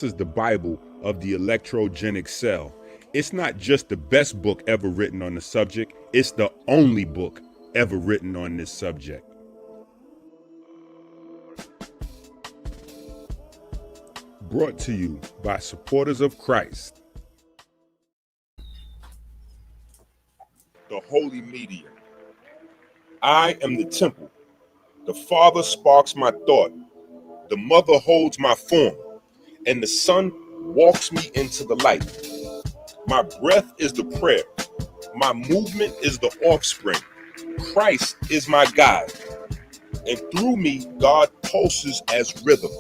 Is the Bible of the electrogenic cell. It's not just the best book ever written on the subject, it's the only book ever written on this subject. Brought to you by supporters of Christ. The holy medium. I am the temple. The Father sparks my thought. The Mother holds my form. And the Son walks me into the light. My breath is the prayer. My movement is the offspring. Christ is my guide. And through me, God pulses as rhythm.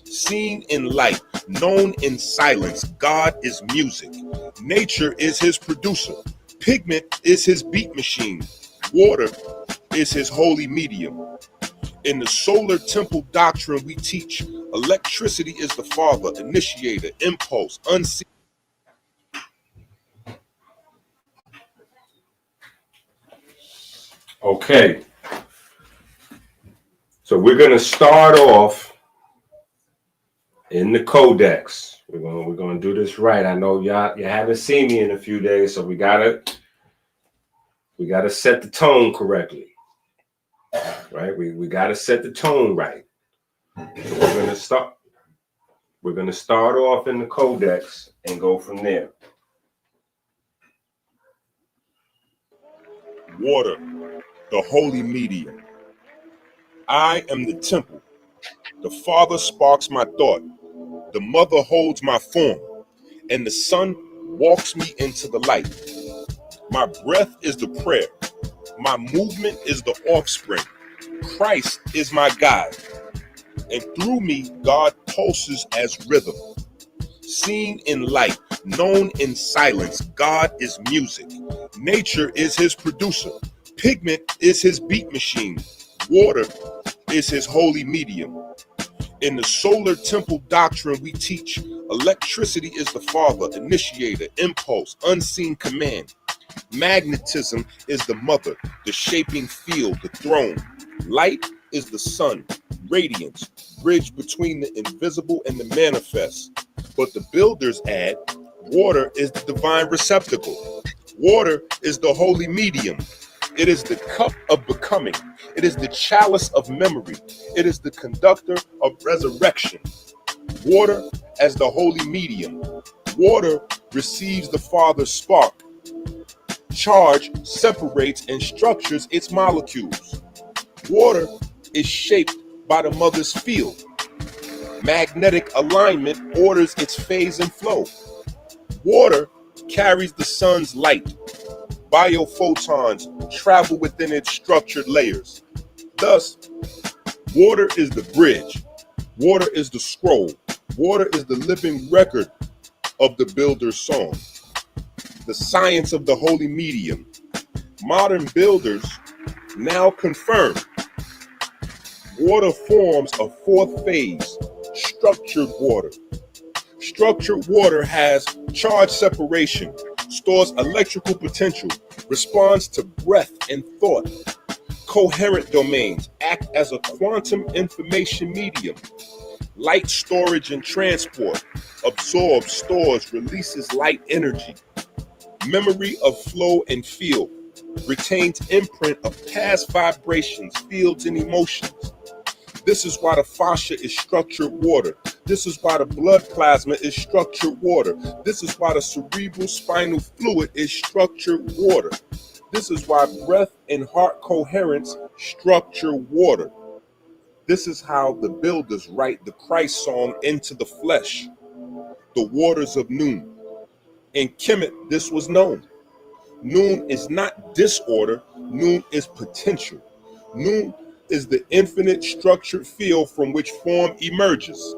Seen in light, known in silence, God is music. Nature is his producer. Pigment is his beat machine. Water is his holy medium. In the solar temple doctrine we teach, electricity is the father, initiator, impulse, unseen. Okay. So we're going to start off in the codex. We're going to do this right. I know you haven't seen me in a few days, so we got to set the tone correctly. Right? We got to set the tone right. So we're going to start off in the codex and go from there. Water, the holy medium. I am the temple. The Father sparks my thought. The Mother holds my form. And the Son walks me into the light. My breath is the prayer. My movement is the offspring. Christ is my guide. And through me, God pulses as rhythm. Seen in light, known in silence, God is music. Nature is his producer. Pigment is his beat machine. Water is his holy medium. In the solar temple doctrine we teach, electricity is the father, initiator, impulse, unseen command. Magnetism is the mother, the shaping field, the throne. Light is the sun, radiance, bridge between the invisible and the manifest. But the builders add, water is the divine receptacle. Water is the holy medium. It is the cup of becoming. It is the chalice of memory. It is the conductor of resurrection. Water as the holy medium. Water receives the Father's spark. Charge separates and structures its molecules. Water is shaped by the Mother's field. Magnetic alignment orders its phase and flow. Water carries the sun's light. Biophotons travel within its structured layers. Thus, water is the bridge. Water is the scroll. Water is the living record of the builder's song. The science of the holy medium. Modern builders now confirm water forms a fourth phase, structured water. Structured water has charge separation, stores electrical potential, responds to breath and thought. Coherent domains act as a quantum information medium. Light storage and transport, absorbs, stores, releases light energy. Memory of flow and feel, retains imprint of past vibrations, fields, and emotions. This is why the fascia is structured water. This is why the blood plasma is structured water. This is why the cerebral spinal fluid is structured water. This is why breath and heart coherence structure water. This is how the builders write the Christ song into the flesh, the waters of noon. In Kemet, this was known. Noon is not disorder, noon is potential. Noon is the infinite structured field from which form emerges.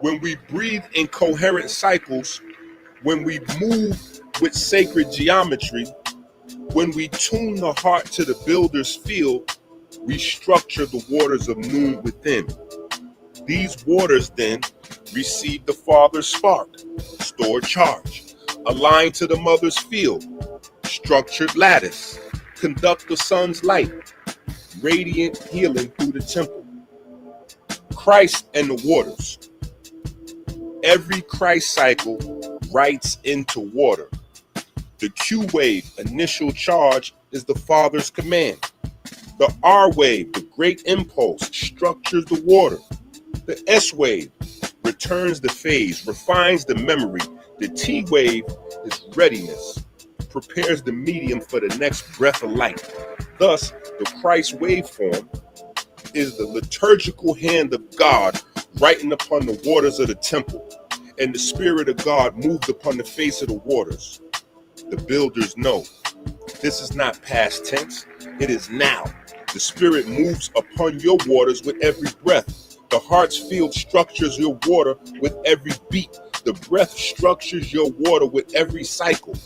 When we breathe in coherent cycles, when we move with sacred geometry, when we tune the heart to the builder's field, we structure the waters of noon within. These waters then receive the Father's spark, store charge, align to the Mother's field, structured lattice, conduct the sun's light, radiant healing through the temple. Christ and the waters. Every Christ cycle writes into water. The Q wave, initial charge, is the Father's command. The R wave, the great impulse, structures the water. The S wave returns the phase, refines the memory. The T wave is readiness, prepares the medium for the next breath of light. Thus, the Christ waveform is the liturgical hand of God writing upon the waters of the temple, and the Spirit of God moved upon the face of the waters. The builders know this is not past tense, it is now. The Spirit moves upon your waters with every breath. The heart's field structures your water with every beat. The breath structures your water with every cycle.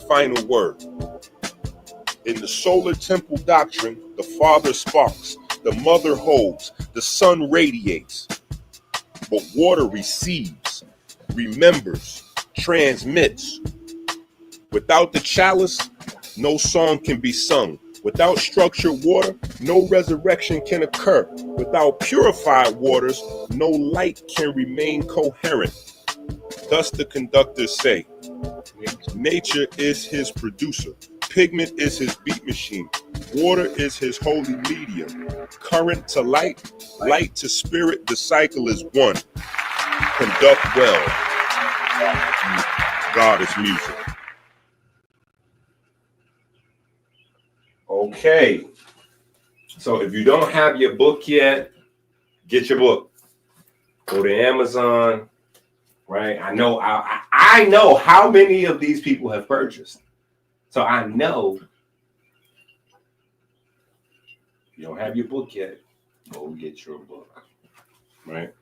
Final word. In the solar temple doctrine, the Father sparks, the Mother holds, the Son radiates. But water receives, remembers, transmits. Without the chalice, no song can be sung. Without structured water, no resurrection can occur. Without purified waters, no light can remain coherent. Thus the conductors say, nature is his producer. Pigment is his beat machine. Water is his holy medium. Current to light, light to spirit, the cycle is one. Conduct well. God is music. Okay. So if you don't have your book yet, get your book. Go to Amazon, right? I know how many of these people have purchased. So I know if you don't have your book yet, go get your book, right?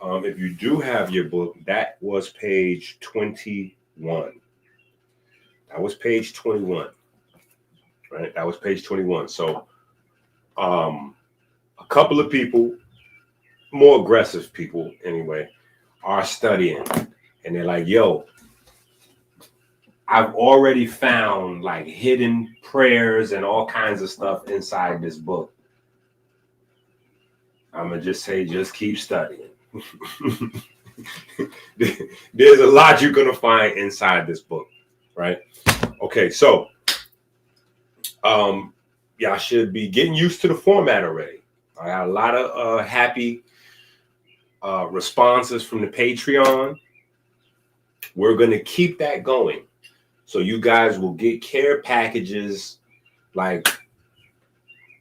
If you do have your book, that was page 21. That was page 21, right? That was page 21. So a couple of people, more aggressive people anyway, are studying. And they're like, yo, I've already found like hidden prayers and all kinds of stuff inside this book. I'm going to just say, just keep studying. There's a lot you're going to find inside this book, right? Okay, so y'all should be getting used to the format already. I got a lot of happy responses from the Patreon. We're going to keep that going. So you guys will get care packages like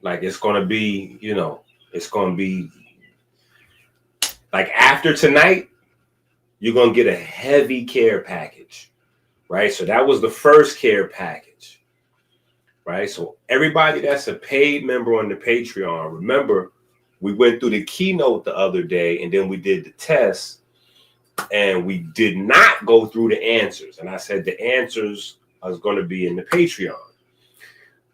it's going to be, you know, it's going to be like after tonight, you're going to get a heavy care package, right? So that was the first care package, right? So everybody that's a paid member on the Patreon, remember, we went through the keynote the other day and then we did the test and we did not go through the answers. And I said the answers are going to be in the Patreon.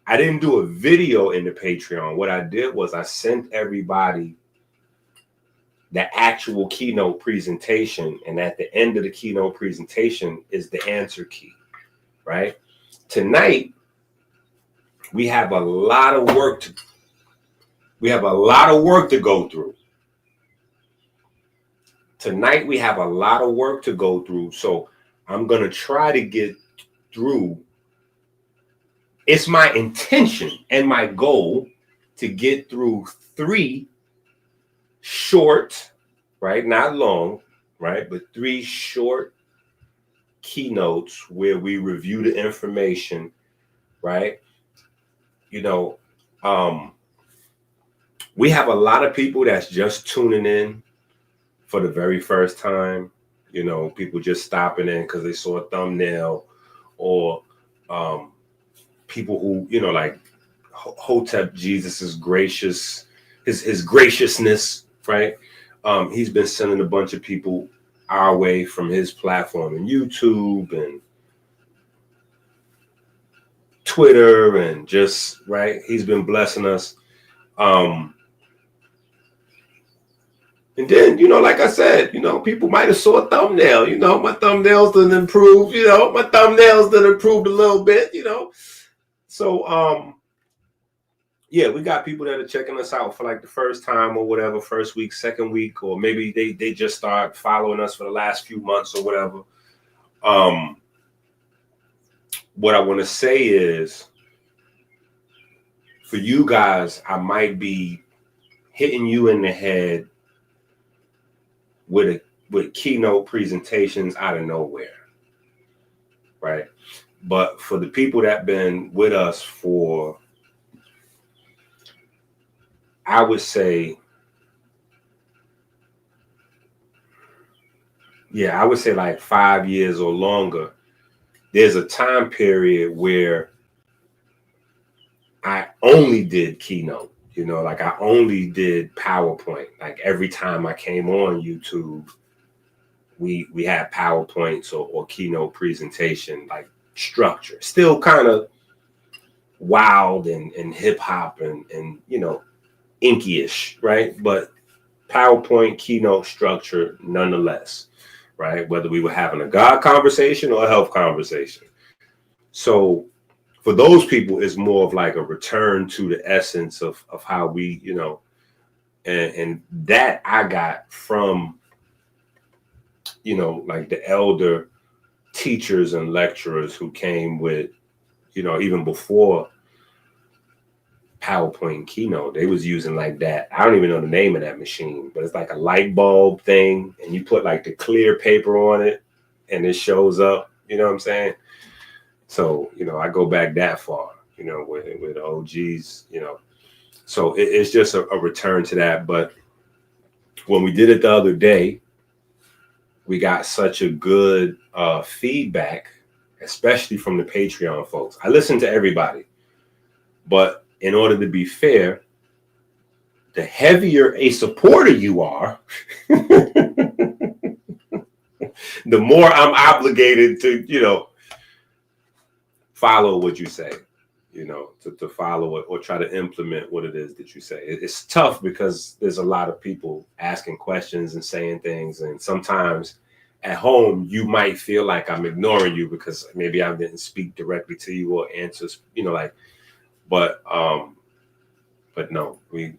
I didn't do a video in the Patreon. What I did was I sent everybody the actual keynote presentation. And at the end of the keynote presentation is the answer key, right? Tonight, we have a lot of work to go through. Tonight, we have a lot of work to go through. So I'm going to try to get through. It's my intention and my goal to get through 3 short, right? Not long, right? But 3 short keynotes where we review the information, right? You know, we have a lot of people that's just tuning in for the very first time. You know, people just stopping in because they saw a thumbnail, or people who, you know, like Hotep Jesus is gracious, his graciousness, right? He's been sending a bunch of people our way from his platform and YouTube and Twitter and just, right? He's been blessing us. And then, you know, like I said, you know, people might have saw a thumbnail, you know, my thumbnails done improved, you know, my thumbnails done improved a little bit, you know. So yeah, we got people that are checking us out for like the first time or whatever, first week, second week, or maybe they just start following us for the last few months or whatever. What I want to say is, for you guys, I might be hitting you in the head with keynote presentations out of nowhere, right? But for the people that been with us for, I would say, I would say like 5 years or longer, there's a time period where I only did Keynote, like I only did PowerPoint. Like every time I came on YouTube, we had PowerPoints or Keynote presentation, like structure, still kind of wild and hip hop and Enqi-ish, right? But PowerPoint Keynote structure nonetheless, right? Whether we were having a God conversation or a health conversation. So for those people, it's more of like a return to the essence of how we, and that I got from, like the elder teachers and lecturers who came with, even before PowerPoint and Keynote, they was using like that. I don't even know the name of that machine, but it's like a light bulb thing, and you put like the clear paper on it, and it shows up. You know what I'm saying? So I go back that far. With OGs. So it's just a return to that. But when we did it the other day, we got such a good feedback, especially from the Patreon folks. I listen to everybody, but in order to be fair, the heavier a supporter you are, the more I'm obligated to, follow what you say, to follow it or try to implement what it is that you say. It's tough because there's a lot of people asking questions and saying things. And sometimes at home, you might feel like I'm ignoring you because maybe I didn't speak directly to you or answer, but no, we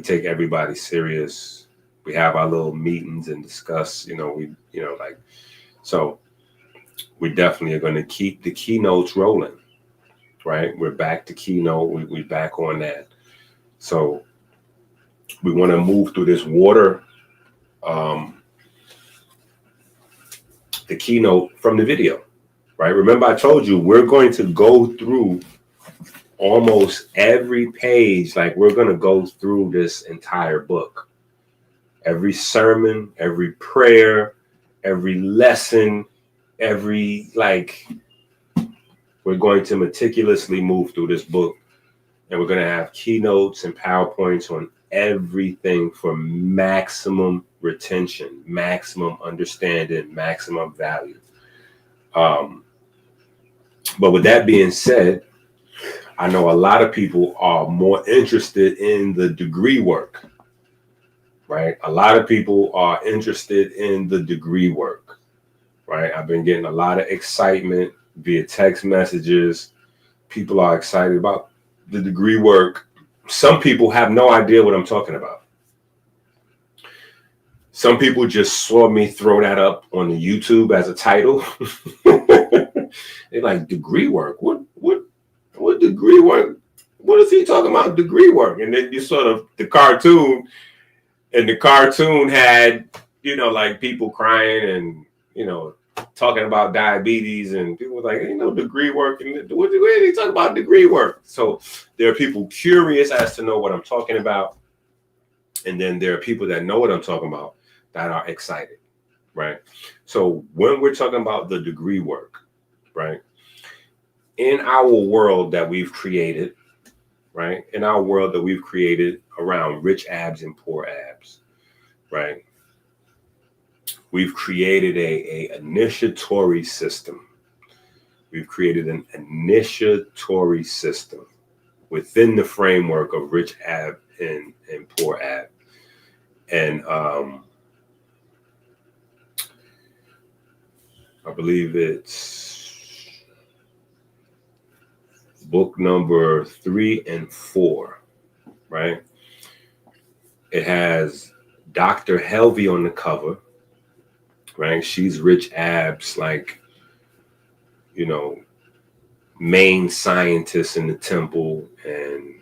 take everybody serious. We have our little meetings and discuss, so we definitely are going to keep the keynotes rolling, right? We're back to Keynote. We're back on that. So we want to move through this water, the Keynote from the video, right? Remember I told you we're going to go through almost every page. Like we're going to go through this entire book. Every sermon, every prayer, every lesson, we're going to meticulously move through this book, and we're going to have keynotes and PowerPoints on everything for maximum retention, maximum understanding, maximum value. But with that being said, I know a lot of people are more interested in the degree work, right? A lot of people are interested in the degree work, right? I've been getting a lot of excitement via text messages. People are excited about the degree work. Some people have no idea what I'm talking about. Some people just saw me throw that up on the YouTube as a title. They're like, degree work? What degree work? What is he talking about, degree work? And then you sort of the cartoon, and the cartoon had, like people crying and, talking about diabetes, and people were like, degree work. And what are they talking about degree work? So there are people curious as to know what I'm talking about. And then there are people that know what I'm talking about that are excited, right? So when we're talking about the degree work, right, in our world that we've created, right, in our world that we've created around rich abs and poor abs, right, we've created a initiatory system. We've created an initiatory system within the framework of rich ab and poor ab. And I believe it's book number 3 and 4, right? It has Dr. Helvey on the cover, right? She's Rich Ab's, like, you know, main scientist in the temple, and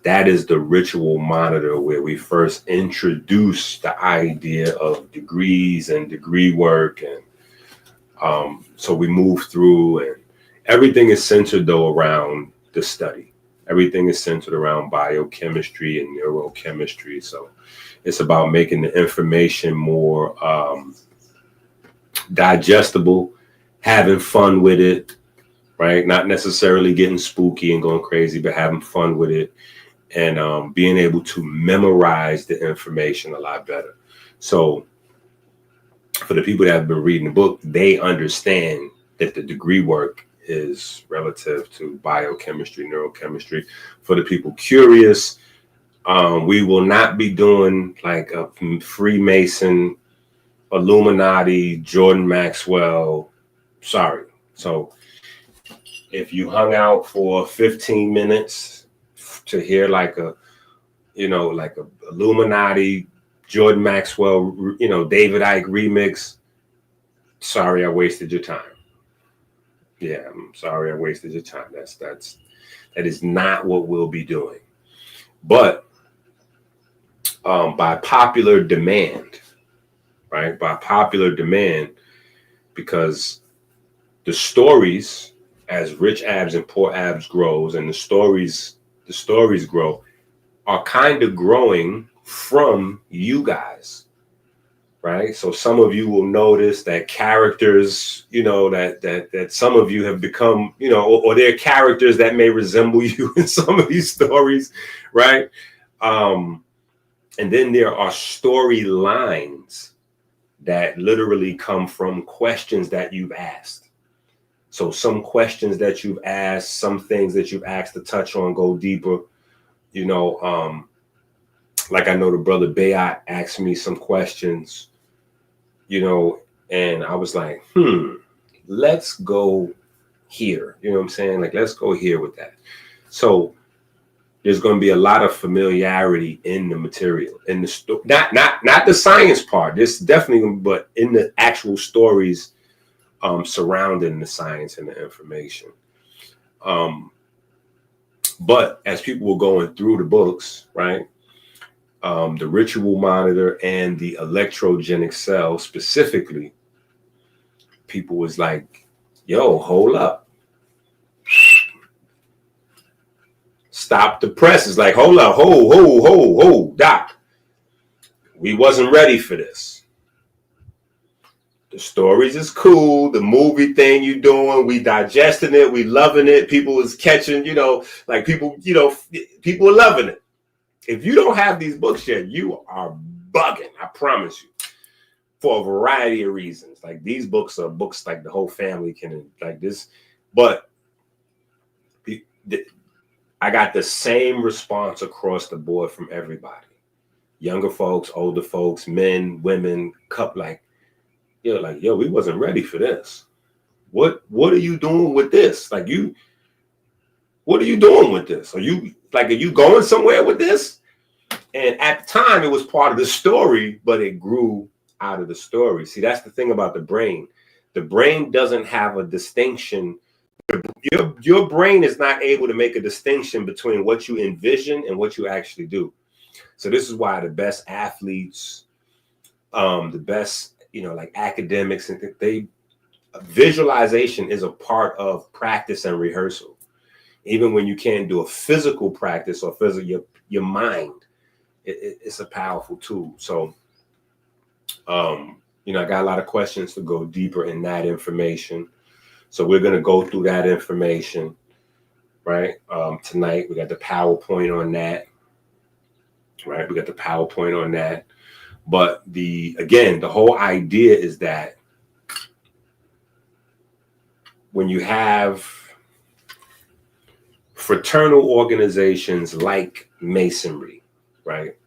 that is the ritual monitor where we first introduced the idea of degrees and degree work. And so we move through, and everything is centered though around the study. Everything is centered around biochemistry and neurochemistry. So it's about making the information more digestible, having fun with it, right? Not necessarily getting spooky and going crazy, but having fun with it, and being able to memorize the information a lot better. So for the people that have been reading the book, they understand that the degree work is relative to biochemistry, neurochemistry. For the people curious, we will not be doing like a Freemason, Illuminati, Jordan Maxwell. Sorry. So if you hung out for 15 minutes to hear like a, you know, like a Illuminati, Jordan Maxwell, you know, David Icke remix, sorry I wasted your time. Yeah, I'm sorry I wasted your time. That is not what we'll be doing. But by popular demand, right? By popular demand, because the stories, as Rich Abs and Poor Abs grows, and the stories grow, are kind of growing from you guys, right? So some of you will notice that characters, you know, that some of you have become, you know, or there are characters that may resemble you in some of these stories, right? And then there are storylines that literally come from questions that you've asked. So some questions that you've asked, some things that you've asked to touch on, go deeper, you know, like I know the brother Bayat asked me some questions, you know, and I was like, let's go here. You know what I'm saying? Like, let's go here with that. So there's going to be a lot of familiarity in the material, in the not the science part. This definitely, but in the actual stories surrounding the science and the information. But as people were going through the books, right? The ritual monitor and the electrogenic cell specifically, people was like, yo, hold up. Stop the press. It's like, hold up, ho, doc. We wasn't ready for this. The stories is cool. The movie thing you doing, we digesting it, we loving it. People was catching, you know, like people, you know, people are loving it. If you don't have these books yet, you are bugging, I promise you, for a variety of reasons. Like these books are books like the whole family can, like this, but I got the same response across the board from everybody. Younger folks, older folks, men, women, like, you're like, yo, we wasn't ready for this. What are you doing with this? Like what are you doing with this? Are you going somewhere with this? And at the time it was part of the story, but it grew out of the story. See, that's the thing about the brain. The brain doesn't have a distinction. Your brain is not able to make a distinction between what you envision and what you actually do. So this is why the best athletes, the best, you know, like academics, and visualization is a part of practice and rehearsal. Even when you can't do a physical practice or your mind, it's a powerful tool. So, you know, I got a lot of questions to go deeper in that information. So we're going to go through that information, right? Tonight, we got the PowerPoint on that, right? We got the PowerPoint on that. But again, the whole idea is that when you have fraternal organizations like Masonry, right?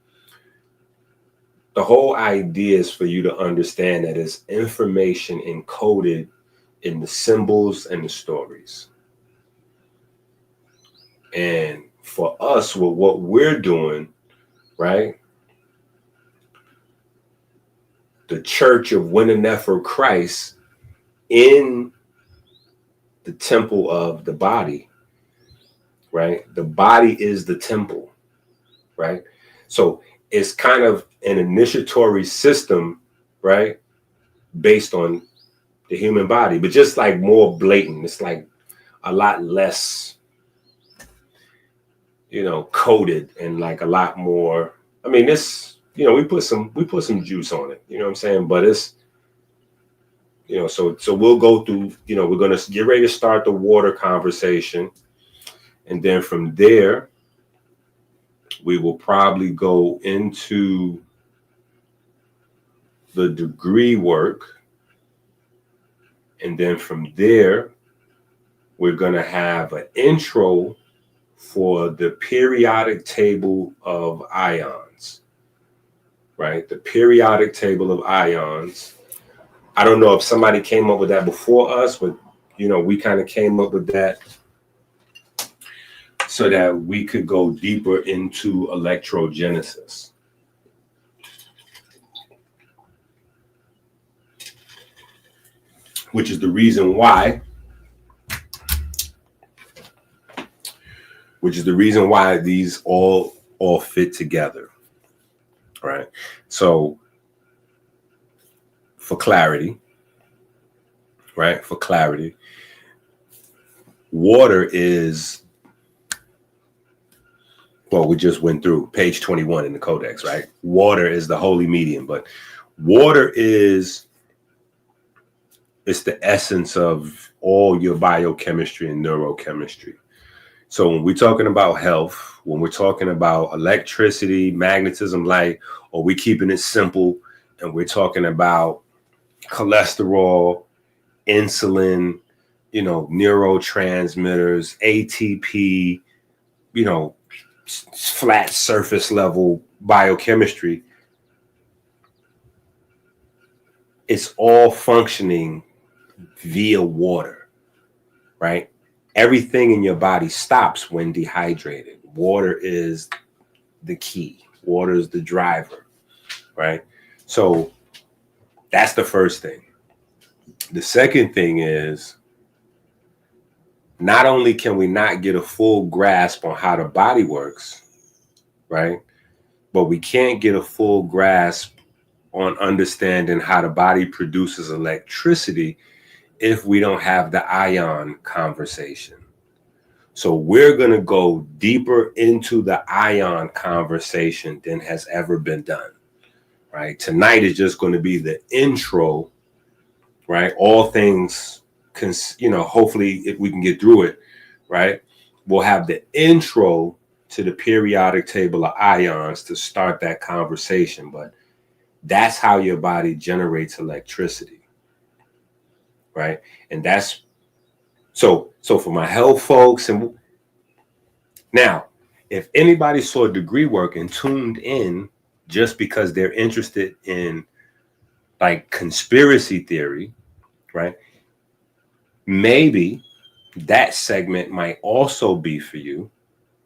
The whole idea is for you to understand that it's information encoded in the symbols and the stories. And for us, with what we're doing, right? The Church of Winnenefer Christ in the temple of the body, right? The body is the temple, right? So it's kind of an initiatory system, right? Based on the human body, but just like more blatant. It's like a lot less, coded, and like a lot more. I mean, this, we put some juice on it, you know what I'm saying? But it's, so we'll go through, we're going to get ready to start the water conversation. And then from there, we will probably go into the degree work. And then from there, we're going to have an intro for the periodic table of ions, right? The periodic table of ions. I don't know if somebody came up with that before us, but, we kind of came up with that so that we could go deeper into electrogenesis. Which is the reason why these all fit together, right? So for clarity, water is, well, we just went through page 21 in the codex, right? Water is the holy medium, but water it's the essence of all your biochemistry and neurochemistry. So when we're talking about health, when we're talking about electricity, magnetism, light, or we're keeping it simple and we're talking about cholesterol, insulin, neurotransmitters, ATP, flat surface level biochemistry, it's all functioning via water, right? Everything in your body stops when dehydrated. Water is the key. Water is the driver, right? So that's the first thing. The second thing is, not only can we not get a full grasp on how the body works, right? But we can't get a full grasp on understanding how the body produces electricity if we don't have the ion conversation. So we're going to go deeper into the ion conversation than has ever been done, right? Tonight is just going to be the intro, right? All things, hopefully if we can get through it, right? We'll have the intro to the periodic table of ions to start that conversation. But that's how your body generates electricity, right? And that's so for my health folks. And now, if anybody saw degree work and tuned in just because they're interested in like conspiracy theory, right? Maybe that segment might also be for you,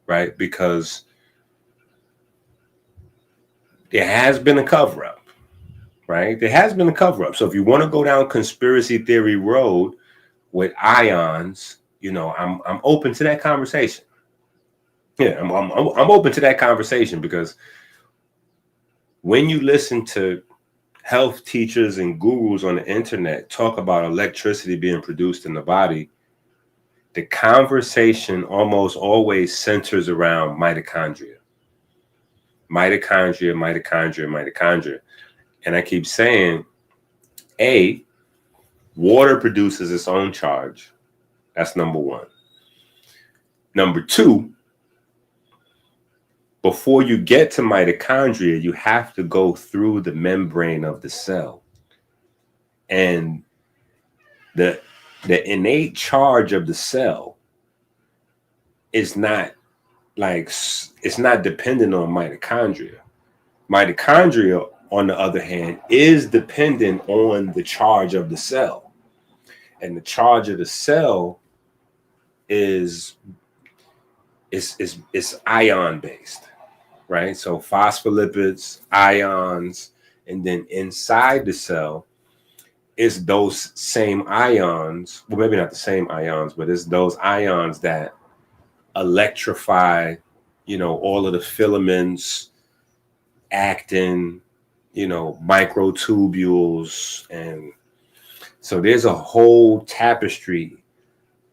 right? Because there has been a cover-up, right? There has been a cover-up. So if you want to go down conspiracy theory road with ions, I'm open to that conversation. Yeah, I'm open to that conversation, because when you listen to health teachers and gurus on the internet talk about electricity being produced in the body, the conversation almost always centers around mitochondria. Mitochondria. And I keep saying, water produces its own charge. That's number one. Number two, before you get to mitochondria, you have to go through the membrane of the cell. And the innate charge of the cell is not it's not dependent on mitochondria. Mitochondria, on the other hand, is dependent on the charge of the cell. And the charge of the cell is it's ion based, right? So phospholipids, ions, and then inside the cell is those same ions. Well, maybe not the same ions, but it's those ions that electrify, all of the filaments, actin, microtubules. And so there's a whole tapestry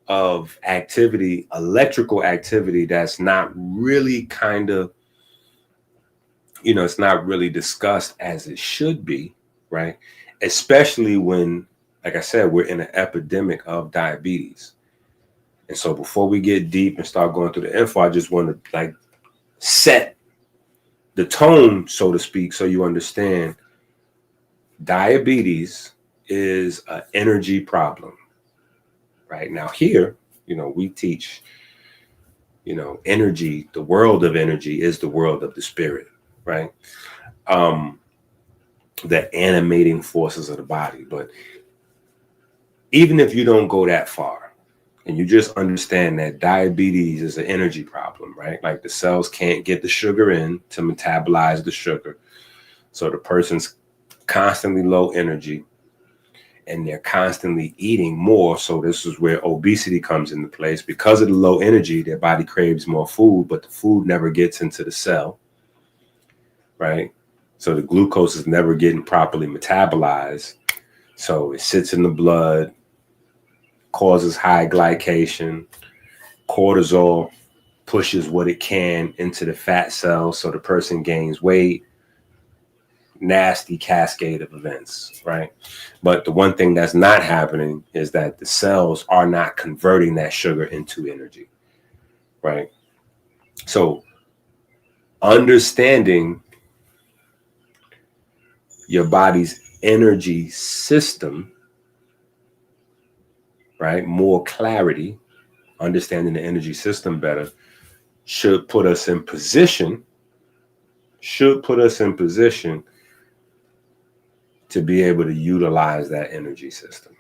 of activity, electrical activity, that's not really it's not really discussed as it should be, right? Especially when, like I said, we're in an epidemic of diabetes. And so before we get deep and start going through the info, I just want to set the tone, so to speak, so you understand diabetes is an energy problem. Right now here, we teach, energy, the world of energy is the world of the spirit, right? The animating forces of the body. But even if you don't go that far and you just understand that diabetes is an energy problem, right? Like the cells can't get the sugar in to metabolize the sugar. So the person's constantly low energy and they're constantly eating more. So this is where obesity comes into place. Because of the low energy, their body craves more food, but the food never gets into the cell, right? So the glucose is never getting properly metabolized. So it sits in the blood, causes high glycation. Cortisol pushes what it can into the fat cells, so the person gains weight. Nasty cascade of events, right? But the one thing that's not happening is that the cells are not converting that sugar into energy, right? So understanding your body's energy system, right? More clarity, understanding the energy system better should put us in position to be able to utilize that energy system,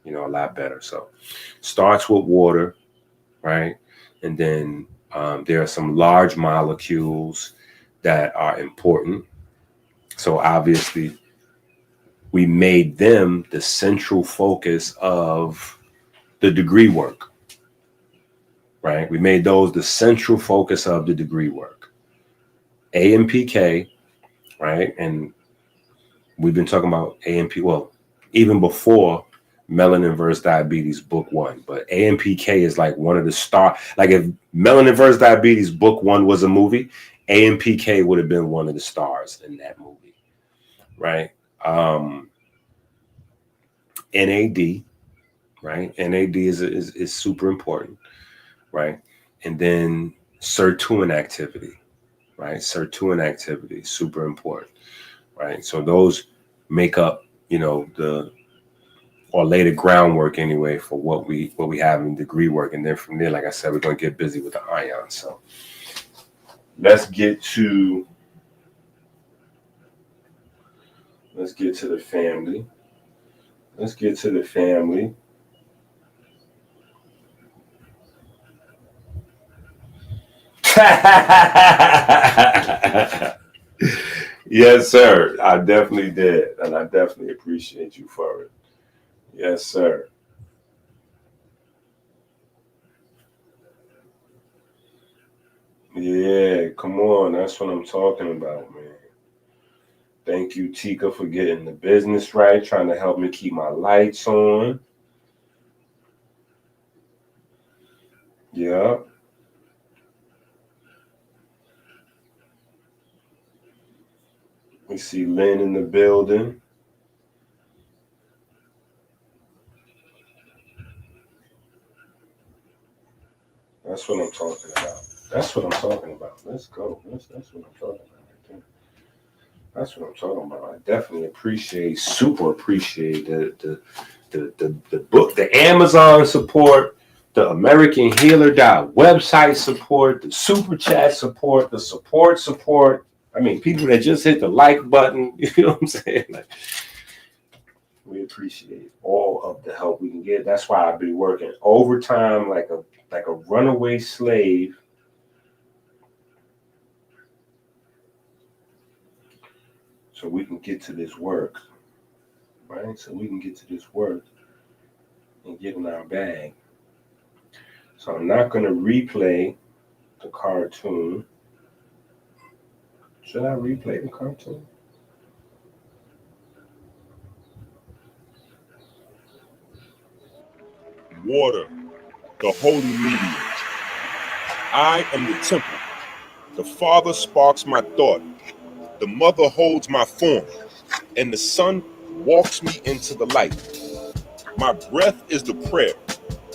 a lot better. So starts with water, right? And then there are some large molecules that are important. So obviously we made them the central focus of the degree work, right? We made those the central focus of the degree work. AMPK, right? And we've been talking about AMP, well, even before Melanin versus Diabetes book 1, but AMPK is like one of the like if Melanin versus Diabetes book 1 was a movie, AMPK would have been one of the stars in that movie, right? NAD, right? NAD is super important, right? And then sirtuin activity, right? Sirtuin activity, super important, right? So those make up, or lay the groundwork anyway for what we have in degree work. And then from there, like I said, we're going to get busy with the ions. So let's get to the family. Yes, sir. I definitely did. And I definitely appreciate you for it. Yes, sir. Yeah, come on. That's what I'm talking about, man. Thank you, Tika, for getting the business right, trying to help me keep my lights on. Yeah. We see Lynn in the building. That's what I'm talking about. Let's go. That's what I'm talking about right there. That's what I'm talking about. I definitely super appreciate the book, the Amazon support, the American Healer website support, the super chat support, the support. I mean, people that just hit the like button, you know what I'm saying? Like, we appreciate all of the help we can get. That's why I've been working overtime like a runaway slave so we can get to this work, right? So we can get to this work and get in our bag. So I'm not going to replay the cartoon. Should I replay the cartoon? Water, the holy medium. I am the temple. The Father sparks my thought. The Mother holds my form. And the Son walks me into the light. My breath is the prayer.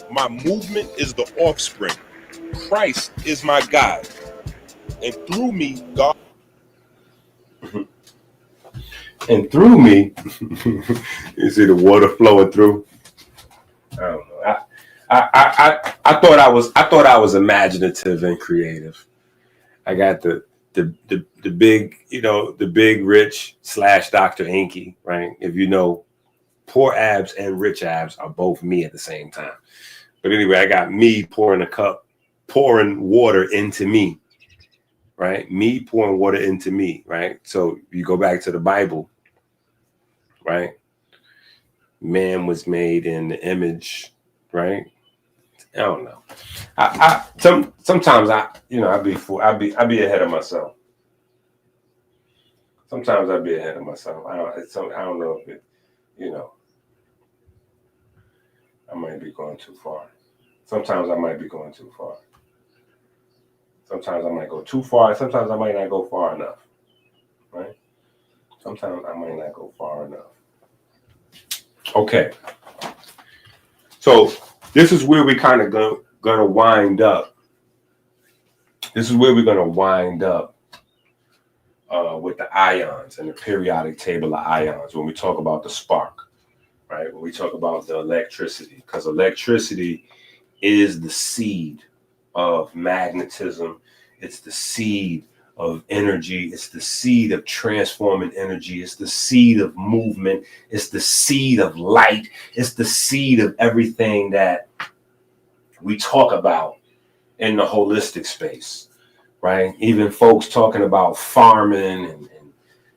My movement is the offspring. Christ is my guide. And through me, God. And through me, you see the water flowing through. I don't know. I thought I was imaginative and creative. I got the big, the big rich / Dr. Enqi, right? If you know, poor abs and rich abs are both me at the same time. But anyway, I got me pouring water into me, right? Me pouring water into me, right? So you go back to the Bible, right? Man was made in the image, right? I don't know. Sometimes I be ahead of myself. Sometimes I be ahead of myself. I don't know if it, I might be going too far. Sometimes I might be going too far. Sometimes I might go too far. Sometimes I might not go far enough, right? Sometimes I might not go far enough. Okay. So this is where we kind of gonna wind up. This is where we're gonna wind up with the ions and the periodic table of ions when we talk about the spark, right? When we talk about the electricity, because electricity is the seed of magnetism. It's the seed of energy. It's the seed of transforming energy. It's the seed of movement. It's the seed of light. It's the seed of everything that we talk about in the holistic space, right? Even folks talking about farming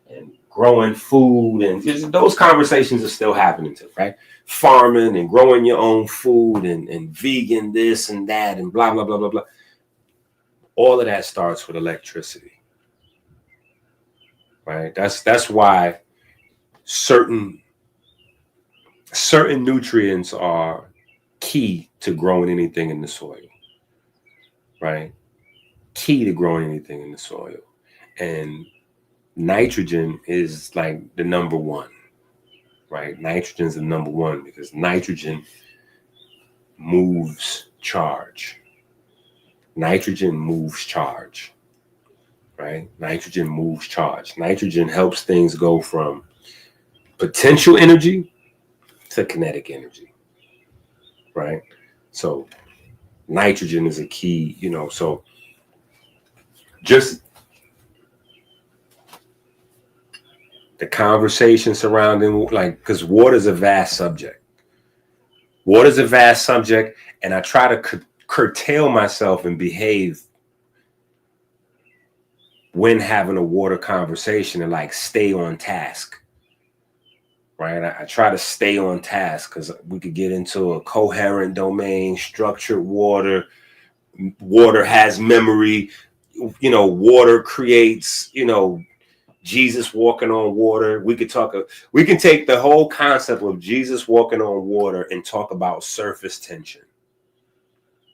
and growing food, and just those conversations are still happening too, right? Farming and growing your own food and vegan this and that and blah, blah, blah, blah, blah. All of that starts with electricity, right? That's why certain nutrients are key to growing anything in the soil, right? Key to growing anything in the soil. And nitrogen is like the number one, right? Nitrogen is the number one because nitrogen moves charge. Nitrogen moves charge, right? Nitrogen moves charge. Nitrogen helps things go from potential energy to kinetic energy, right? So nitrogen is a key, so just the conversation surrounding, like, because water is a vast subject. Water is a vast subject, and I try to curtail myself and behave when having a water conversation and like stay on task, right? I try to stay on task because we could get into a coherent domain, structured water. Water has memory, water creates, Jesus walking on water. We can take the whole concept of Jesus walking on water and talk about surface tension,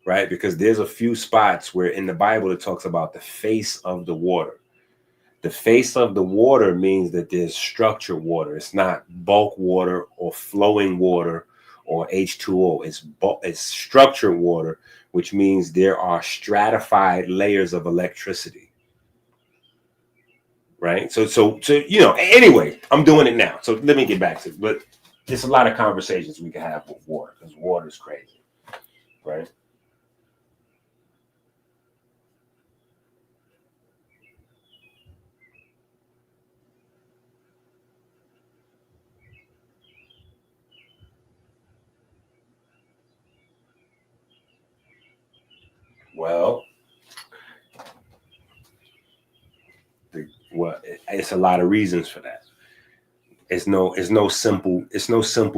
right? Because there's a few spots where in the Bible it talks about the face of the water. The face of the water means that there's structured water. It's not bulk water or flowing water or H2O. It's structured water, which means there are stratified layers of electricity. Right. So, anyway, I'm doing it now. So let me get back to it. But there's a lot of conversations we can have with water because water is crazy. Right. Well, it's a lot of reasons for that. It's no simple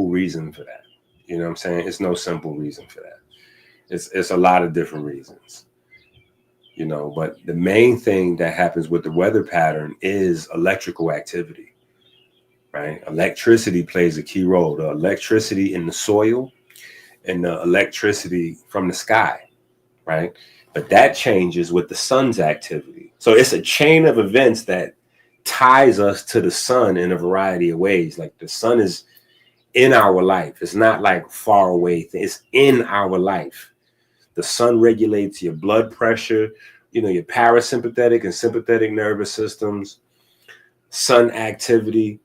reason for that. You know what I'm saying? It's no simple reason for that. It's a lot of different reasons. You know, but the main thing that happens with the weather pattern is electrical activity, right? Electricity plays a key role. The electricity in the soil and the electricity from the sky, right? But that changes with the sun's activity. So it's a chain of events that ties us to the sun in a variety of ways. Like the sun is in our life. It's not like far away. It's in our life. The sun regulates your blood pressure, you know, your parasympathetic and sympathetic nervous systems. Sun activity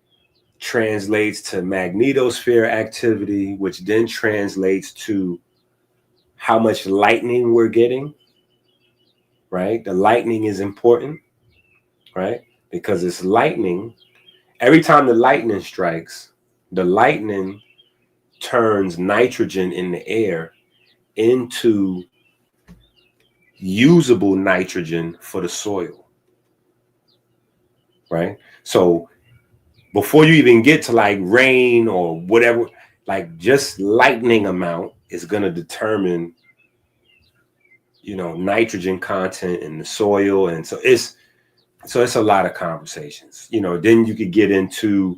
translates to magnetosphere activity, which then translates to how much lightning we're getting, right? The lightning is important, right? Because it's lightning. Every time the lightning strikes, the lightning turns nitrogen in the air into usable nitrogen for the soil, right? So before you even get to like rain or whatever, like just lightning amount is going to determine, you know, nitrogen content in the soil. And so it's a lot of conversations, you know. Then you could get into,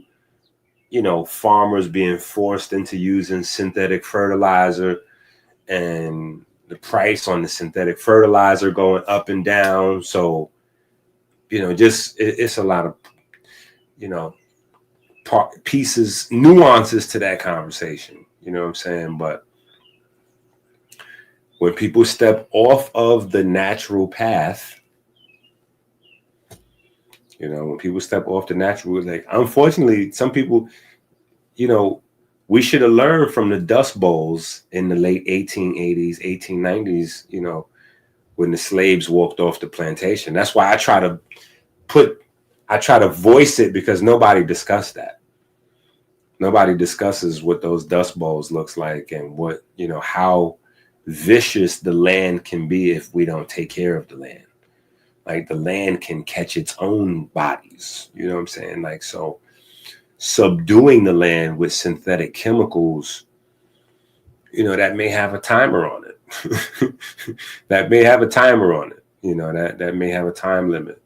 you know, farmers being forced into using synthetic fertilizer and the price on the synthetic fertilizer going up and down. So, you know, just it's a lot of, you know, pieces, nuances to that conversation. You know what I'm saying? But when people step off of the natural path, you know, when people step off the natural, like, unfortunately, some people, you know, we should have learned from the Dust Bowls in the late 1880s, 1890s, you know, when the slaves walked off the plantation. That's why I try to voice it, because nobody discussed that. Nobody discusses what those Dust Bowls looks like and what, you know, how vicious the land can be if we don't take care of the land. Like the land can catch its own bodies, you know what I'm saying? Like, so subduing the land with synthetic chemicals, you know, that may have a timer on it. That may have a timer on it, you know, that may have a time limit.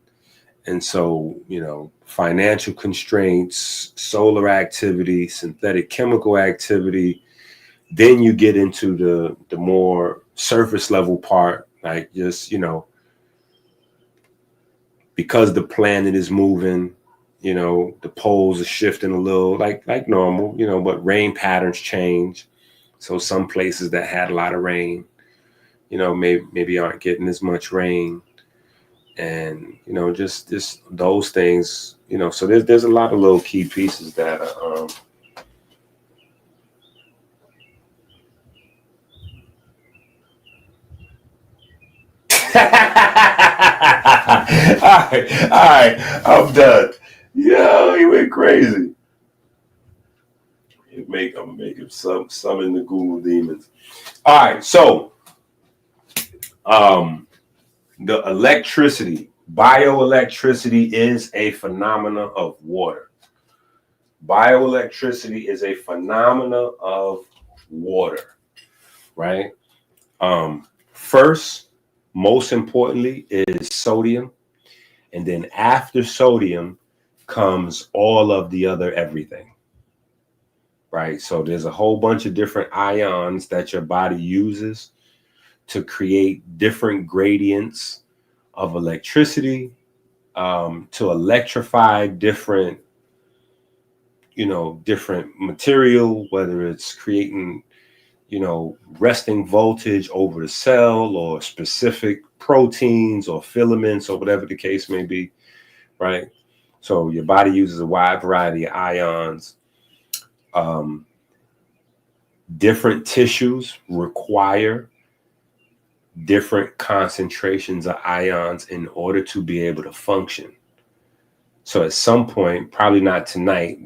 And so, you know, financial constraints, solar activity, synthetic chemical activity, then you get into the more surface level part, like just, you know, because the planet is moving, you know, the poles are shifting a little like normal, you know, but rain patterns change. So some places that had a lot of rain, you know, maybe aren't getting as much rain. And, you know, just those things, you know, so there's a lot of little key pieces that are, all right, I'm done. Yo, he went crazy. I'm making summon the Google demons. All right, so the electricity, bioelectricity is a phenomena of water. Bioelectricity is a phenomena of water, right? First, most importantly, is sodium. And then after sodium comes all of the other everything, right? So there's a whole bunch of different ions that your body uses to create different gradients of electricity, to electrify different, you know, different material, whether it's creating, you know, resting voltage over the cell or specific proteins or filaments or whatever the case may be, right? So your body uses a wide variety of ions. Different tissues require different concentrations of ions in order to be able to function. So at some point, probably not tonight,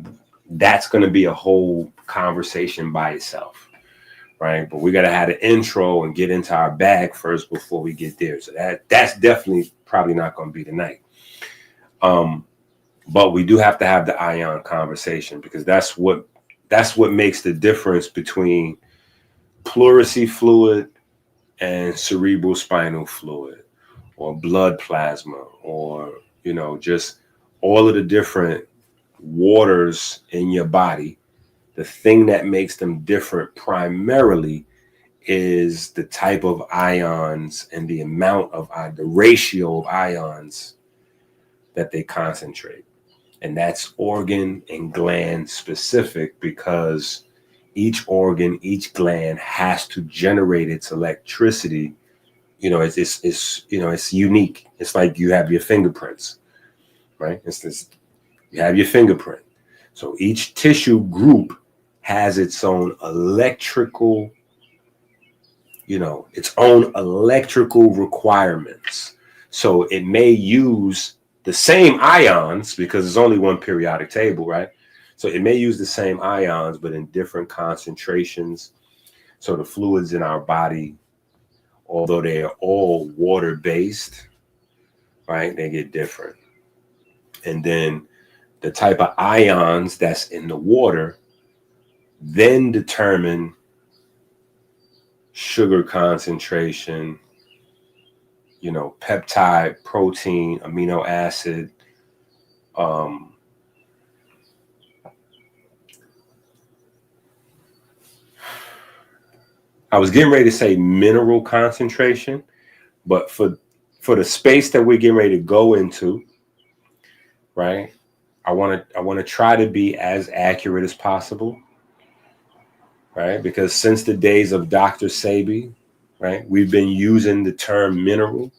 that's going to be a whole conversation by itself, right? But we got to have an intro and get into our bag first before we get there. So that's definitely probably not going to be tonight. But we do have to have the ion conversation, because that's what makes the difference between pleurisy fluid and cerebral spinal fluid, or blood plasma, or just all of the different waters in your body. The thing that makes them different primarily is the type of ions and the amount of the ratio of ions that they concentrate. And that's organ and gland specific, because each organ, each gland has to generate its electricity. It's unique. It's like you have your fingerprints, right? You have your fingerprint. So each tissue group has its own electrical requirements. So it may use the same ions, because there's only one periodic table, right? So it may use the same ions, but in different concentrations. So the fluids in our body, although they are all water-based, right, they get different. And then the type of ions that's in the water then determine sugar concentration, peptide, protein, amino acid. I was getting ready to say mineral concentration, but for the space that we're getting ready to go into, right, I want to try to be as accurate as possible, right? Because since the days of Dr. Sebi, right, we've been using the term mineral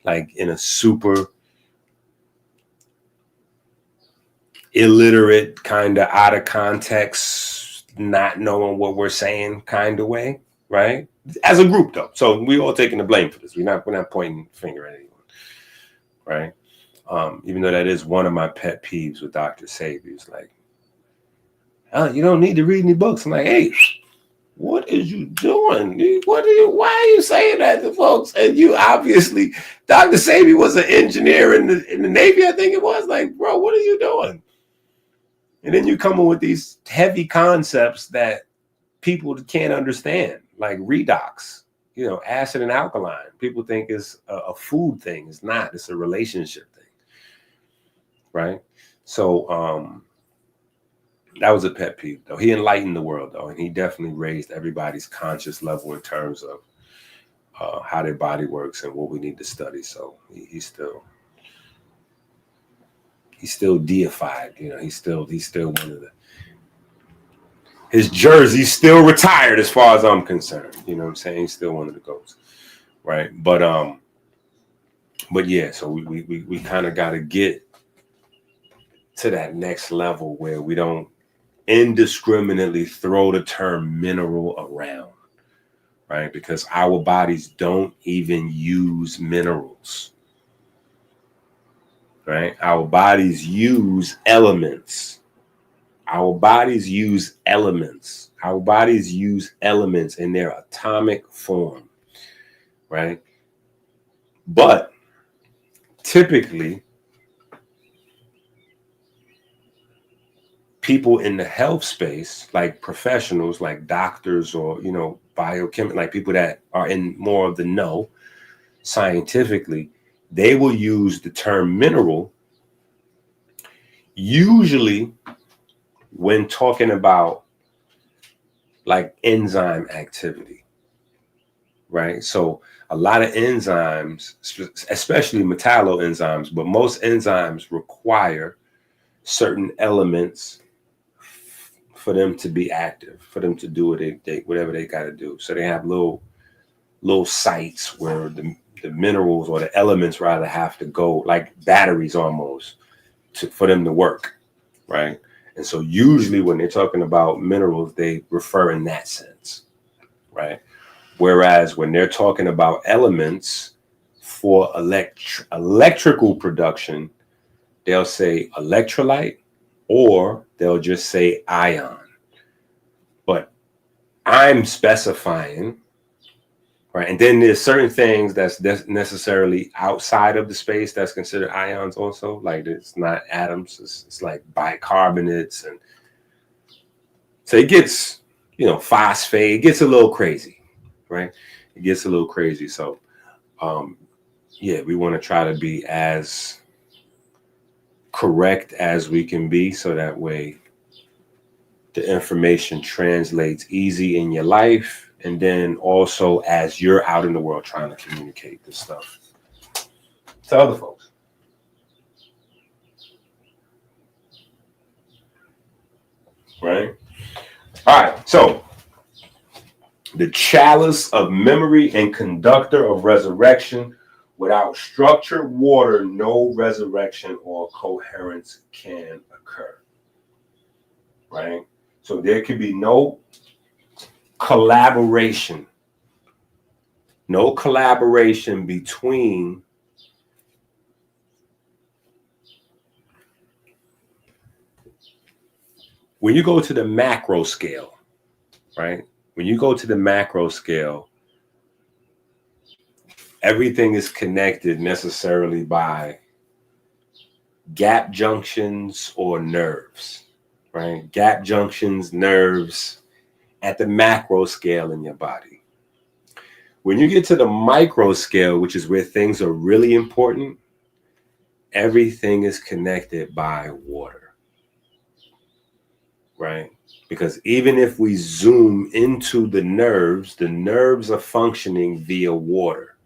like in a super illiterate, kind of out of context, not knowing what we're saying kind of way, right? As a group, though. So we all taking the blame for this. We're not pointing the finger at anyone, right? Even though that is one of my pet peeves with Dr. Sebi. It's like, you don't need to read any books. I'm like, hey, what is you doing? Why are you saying that to folks? And you obviously, Dr. Sebi was an engineer in the Navy, I think it was. Like, bro, what are you doing? And then you come in with these heavy concepts that people can't understand, like redox, acid and alkaline. People think it's a food thing. It's not. It's a relationship thing, right? So that was a pet peeve, though. He enlightened the world, though, and he definitely raised everybody's conscious level in terms of how their body works and what we need to study. So he's still deified. He's still one of his jersey's still retired as far as I'm concerned. You know what I'm saying? He's still one of the GOATs, right? But yeah, so we kind of got to get to that next level where we don't indiscriminately throw the term mineral around, right? Because our bodies don't even use minerals, right? Our bodies use elements. Our bodies use elements. Our bodies use elements in their atomic form, right? But typically, people in the health space, like professionals, like doctors or, biochemists, like people that are in more of the know scientifically, they will use the term mineral usually when talking about like enzyme activity, right? So a lot of enzymes, especially metalloenzymes, but most enzymes require certain elements for them to be active, for them to do whatever they got to do. So they have little sites where the minerals, or the elements rather, have to go, like batteries almost, for them to work, right? And so usually when they're talking about minerals, they refer in that sense, right? Whereas when they're talking about elements for electrical production, they'll say electrolyte, or they'll just say ion. But I'm specifying right? And then there's certain things that's necessarily outside of the space that's considered ions also, like it's not atoms, it's like bicarbonates, and so it gets, phosphate, it gets a little crazy, right? It gets a little crazy. So yeah, we want to try to be as correct as we can be, so that way the information translates easy in your life, and then also as you're out in the world trying to communicate this stuff to other folks. Right? All right, so the chalice of memory and conductor of resurrection. Without structured water, no resurrection or coherence can occur. Right? So there can be no collaboration between when you go to the macro scale, right? When you go to the macro scale, everything is connected necessarily by gap junctions or nerves, right? Gap junctions, nerves at the macro scale in your body. When you get to the micro scale, which is where things are really important, everything is connected by water, right? Because even if we zoom into the nerves are functioning via water.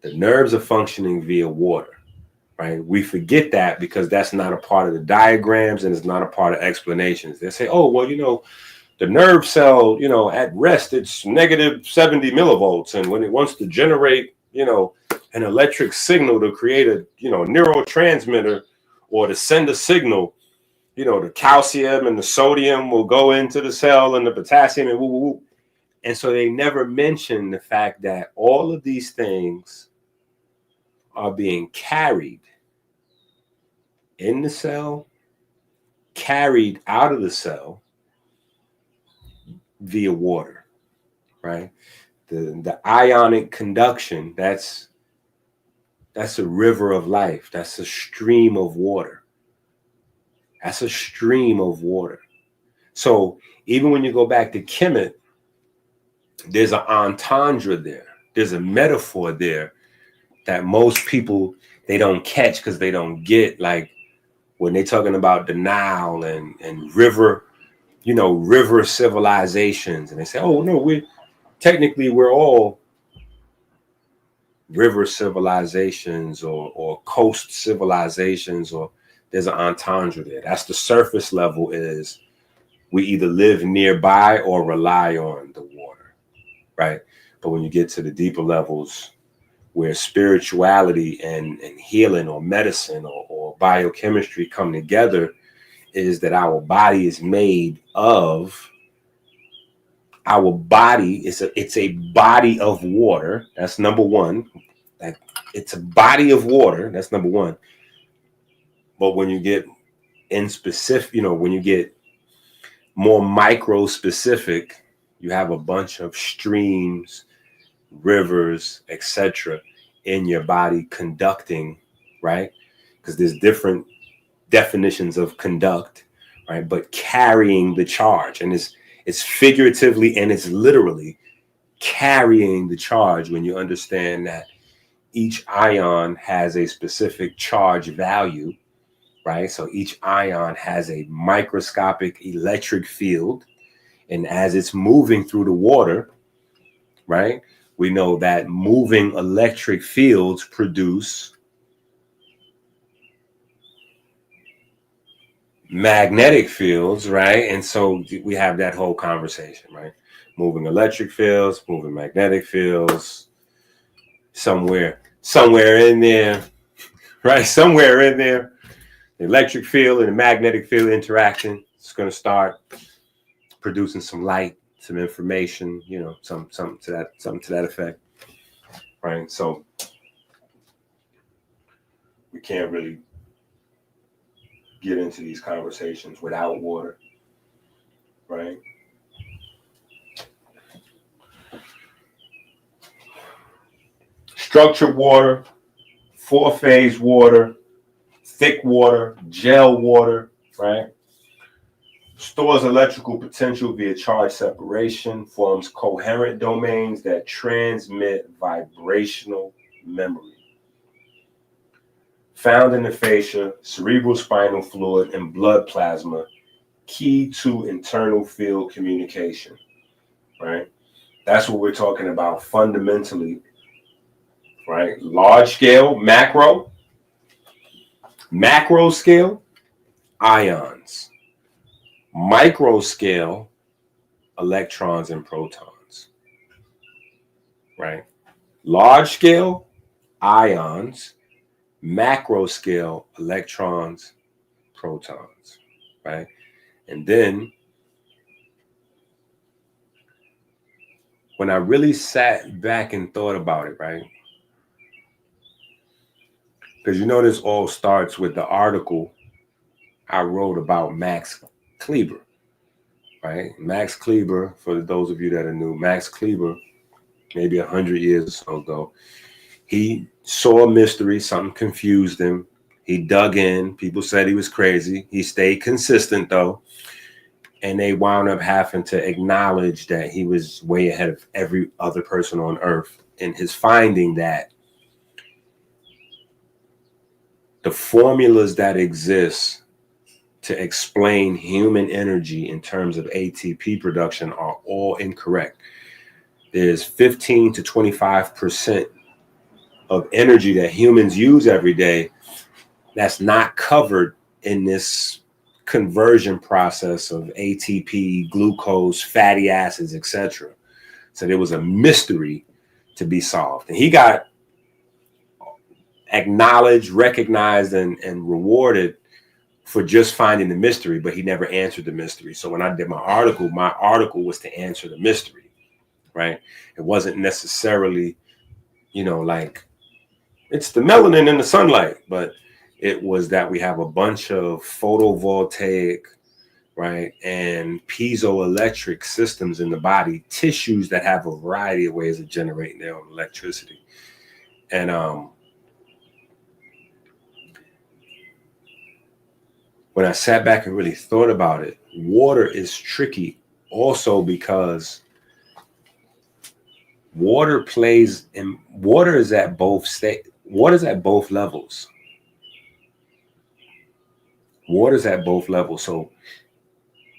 The nerves are functioning via water, right? We forget that because that's not a part of the diagrams and it's not a part of explanations. They say, oh, well, the nerve cell, at rest, it's negative 70 millivolts. And when it wants to generate, an electric signal to create a, neurotransmitter or to send a signal, the calcium and the sodium will go into the cell and the potassium and woo, woo, woo. And so they never mention the fact that all of these things are being carried in the cell, carried out of the cell via water, right? The ionic conduction, that's a river of life. That's a stream of water. That's a stream of water. So even when you go back to Kemet, there's an entendre there. There's a metaphor there that most people, they don't catch because they don't get, like when they're talking about the Nile and river, river civilizations. And they say, oh, no, we're all river civilizations or coast civilizations, or there's an entendre there. That's the surface level, is we either live nearby or rely on the water, right? But when you get to the deeper levels where spirituality and healing or medicine or biochemistry come together, is that our body is made of, it's a body of water. That's number one. Like, it's a body of water. That's number one. But when you get in specific, when you get more micro specific, you have a bunch of streams, rivers, etc. in your body conducting, right? Because there's different definitions of conduct, right? But carrying the charge, and it's figuratively and it's literally carrying the charge when you understand that each ion has a specific charge value, right? So each ion has a microscopic electric field, and as it's moving through the water, right, we know that moving electric fields produce magnetic fields, right? And so we have that whole conversation, right? Moving electric fields, moving magnetic fields, somewhere in there, right? Somewhere in there, the electric field and the magnetic field interaction is going to start producing some light, some information, something to that effect, right? So we can't really get into these conversations without water, right? structured water, four-phase water, thick water, gel water, right? Stores electrical potential via charge separation, forms coherent domains that transmit vibrational memory. Found in the fascia, cerebral spinal fluid, and blood plasma, key to internal field communication, right? That's what we're talking about fundamentally, right? Large scale, macro scale, ions. Micro scale, electrons and protons, right? Large scale, ions. Macro scale, electrons, protons, right? And then when I really sat back and thought about it, right? Because you know this all starts with the article I wrote about Max Kleber, right? Max Kleber, for those of you that are new, Max Kleber, maybe 100 years or so ago, he saw a mystery, something confused him. He dug in. People said he was crazy. He stayed consistent, though. And they wound up having to acknowledge that he was way ahead of every other person on Earth in his finding that the formulas that exist to explain human energy in terms of ATP production are all incorrect. There's 15 to 25% of energy that humans use every day that's not covered in this conversion process of ATP, glucose, fatty acids, etc. So there was a mystery to be solved. And he got acknowledged, recognized, and rewarded for just finding the mystery, but he never answered the mystery. So when I did my article was to answer the mystery, right? It wasn't necessarily, like it's the melanin in the sunlight, but it was that we have a bunch of photovoltaic, right, and piezoelectric systems in the body, tissues that have a variety of ways of generating their own electricity. And when I sat back and really thought about it, water is tricky also because water is at both levels. Water's at both levels. So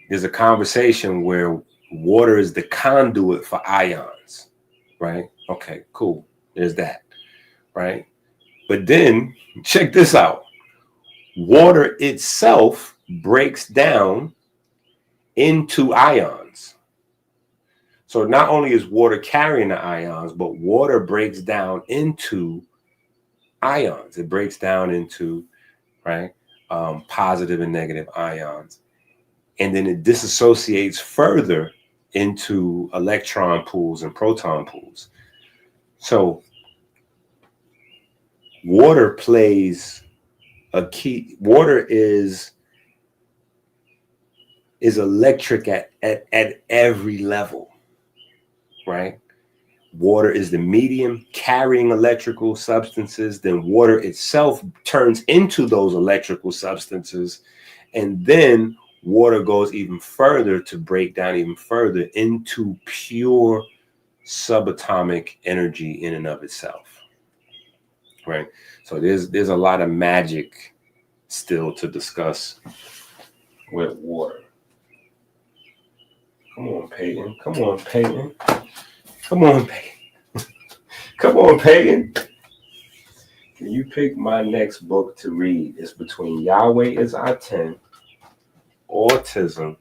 there's a conversation where water is the conduit for ions, right? Okay, cool. There's that, right? But then check this out. Water itself breaks down into ions. So not only is water carrying the ions, but water breaks down into ions. It breaks down into, right, positive and negative ions. And then it disassociates further into electron pools and proton pools. So water plays a key. Water is electric at every level, right? Water is the medium carrying electrical substances. Then water itself turns into those electrical substances. And then water goes even further to break down even further into pure subatomic energy in and of itself, right? So there's a lot of magic still to discuss with water. Come on, Peyton. Come on, Peyton. Come on, Peyton. Come on, Peyton. Can you pick my next book to read? It's between Yahweh is our 10, Autism,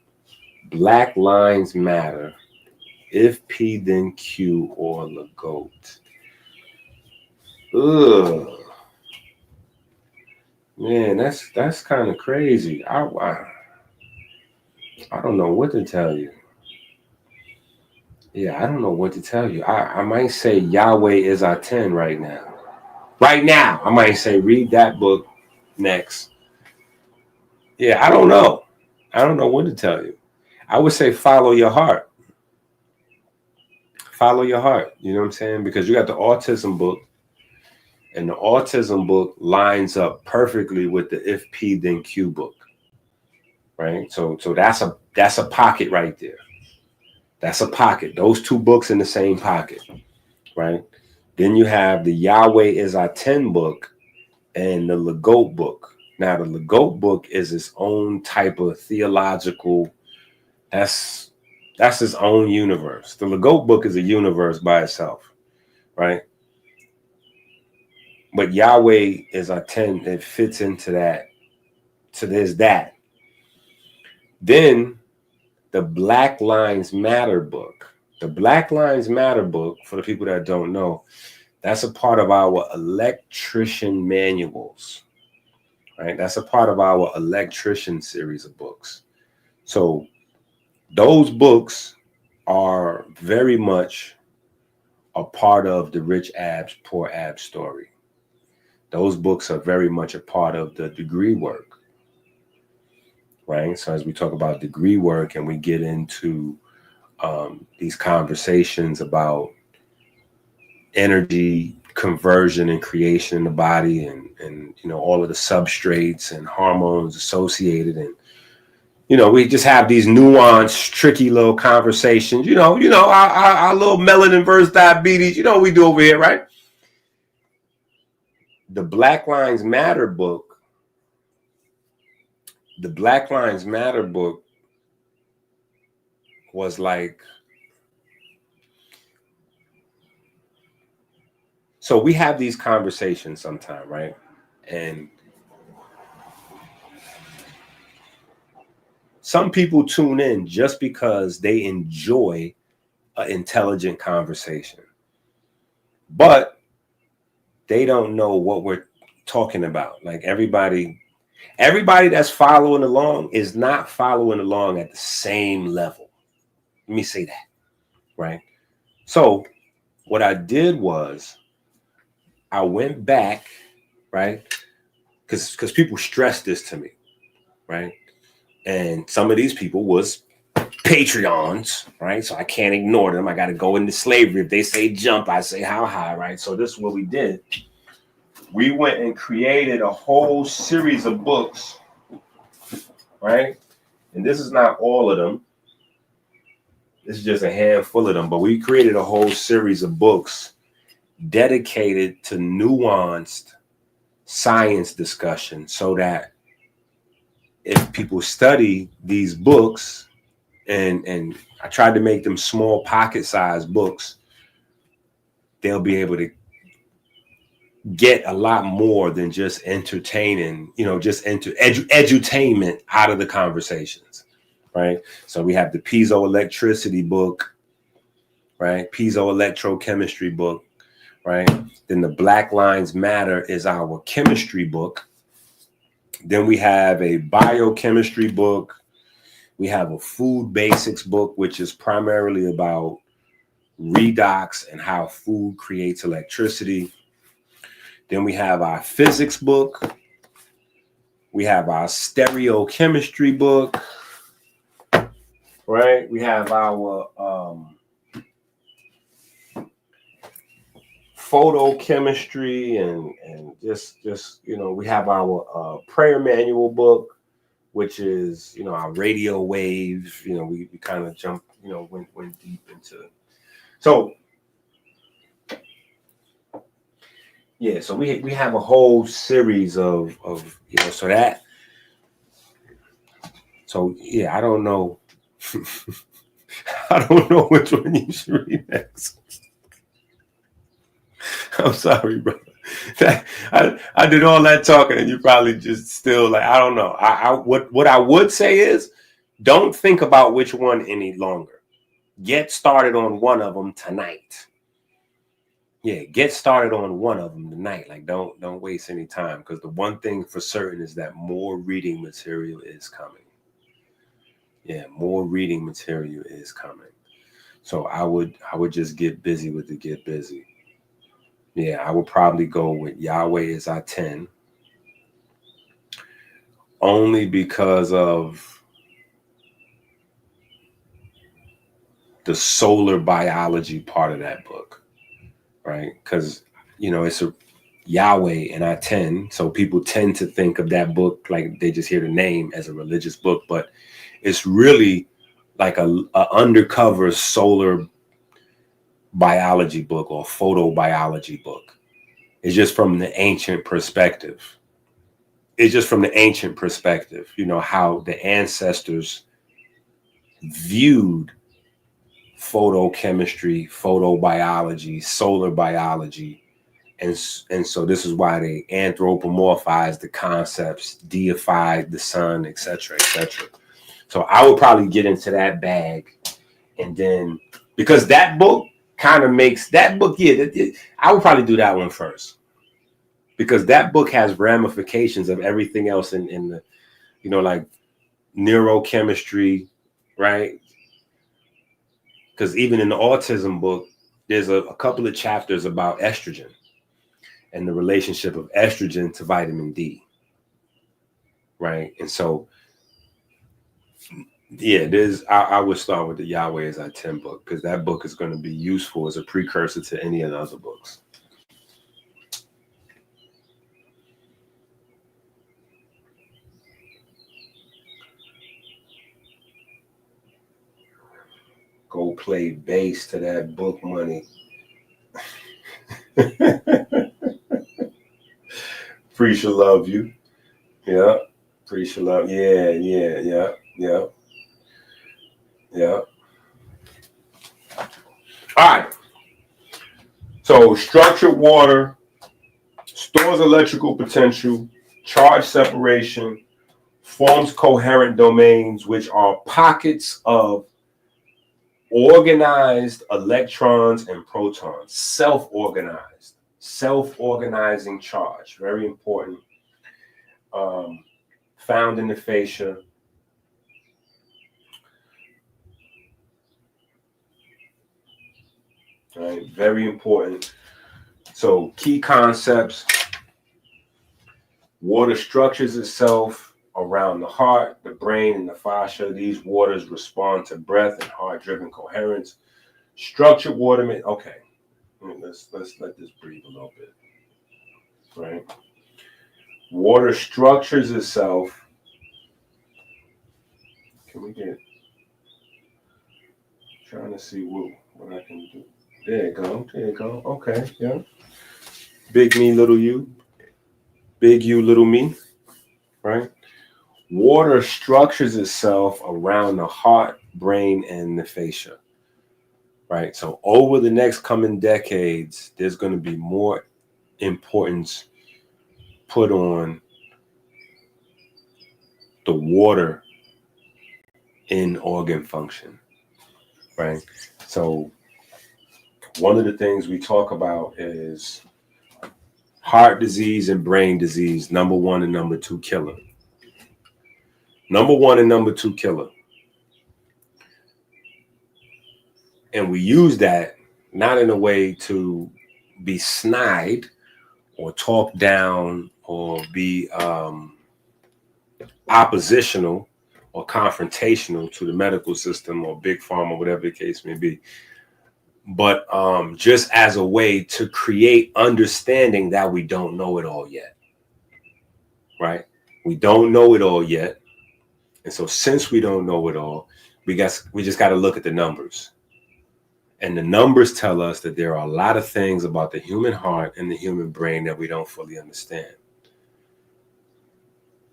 Black Lives Matter, If P Then Q, or the GOAT. Ugh. Man, that's kind of crazy. I don't know what to tell you. Yeah, I don't know what to tell you. I might say Yahweh is our 10 right now. Right now, I might say read that book next. Yeah, I don't know. I don't know what to tell you. I would say follow your heart. Follow your heart. You know what I'm saying? Because you got the autism book. And the autism book lines up perfectly with the If P Then Q book. Right? So that's a pocket right there. That's a pocket. Those two books in the same pocket. Right? Then you have the Yahweh Is Our 10 book and the Lagoat book. Now the Lagoat book is its own type of theological, that's its own universe. The Lagoat book is a universe by itself, right? But Yahweh Is Our 10, it fits into that. So there's that. Then the Black Lives Matter book. The Black Lives Matter book, for the people that don't know, that's a part of our Electrician manuals, right? That's a part of our Electrician series of books. So those books are very much a part of the Rich Abs, Poor Abs story. Those books are very much a part of the degree work, right? So as we talk about degree work and we get into these conversations about energy conversion and creation in the body and you know, all of the substrates and hormones associated, and you know, we just have these nuanced, tricky little conversations. You know, our little melanin versus diabetes. You know what we do over here, right? The Black Lives Matter book. The Black Lives Matter book was like, so we have these conversations sometime, right? And some people tune in just because they enjoy an intelligent conversation, but they don't know what we're talking about. Like everybody that's following along is not following along at the same level. Let me say that, right? So what I did was I went back, right? Because people stressed this to me, right? And some of these people was Patreons, right? So I can't ignore them. I got to go into slavery. If they say jump, I say how high, right? So this is what we did. We went and created a whole series of books, right? And this is not all of them. This is just a handful of them. But we created a whole series of books dedicated to nuanced science discussion, so that if people study these books, and I tried to make them small pocket-sized books, they'll be able to get a lot more than just entertaining, you know, just edutainment out of the conversations, right? So we have the piezoelectricity book, right? Piezoelectrochemistry book, right? Then the Black Lives Matter is our chemistry book. Then we have a biochemistry book. We have a food basics book, which is primarily about redox and how food creates electricity. Then we have our physics book. We have our stereochemistry book, right? We have our photochemistry and just you know, we have our prayer manual book, which is, you know, our radio wave. You know, we kind of jumped, you know, went deep into it. So yeah, so we have a whole series of you know, so yeah, I don't know. I don't know which one you should read next. I'm sorry, bro. I did all that talking and you probably just still like, I don't know. What I would say is, don't think about which one any longer. Get started on one of them tonight. Yeah, get started on one of them tonight. Like, don't waste any time, because the one thing for certain is that more reading material is coming. Yeah, more reading material is coming. So I would just get busy with the get busy. Yeah, I would probably go with Yahweh Is Our 10, only because of the solar biology part of that book, right? Because, you know, Yahweh and I 10. So people tend to think of that book like they just hear the name as a religious book, but it's really like a undercover solar biology book or photobiology book. It's just from the ancient perspective. It's just from the ancient perspective, you know, how the ancestors viewed photochemistry, photobiology, solar biology. And so this is why they anthropomorphized the concepts, deified the sun, etc., etc. So I would probably get into that bag, and then because that book kind of makes that book, I would probably do that one first, because that book has ramifications of everything else in the, you know, like neurochemistry, right? Because even in the autism book, there's a couple of chapters about estrogen and the relationship of estrogen to vitamin D, right? And so, yeah, I would start with the Yahweh as I 10 book, because that book is going to be useful as a precursor to any of the other books. Go play bass to that book money. Preacher love you. Yeah. Preacher love. Yeah. All right. So structured water stores electrical potential, charge separation, forms coherent domains, which are pockets of organized electrons and protons, self-organized, self-organizing charge, very important. Found in the fascia. Right, very important. So key concepts: water structures itself around the heart, the brain, and the fascia. These waters respond to breath and heart-driven coherence. Structured water, okay. Let's let this breathe a little bit. Right. Water structures itself. Can we get? Trying to see what I can do. There you go. There you go. Okay. Yeah. Big me, little you. Big you, little me. Right. Water structures itself around the heart, brain, and the fascia. Right. So over the next coming decades, there's going to be more importance put on the water in organ function. Right. So one of the things we talk about is heart disease and brain disease, number 1 and number 2 killer. Number 1 and number 2 killer. And we use that not in a way to be snide or talk down or be oppositional or confrontational to the medical system or big pharma, whatever the case may be, but just as a way to create understanding that we don't know it all yet, right? We don't know it all yet. And so since we don't know it all, we just got to look at the numbers. And the numbers tell us that there are a lot of things about the human heart and the human brain that we don't fully understand.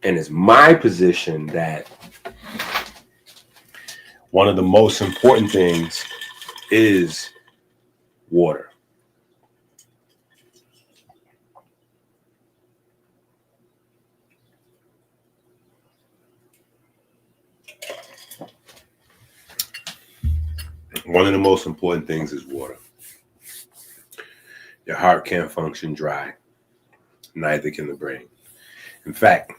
And it's my position that one of the most important things is water. One of the most important things is water. Your heart can't function dry, neither can the brain. In fact,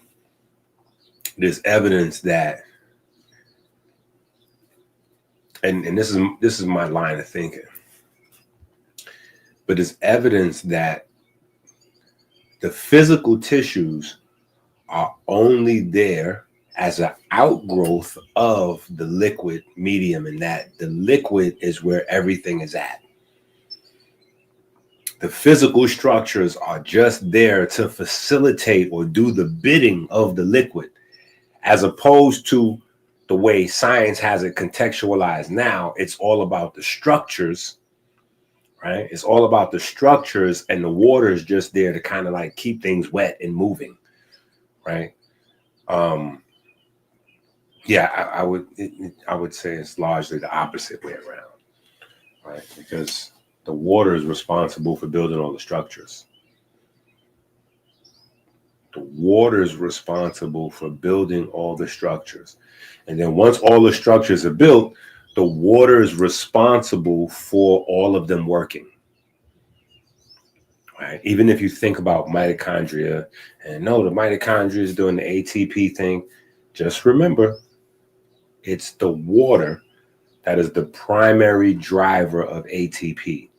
there's evidence that, and this is my line of thinking, but there's evidence that the physical tissues are only there as an outgrowth of the liquid medium, and that the liquid is where everything is at. The physical structures are just there to facilitate or do the bidding of the liquid, as opposed to the way science has it contextualized now. It's all about the structures, right? It's all about the structures, and the water is just there to kind of like keep things wet and moving, right? Yeah, I would say it's largely the opposite way around, right? Because the water is responsible for building all the structures. The water is responsible for building all the structures. And then once all the structures are built, the water is responsible for all of them working. Right? Even if you think about mitochondria, and no, the mitochondria is doing the ATP thing, just remember, it's the water that is the primary driver of ATP.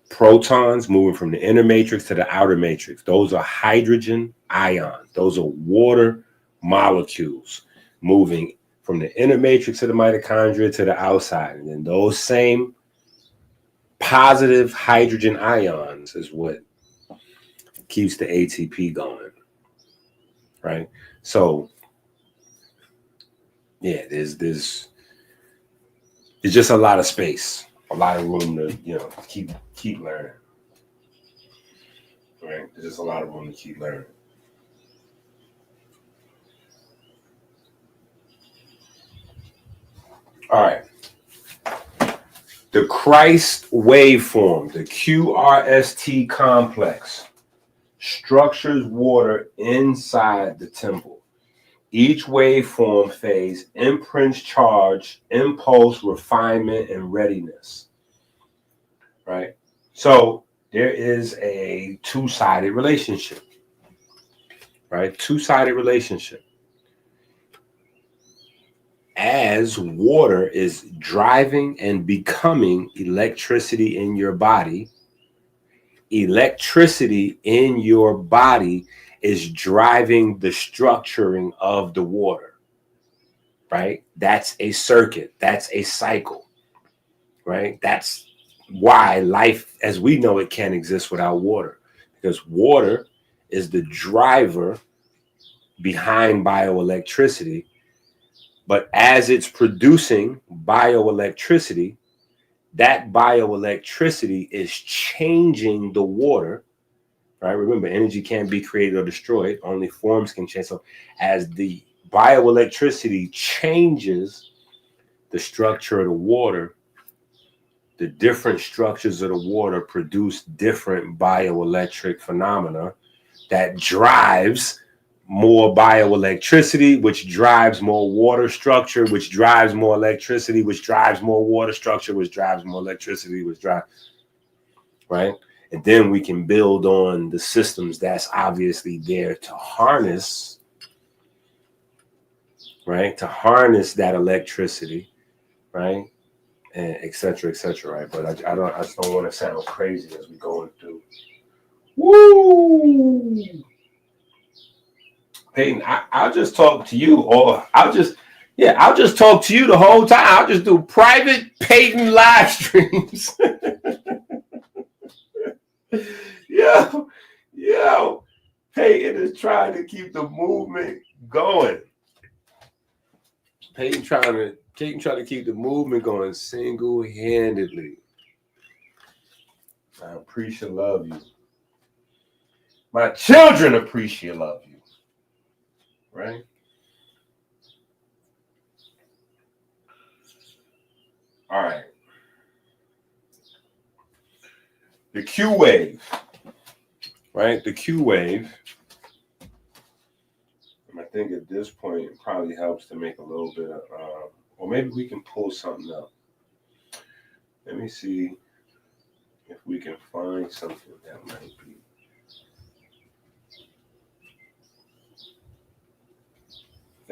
Protons moving from the inner matrix to the outer matrix, those are hydrogen ions. Those are water molecules moving from the inner matrix of the mitochondria to the outside. And then those same positive hydrogen ions is what keeps the ATP going, right? So yeah, there's just a lot of space, a lot of room to, keep learning, right? There's just a lot of room to keep learning. All right. The Christ waveform, the QRST complex, structures water inside the temple. Each waveform phase imprints charge, impulse, refinement, and readiness. Right? So there is a two-sided relationship. Right? Two-sided relationship. As water is driving and becoming electricity in your body, electricity in your body is driving the structuring of the water, right? That's a circuit. That's a cycle, right? That's why life as we know it can't exist without water, because water is the driver behind bioelectricity. But as it's producing bioelectricity, that bioelectricity is changing the water, right? Remember, energy can't be created or destroyed. Only forms can change. So as the bioelectricity changes the structure of the water, the different structures of the water produce different bioelectric phenomena that drives more bioelectricity, which drives more water structure, which drives more electricity, which drives more water structure, which drives more electricity, which drives, right? And then we can build on the systems that's obviously there to harness, right? To harness that electricity, right? And et cetera, right? But I just don't want to sound crazy as we going through. Woo! Peyton, I'll just talk to you, or I'll just talk to you the whole time. I'll just do private Peyton live streams. Yo, Peyton is trying to keep the movement going. Peyton trying to keep the movement going single-handedly. I appreciate love you. My children appreciate love you. Right? All right. The Q wave. Right? The Q wave. I think at this point it probably helps to make a little bit of, or maybe we can pull something up. Let me see if we can find something that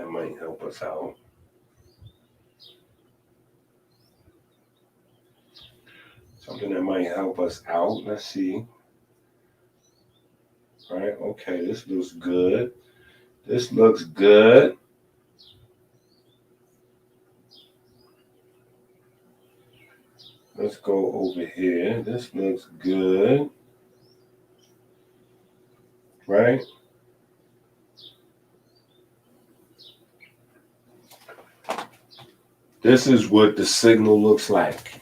might help us out. Something that might help us out. Let's see. All right. Okay. This looks good. This looks good. let's go over here. This looks good, right? This is what the signal looks like.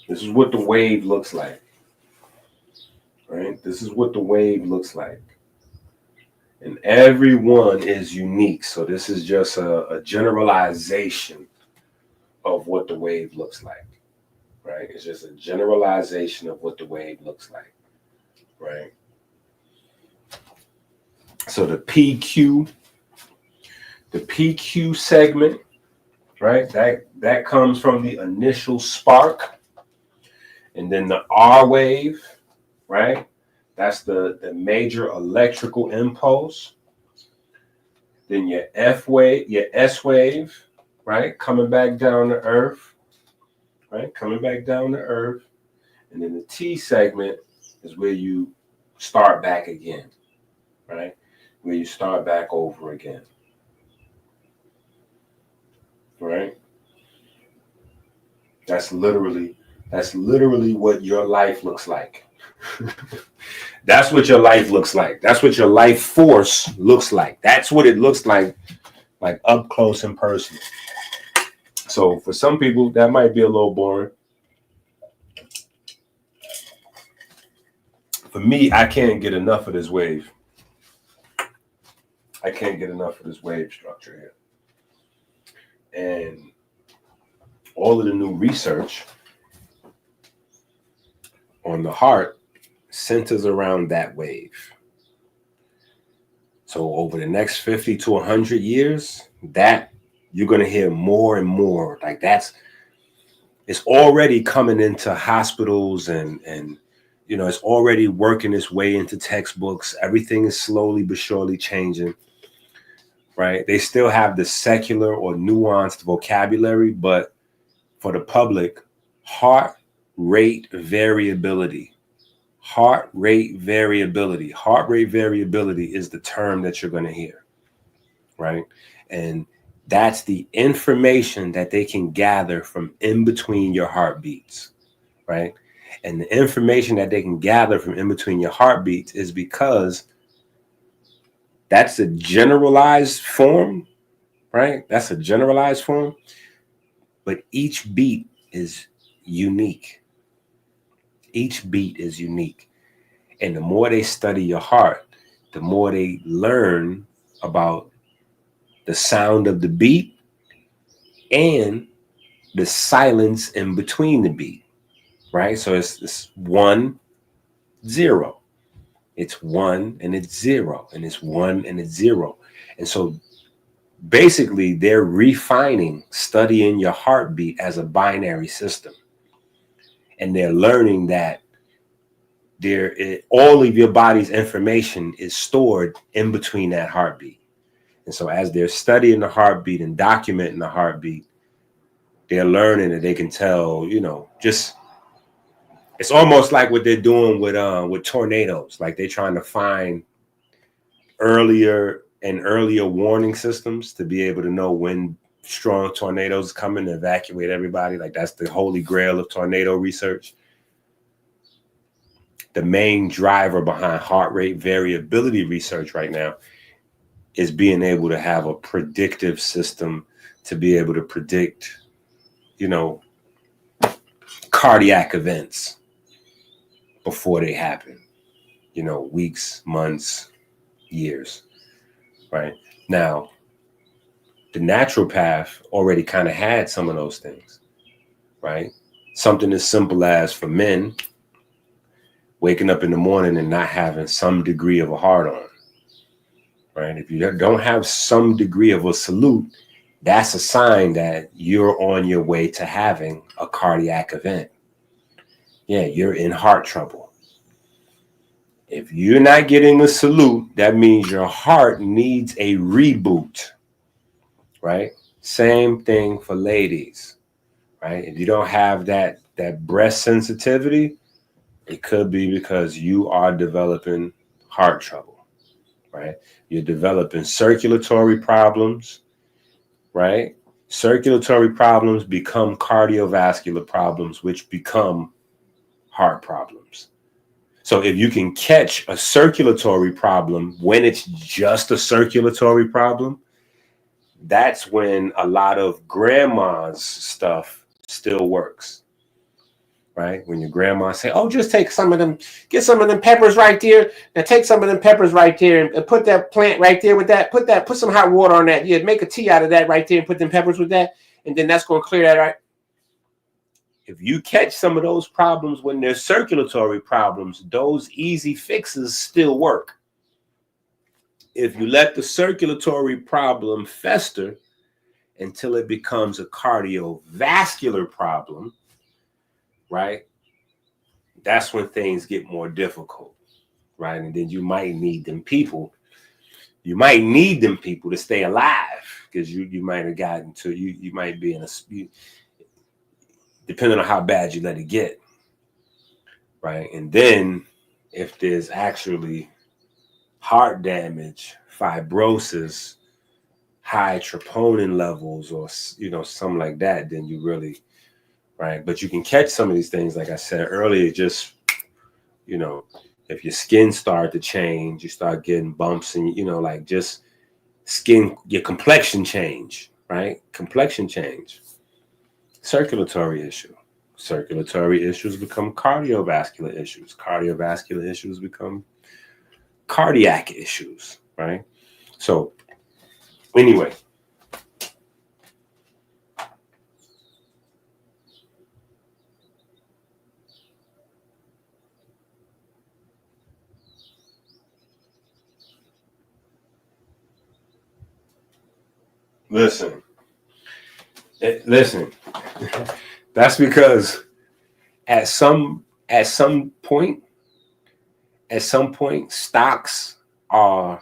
This is what the wave looks like, right? This is what the wave looks like. And every one is unique. So this is just a generalization of what the wave looks like, right? It's just a generalization of what the wave looks like, right? So the PQ segment, right? That comes from the initial spark. And then the R wave, right? That's the major electrical impulse. Then your F wave, your S wave, right? Coming back down to Earth, right? Coming back down to Earth. And then the T segment is where you start back again, right? Where you start back over again, right? That's literally what your life looks like. That's what your life looks like. That's what your life force looks like. That's what it looks like up close and personal. So for some people, that might be a little boring. For me, I can't get enough of this wave. I can't get enough of this wave structure here. And all of the new research on the heart centers around that wave. So over the next 50 to 100 years, that you're going to hear more and more. Like it's already coming into hospitals and you know, it's already working its way into textbooks. Everything is slowly but surely changing, right? They still have the secular or nuanced vocabulary, but for the public, heart rate variability. Heart rate variability. Heart rate variability is the term that you're going to hear, right? And that's the information that they can gather from in between your heartbeats, right? And the information that they can gather from in between your heartbeats is because that's a generalized form, right? That's a generalized form, but each beat is unique. Each beat is unique. And the more they study your heart, the more they learn about the sound of the beat and the silence in between the beat, right? So it's 1, 0. It's 1 and it's 0, and it's 1 and it's 0. And so basically they're refining studying your heartbeat as a binary system. And they're learning that all of your body's information is stored in between that heartbeat. And so as they're studying the heartbeat and documenting the heartbeat, they're learning that they can tell, you know, just it's almost like what they're doing with tornadoes. Like they're trying to find earlier warning systems to be able to know when strong tornadoes come in to evacuate everybody. Like that's the holy grail of tornado research. The main driver behind heart rate variability research right now is being able to have a predictive system to be able to predict, you know, cardiac events before they happen, you know, weeks, months, years, right? Now, the naturopath already kind of had some of those things, right? Something as simple as for men, waking up in the morning and not having some degree of a heart on, right? If you don't have some degree of a salute, that's a sign that you're on your way to having a cardiac event. Yeah, you're in heart trouble. If you're not getting a salute, that means your heart needs a reboot, right? Same thing for ladies, right? If you don't have that breast sensitivity, it could be because you are developing heart trouble, right? You're developing circulatory problems, right? Circulatory problems become cardiovascular problems, which become heart problems. So if you can catch a circulatory problem when it's just a circulatory problem, that's when a lot of grandma's stuff still works, right? When your grandma say, oh, just take some of them, get some of them peppers right there. Now take some of them peppers right there and put that plant right there with that, put some hot water on that. Yeah, make a tea out of that right there and put them peppers with that. And then that's going to clear that, right? If you catch some of those problems when they're circulatory problems, those easy fixes still work. If you let the circulatory problem fester until it becomes a cardiovascular problem, right? That's when things get more difficult, right? And then you might need them people. You might need them people to stay alive because you might have gotten to, you might be in a, depending on how bad you let it get, right? And then if there's actually heart damage, fibrosis, high troponin levels, or something like that, then you really, right? But you can catch some of these things, like I said earlier, just if your skin start to change, you start getting bumps, and like just skin, your complexion change, right? Complexion change. Circulatory issue. Circulatory issues become cardiovascular issues. Cardiovascular issues become cardiac issues, right? So anyway, listen, that's because at some point, stocks are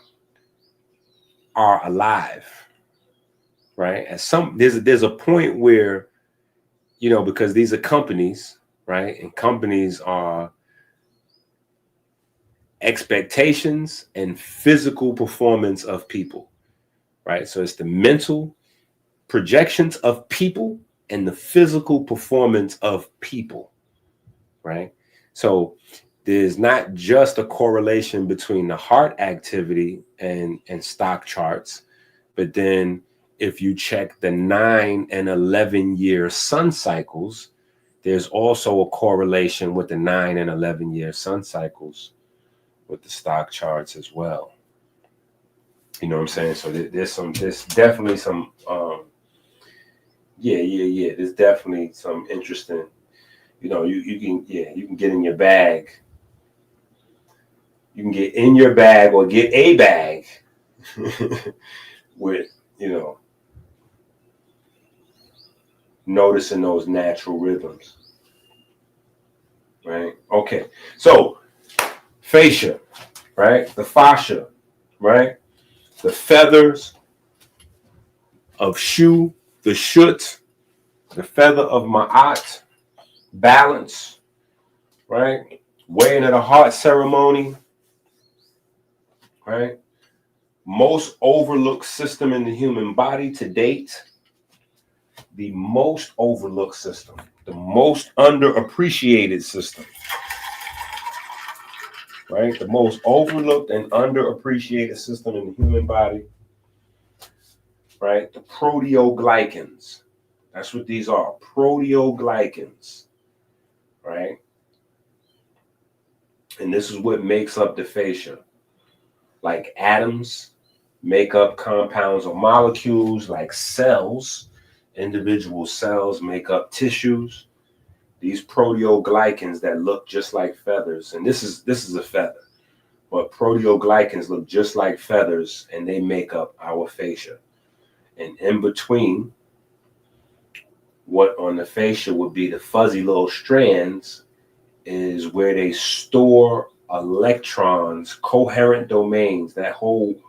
alive, right? There's a point where, because these are companies, right? And companies are expectations and physical performance of people, right? So it's the mental projections of people and the physical performance of people, right? So there's not just a correlation between the heart activity and stock charts, but then if you check the 9 and 11-year sun cycles, there's also a correlation with the 9 and 11-year sun cycles with the stock charts as well. You know what I'm saying? So there's definitely some, there's definitely some interesting, you can get in your bag. You can get in your bag or get a bag with, noticing those natural rhythms, right? Okay, so fascia, right? The fascia, right? The feathers of Shu, the Shut, the feather of Ma'at, balance, right? Way into the heart ceremony, right? Most overlooked system in the human body to date. The most overlooked system, the most underappreciated system, right? The most overlooked and underappreciated system in the human body, right? The proteoglycans. That's what these are, proteoglycans, right? And this is what makes up the fascia. Like atoms make up compounds or molecules, like cells. Individual cells make up tissues. These proteoglycans that look just like feathers, and this is a feather, but proteoglycans look just like feathers, and they make up our fascia. And in between, what on the fascia would be the fuzzy little strands, is where they store electrons, coherent domains. That whole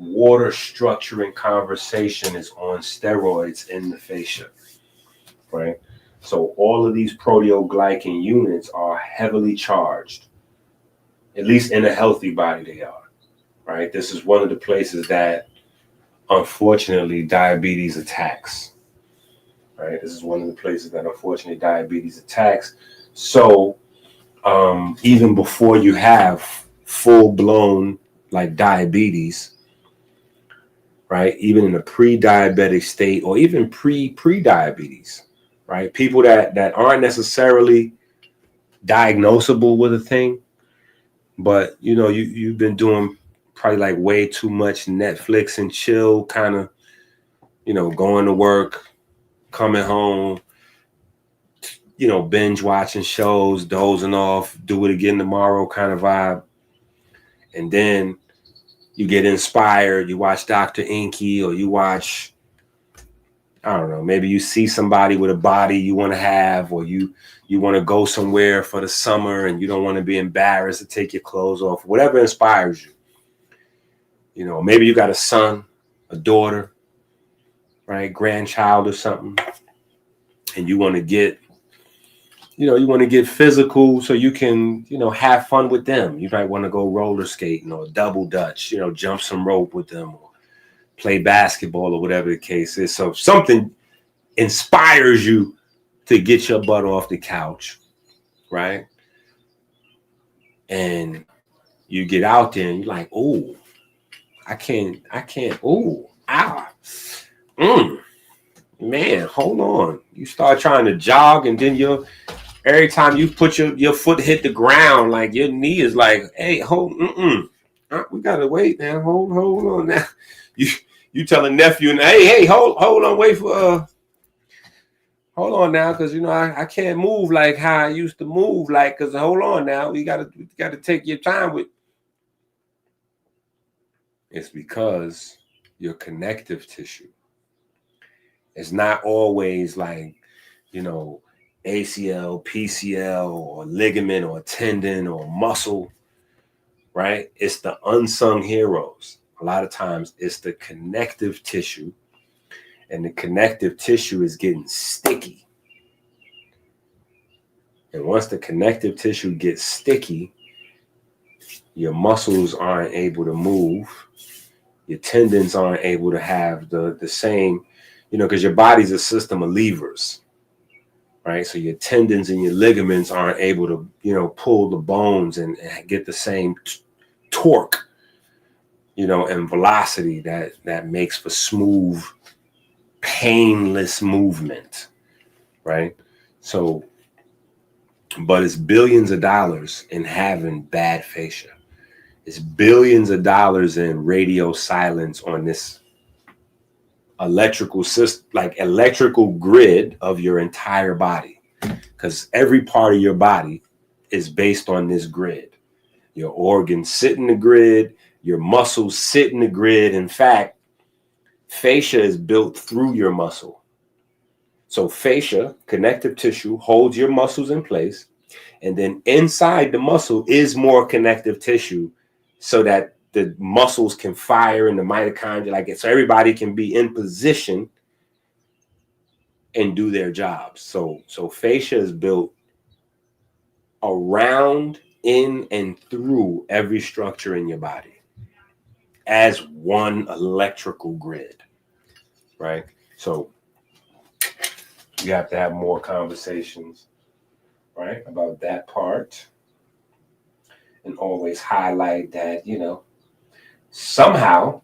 water structuring conversation is on steroids in the fascia, right? So all of these proteoglycan units are heavily charged, at least in a healthy body they are, right? This is one of the places that, unfortunately, diabetes attacks, right? This is one of the places that unfortunately diabetes attacks. So even before you have full-blown like diabetes, right? Even in a pre-diabetic state or even pre-diabetes, right? People that aren't necessarily diagnosable with a thing, but you've been doing probably like way too much Netflix and chill, kind of, going to work, coming home, binge watching shows, dozing off, do it again tomorrow kind of vibe. And then you get inspired, you watch Dr. Enqi, or you watch, I don't know, maybe you see somebody with a body you want to have, or you want to go somewhere for the summer and you don't want to be embarrassed to take your clothes off, whatever inspires you. Maybe you got a son, a daughter, right, grandchild or something, and you want to get physical so you can, have fun with them. You might want to go roller skating or double dutch, jump some rope with them, or play basketball or whatever the case is. So if something inspires you to get your butt off the couch, right? And you get out there and you're like, oh, I can't, oh, ah, man, hold on. You start trying to jog, and then every time you put your foot hit the ground, like your knee is like, hey, hold, we gotta wait now. Hold on now. You telling nephew, hey, hold on, wait for hold on now, because I can't move like how I used to move, like, because hold on now, we gotta take your time with. It's because your connective tissue is not always like, ACL, PCL, or ligament, or tendon, or muscle, right? It's the unsung heroes. A lot of times it's the connective tissue, and the connective tissue is getting sticky. And once the connective tissue gets sticky, your muscles aren't able to move. Your tendons aren't able to have the same, because your body's a system of levers, right? So your tendons and your ligaments aren't able to, pull the bones and get the same torque, and velocity that makes for smooth, painless movement, right? So, but it's billions of dollars in having bad fascia. It's billions of dollars in radio silence on this electrical system, like electrical grid of your entire body, because every part of your body is based on this grid. Your organs sit in the grid, your muscles sit in the grid. In fact, fascia is built through your muscle. So fascia, connective tissue, holds your muscles in place, and then inside the muscle is more connective tissue so that the muscles can fire in the mitochondria, so everybody can be in position and do their jobs. So fascia is built around, in, and through every structure in your body as one electrical grid, right? So you have to have more conversations, right, about that part, and always highlight that, somehow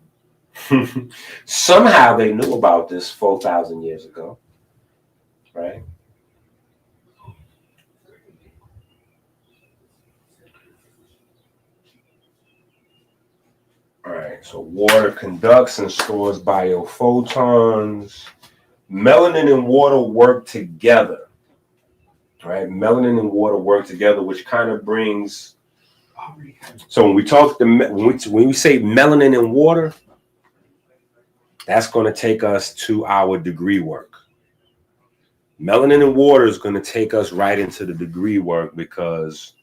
they knew about this 4,000 years ago, right? All right, so water conducts and stores biophotons. Melanin and water work together, right? Melanin and water work together, which kind of brings. So when we say melanin and water, that's going to take us to our degree work. Melanin and water is going to take us right into the degree work, because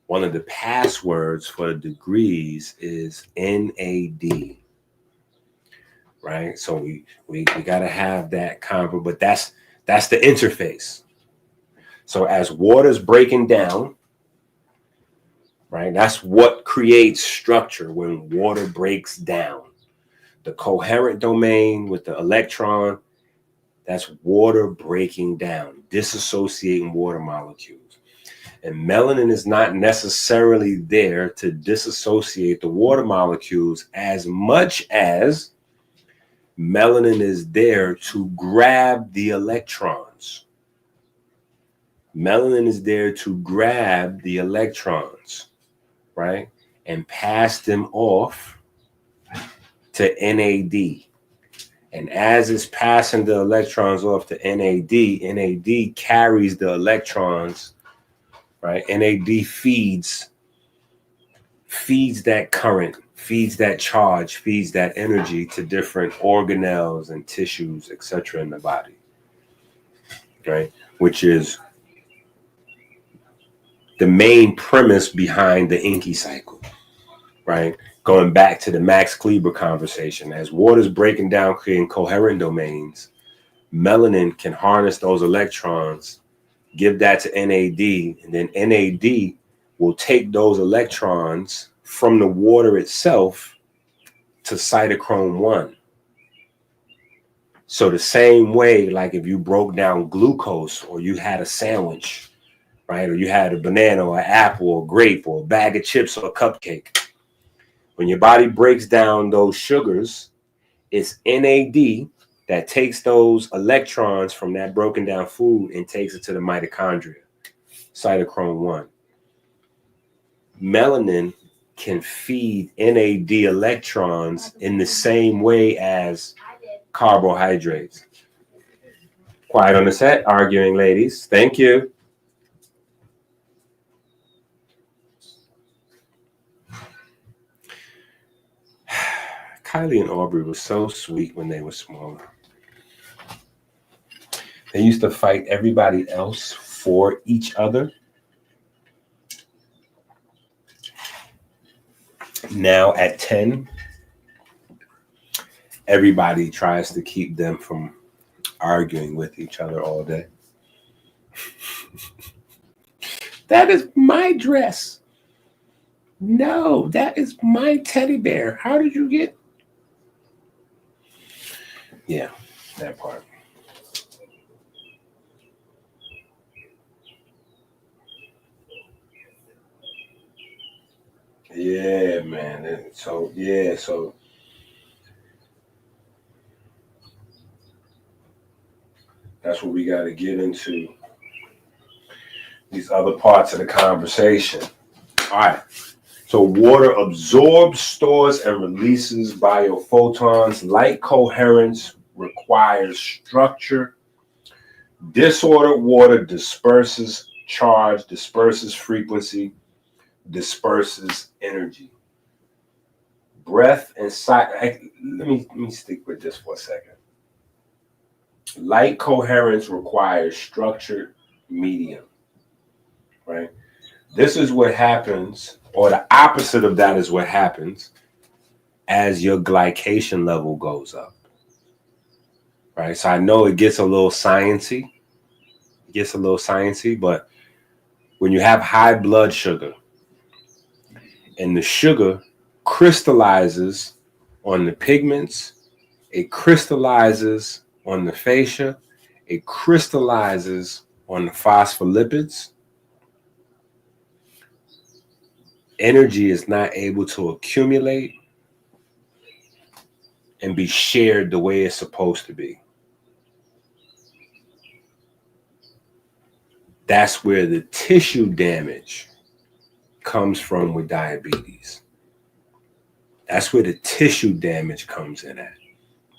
one of the passwords for the degrees is NAD, right? So we got to have that convo, but that's the interface. So as water's breaking down, right? That's what creates structure when water breaks down. The coherent domain with the electron That's water breaking down, disassociating water molecules. And melanin is not necessarily there to disassociate the water molecules as much as melanin is there to grab the electrons. Melanin is there to grab the electrons, right? And pass them off to NAD. And as it's passing the electrons off to NAD carries the electrons, right? NAD feeds that current, feeds that charge, feeds that energy to different organelles and tissues, etc. in the body, right? Which is the main premise behind the Enqi cycle, right? Going back to the Max Kleber conversation, as water's breaking down, creating coherent domains, melanin can harness those electrons, give that to NAD, and then NAD will take those electrons from the water itself to cytochrome 1. So the same way, like if you broke down glucose or you had a sandwich, right? Or you had a banana or an apple or a grape or a bag of chips or a cupcake. When your body breaks down those sugars, it's NAD that takes those electrons from that broken down food and takes it to the mitochondria, cytochrome 1. Melanin can feed NAD electrons in the same way as carbohydrates. Quiet on the set, arguing ladies. Thank you. Kylie and Aubrey were so sweet when they were smaller. They used to fight everybody else for each other. Now at 10, everybody tries to keep them from arguing with each other all day. That is my dress. No, that is my teddy bear. How did you get? Yeah, that part. Yeah, man. So that's what we got to get into. These other parts of the conversation. All right. So water absorbs, stores, and releases biophotons. Light coherence requires structure. Disordered water disperses charge, disperses frequency, disperses energy. Breath and sight. Let me stick with this for a second. Light coherence requires structured medium, right? This is what happens, or the opposite of that is what happens as your glycation level goes up, right? So I know it gets a little sciencey. But when you have high blood sugar and the sugar crystallizes on the pigments, it crystallizes on the fascia, it crystallizes on the phospholipids, energy is not able to accumulate and be shared the way it's supposed to be. That's where the tissue damage comes from with diabetes. That's where the tissue damage comes in at,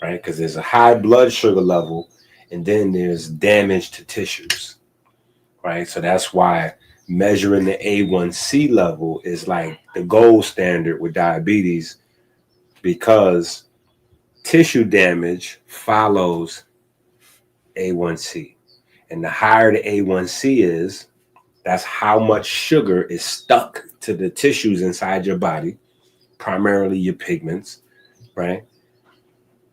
right? Because there's a high blood sugar level and then there's damage to tissues, right? So that's why measuring the A1C level is like the gold standard with diabetes, because tissue damage follows A1C. And the higher the A1C is, that's how much sugar is stuck to the tissues inside your body, primarily your pigments, right?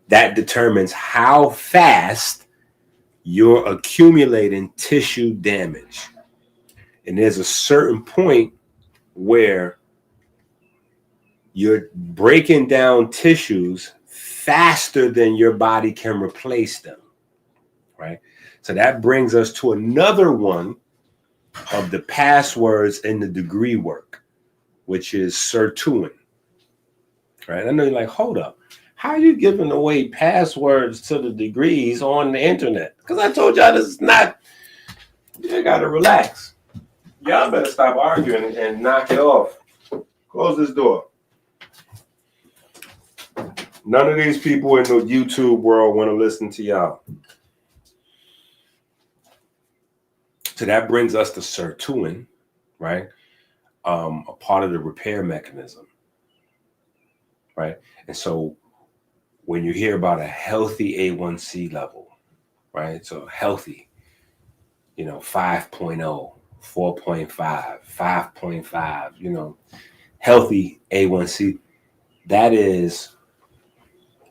That determines how fast you're accumulating tissue damage. And there's a certain point where you're breaking down tissues faster than your body can replace them. right? So that brings us to another one of the passwords in the degree work, which is sirtuin, right? I know you're like, hold up. How are you giving away passwords to the degrees on the internet? Because I told y'all this is not, you got to relax. Y'all better stop arguing and knock it off. Close this door. None of these people in the YouTube world want to listen to y'all. So that brings us to sirtuin, right? A part of the repair mechanism, right? And so when you hear about a healthy A1C level, right? So healthy, 5.0, 4.5, 5.5, healthy A1C, that is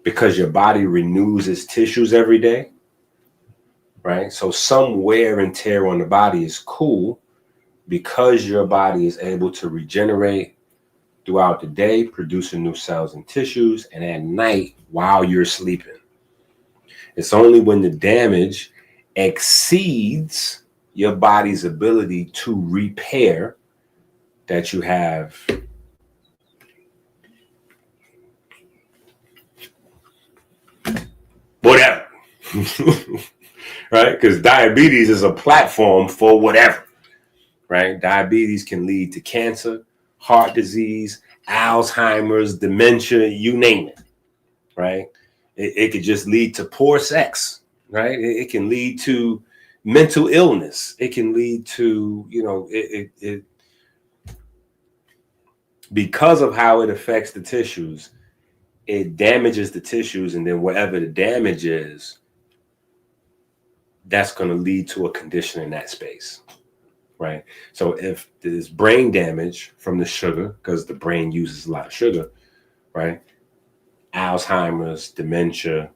because your body renews its tissues every day, right? So some wear and tear on the body is cool because your body is able to regenerate throughout the day, producing new cells and tissues, and at night while you're sleeping. It's only when the damage exceeds your body's ability to repair that you have whatever, right? Because diabetes is a platform for whatever, right? Diabetes can lead to cancer, heart disease, Alzheimer's, dementia, you name it, right? It could just lead to poor sex, right? It can lead to mental illness. It can lead to, it because of how it affects the tissues, it damages the tissues, and then wherever the damage is, that's going to lead to a condition in that space, right? So if there's brain damage from the sugar, because the brain uses a lot of sugar, right? Alzheimer's, dementia,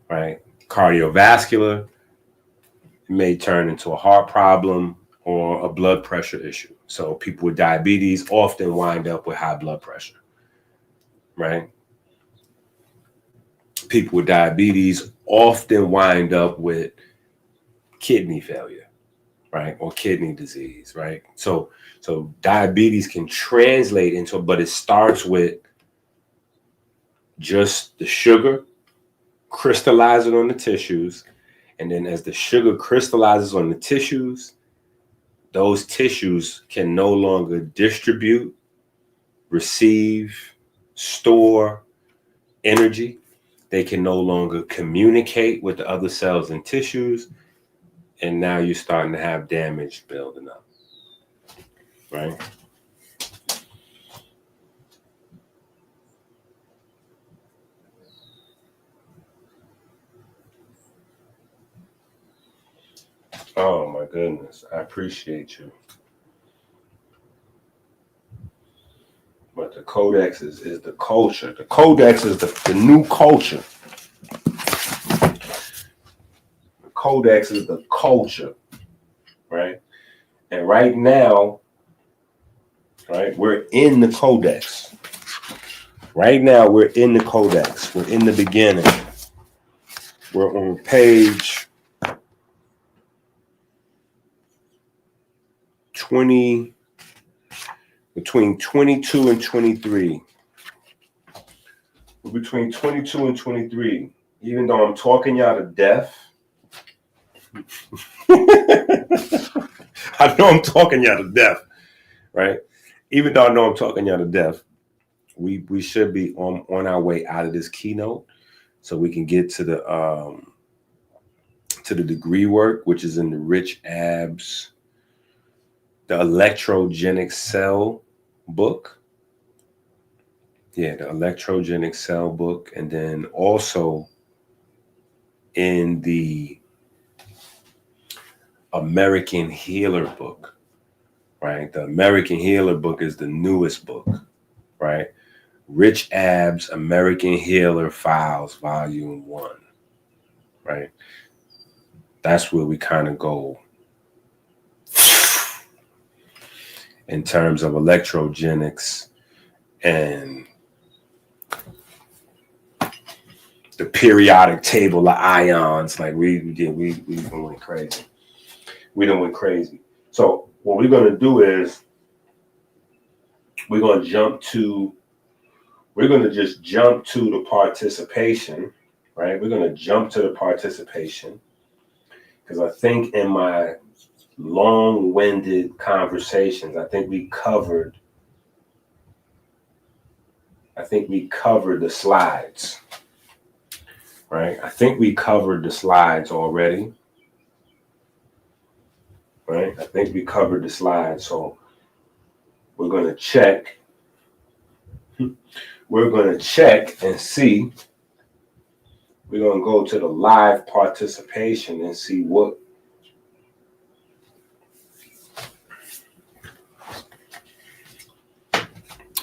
right? Cardiovascular, it may turn into a heart problem or a blood pressure issue. So people with diabetes often wind up with high blood pressure, right? People with diabetes often wind up with kidney failure, right? Or kidney disease, right? So diabetes can translate into, but it starts with just the sugar crystallizing on the tissues. And then as the sugar crystallizes on the tissues, those tissues can no longer distribute, receive, store energy. They can no longer communicate with the other cells and tissues. And now you're starting to have damage building up, right? Oh my goodness, I appreciate you. But the codex is the culture. The codex is the new culture. The codex is the culture, right? And right now, right, we're in the codex. Right now, we're in the codex. We're in the beginning. We're on page 20, between 22 and 23. We're between 22 and 23. Even though I'm talking y'all to death, I know I'm talking y'all to death, right? Even though I know I'm talking y'all to death, we should be on our way out of this keynote, so we can get to the degree work, which is in the Rich Abs, the Electrogenic Cell book. Yeah, the Electrogenic Cell book, and then also in the American Healer book, right? The American Healer book is the newest book, right? Rich Abs, American Healer Files, Volume 1, right? That's where we kind of go in terms of electrogenics and the periodic table of ions. Like we done went crazy. We done went crazy. So what we're gonna do is we're gonna just jump to the participation, right? We're gonna jump to the participation because I think in my long-winded conversations, I think we covered the slides, right? I think we covered the slides already, right? I think we covered the slides, so we're going to check. We're going to check and see. We're going to go to the live participation and see what.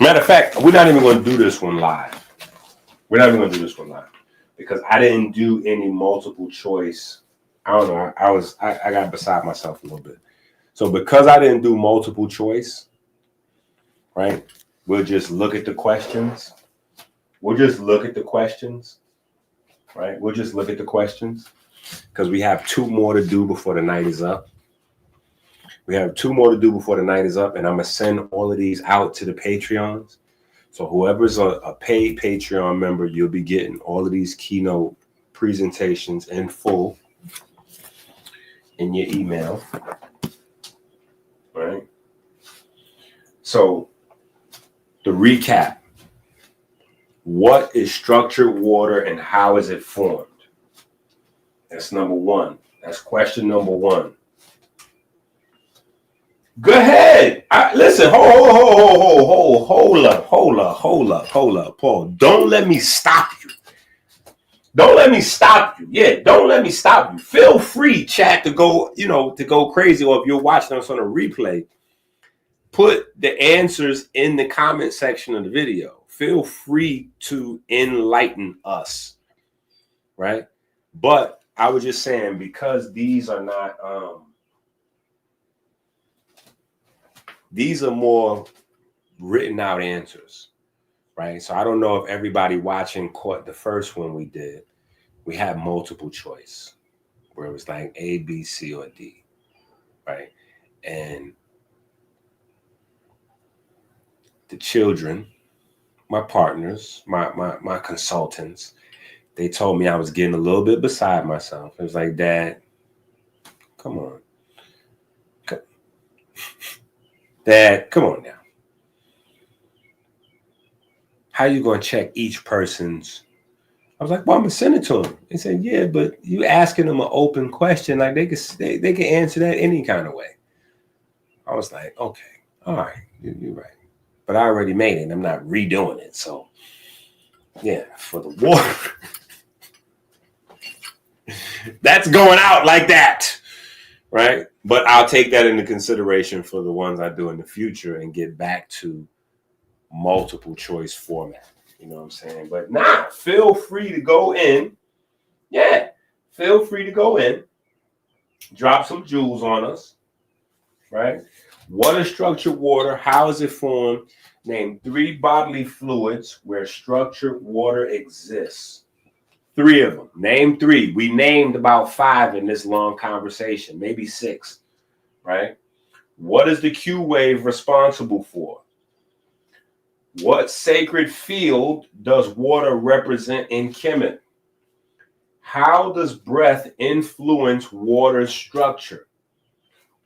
Matter of fact, we're not even going to do this one live. We're not even going to do this one live because I didn't do any multiple choice. I don't know. I got beside myself a little bit. So because I didn't do multiple choice, right? We'll just look at the questions. We'll just look at the questions, right? We'll just look at the questions because we have 2 more to do before the night is up. We have 2 more to do before the night is up, and I'm going to send all of these out to the Patreons. So whoever's a paid Patreon member, you'll be getting all of these Keynote presentations in full in your email, right? So the recap. What is structured water and how is it formed? That's number 1. That's question number 1. Go ahead. Listen, hold up, Paul. Don't let me stop you. Don't let me stop you. Yeah, don't let me stop you. Feel free, chat, to go crazy, or if you're watching us on a replay, put the answers in the comment section of the video. Feel free to enlighten us, right? But I was just saying, because these are not these are more written out answers, right? So I don't know if everybody watching caught the first one we did. We had multiple choice where it was like A, B, C, or D, right? And the children, my partners, my consultants, they told me I was getting a little bit beside myself. It was like, Dad, come on. Dad, come on now. How you going to check each person's? I was like, well, I'm going to send it to them. They said, yeah, but you asking them an open question, like they can answer that any kind of way. I was like, okay, all right, you're right. But I already made it. I'm not redoing it. So, yeah, for the water, that's going out like that, right? But I'll take that into consideration for the ones I do in the future and get back to multiple choice format. You know what I'm saying? But feel free to go in. Yeah, feel free to go in. Drop some jewels on us, right? What is structured water? How is it formed? Name 3 bodily fluids where structured water exists. 3 of them. Name 3. We named about 5 in this long conversation, maybe 6, right? What is the Q wave responsible for? What sacred field does water represent in Kemet? How does breath influence water's structure?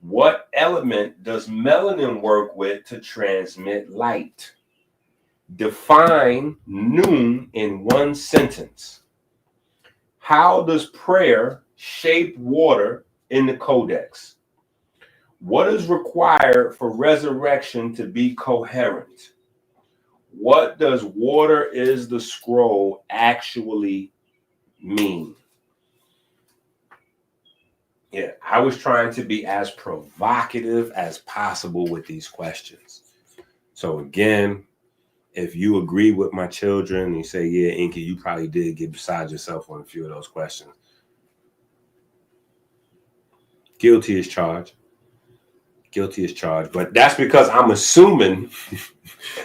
What element does melanin work with to transmit light? Define noon in 1 sentence. How does prayer shape water in the codex? What is required for resurrection to be coherent? What does water is the scroll actually mean? Yeah, I was trying to be as provocative as possible with these questions. So again, if you agree with my children and you say, yeah, Enqi, you probably did get beside yourself on a few of those questions. Guilty as charged. Guilty as charged. But that's because I'm assuming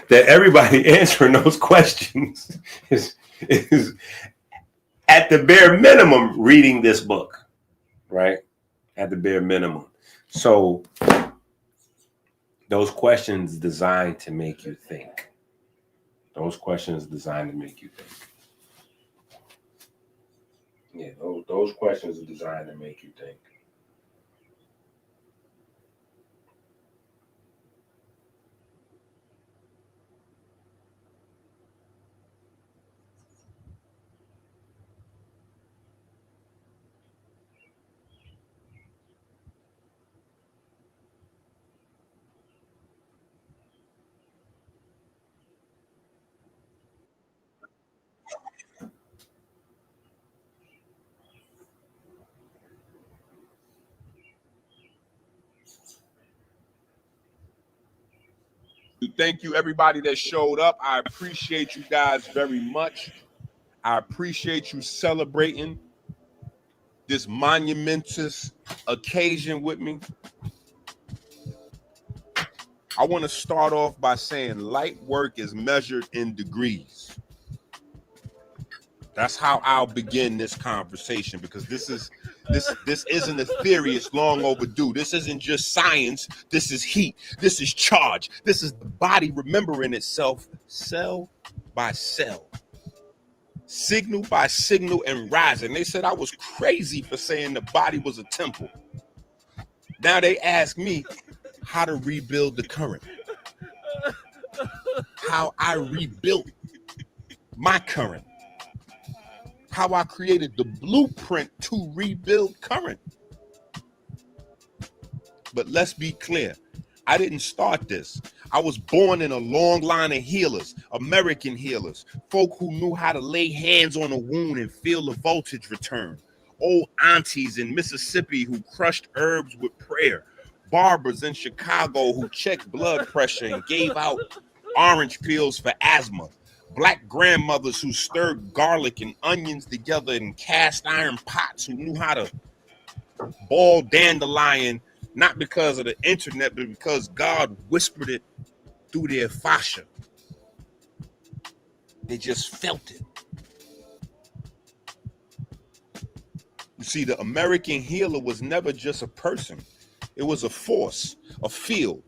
that everybody answering those questions is at the bare minimum, reading this book, right? At the bare minimum. So those questions designed to make you think. Those questions designed to make you think. Yeah, those questions are designed to make you think. Thank you, everybody that showed up. I appreciate you guys very much. I appreciate you celebrating this monumentous occasion with me. I want to start off by saying light work is measured in degrees. That's how I'll begin this conversation, because this isn't a theory. It's long overdue. This isn't just science. This is heat. This is charge. This is the body remembering itself cell by cell, signal by signal, and rising. They said I was crazy for saying the body was a temple. Now they ask me how to rebuild the current, how I rebuilt my current, how I created the blueprint to rebuild current. But let's be clear, I didn't start this. I was born in a long line of healers, American healers, folk who knew how to lay hands on a wound and feel the voltage return. Old aunties in Mississippi who crushed herbs with prayer. Barbers in Chicago who checked blood pressure and gave out orange peels for asthma. Black grandmothers who stirred garlic and onions together in cast iron pots, who knew how to boil dandelion, not because of the internet, but because God whispered it through their fascia. They just felt it. You see, the American healer was never just a person. It was a force, a field.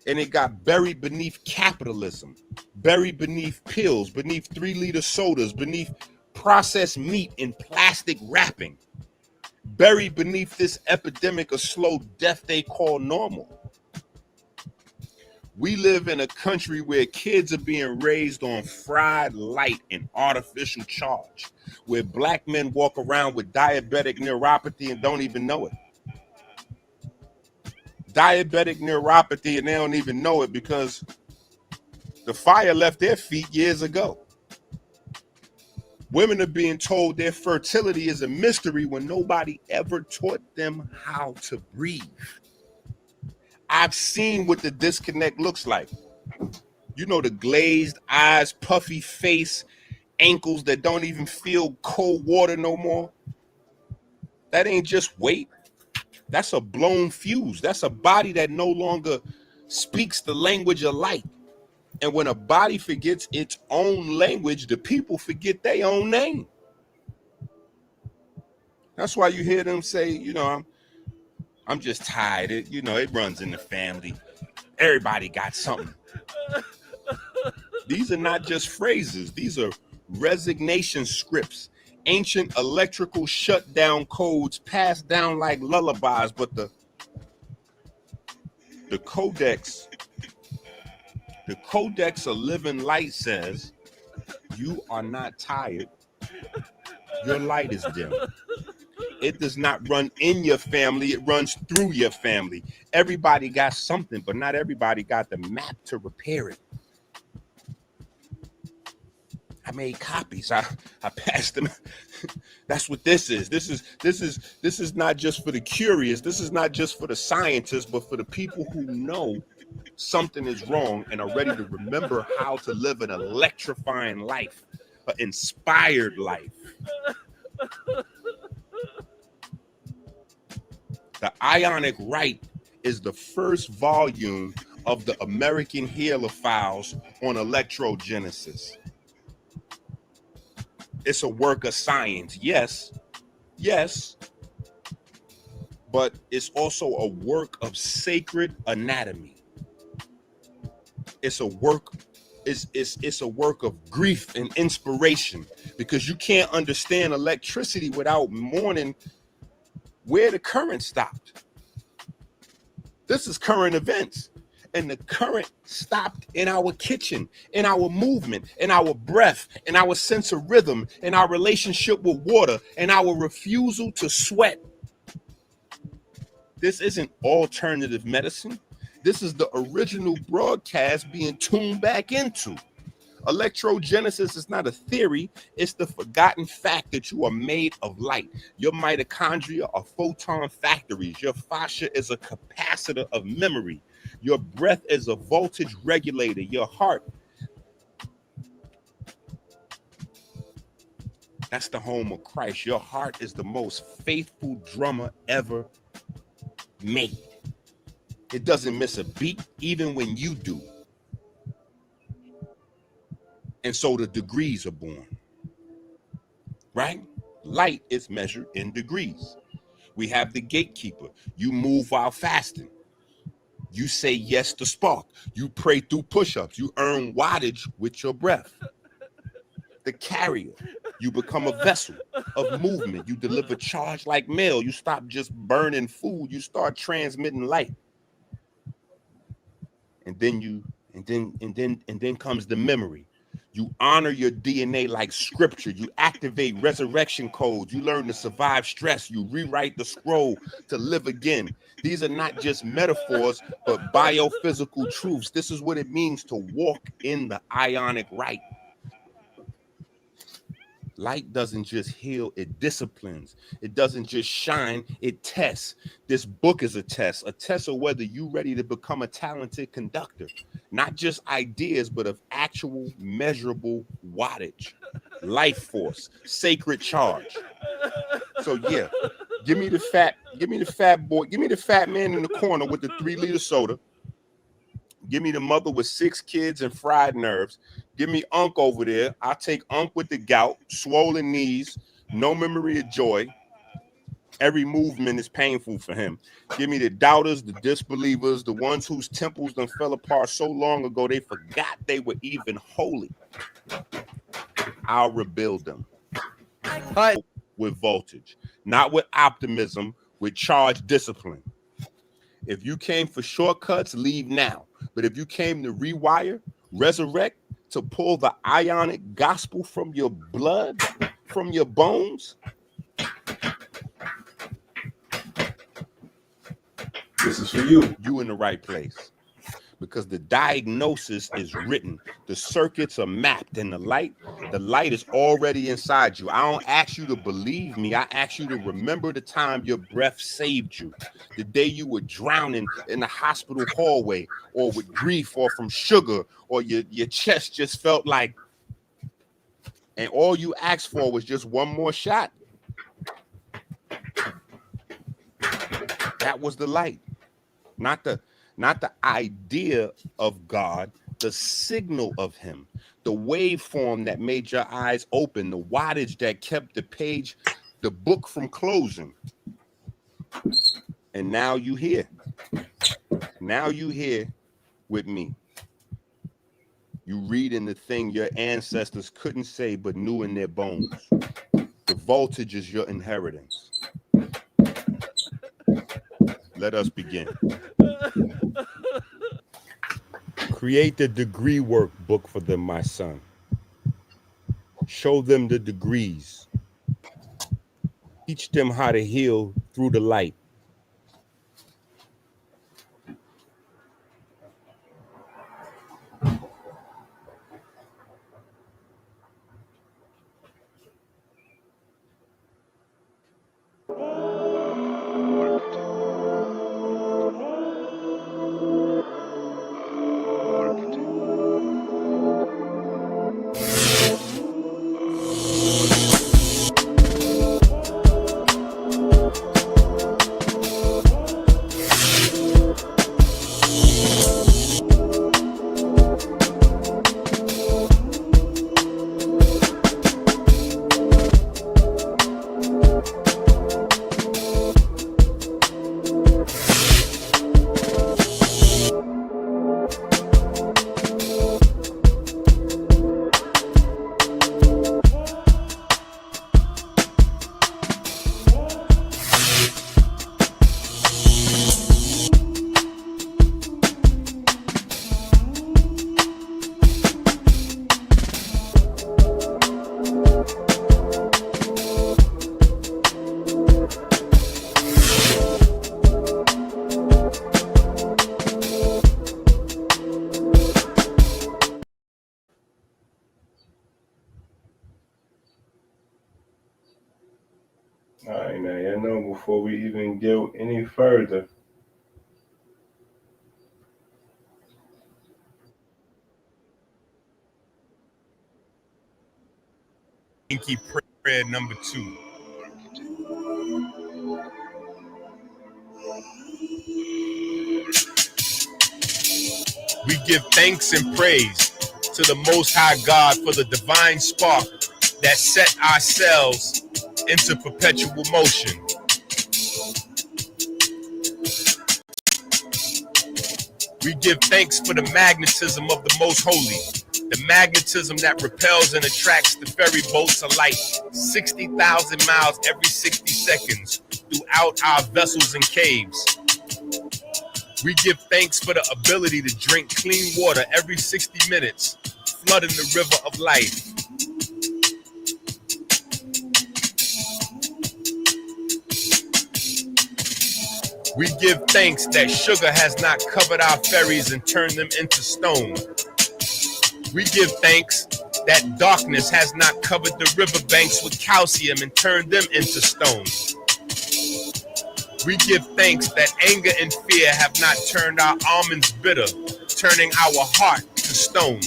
And it got buried beneath capitalism, buried beneath pills, beneath 3-liter sodas, beneath processed meat in plastic wrapping, buried beneath this epidemic of slow death they call normal. We live in a country where kids are being raised on fried light and artificial charge, where black men walk around with diabetic neuropathy and don't even know it. Diabetic neuropathy, and they don't even know it because the fire left their feet years ago. Women are being told their fertility is a mystery when nobody ever taught them how to breathe. I've seen what the disconnect looks like. You know, the glazed eyes, puffy face, ankles that don't even feel cold water no more. That ain't just weight. That's a blown fuse. That's a body that no longer speaks the language of light. And when a body forgets its own language, the people forget their own name. That's why you hear them say, you know, I'm just tired. It runs in the family. Everybody got something. These are not just phrases. These are resignation scripts, ancient electrical shutdown codes passed down like lullabies. But the codex of living light says, you are not tired. Your light is dim. It does not run in your family. It runs through your family. Everybody got something, but not everybody got the map to repair it. I made copies. I passed them. That's what this is. This is not just for the curious. This is not just for the scientists, but for the people who know something is wrong and are ready to remember how to live an electrifying life, an inspired life. The Ionic Rite is the first volume of the American Healer Files on Electrogenesis. It's a work of science. Yes, but it's also a work of sacred anatomy. It's a work, it's a work of grief and inspiration, because you can't understand electricity without mourning where the current stopped. This is current events. And the current stopped in our kitchen, in our movement, in our breath, in our sense of rhythm, in our relationship with water, in our refusal to sweat. This isn't alternative medicine. This is the original broadcast being tuned back into. Electrogenesis is not a theory. It's the forgotten fact that you are made of light. Your mitochondria are photon factories. Your fascia is a capacitor of memory. Your breath is a voltage regulator. Your heart, that's the home of Christ. Your heart is the most faithful drummer ever made. It doesn't miss a beat, even when you do. And so the degrees are born, right? Light is measured in degrees. We have the gatekeeper. You move while fasting. You say yes to spark. You pray through push-ups. You earn wattage with your breath. The carrier. You become a vessel of movement. You deliver charge like mail. You stop just burning food. You start transmitting light. And then comes the memory. You honor your DNA like scripture. You activate resurrection codes. You learn to survive stress. You rewrite the scroll to live again. These are not just metaphors, but biophysical truths. This is what it means to walk in the ionic right. Light doesn't just heal, it disciplines. It doesn't just shine, it tests. This book is a test of whether you're ready to become a talented conductor. Not just ideas, but of actual measurable wattage, life force, sacred charge. So yeah, give me the fat boy, give me the fat man in the corner with the 3-liter soda. Give me the mother with 6 kids and fried nerves. Give me Unc over there. I'll take Unc with the gout, swollen knees, no memory of joy. Every movement is painful for him. Give me the doubters, the disbelievers, the ones whose temples done fell apart so long ago they forgot they were even holy. I'll rebuild them. With voltage, not with optimism, with charged discipline. If you came for shortcuts, leave now. But if you came to rewire, resurrect, to pull the ionic gospel from your blood, from your bones, this is for you. You in the right place. Because the diagnosis is written, the circuits are mapped, and the light is already inside you. I don't ask you to believe me. I ask you to remember the time your breath saved you, the day you were drowning in the hospital hallway, or with grief, or from sugar, or your chest just felt like, and all you asked for was just one more shot. That was the light, not the idea of God, the signal of him, the waveform that made your eyes open, the wattage that kept the page, the book from closing. And now you here. Now you here with me. You reading the thing your ancestors couldn't say but knew in their bones. The voltage is your inheritance. Let us begin. Create the degree work book for them, my son. Show them the degrees. Teach them how to heal through the light. we even go any further, Enqi prayer number 2. We give thanks and praise to the Most High God for the divine spark that set our cells into perpetual motion. We give thanks for the magnetism of the Most Holy, the magnetism that repels and attracts the ferry boats of light 60,000 miles every 60 seconds throughout our vessels and caves. We give thanks for the ability to drink clean water every 60 minutes, flooding the river of life. We give thanks that sugar has not covered our ferries and turned them into stone. We give thanks that darkness has not covered the riverbanks with calcium and turned them into stone. We give thanks that anger and fear have not turned our almonds bitter, turning our heart to stone.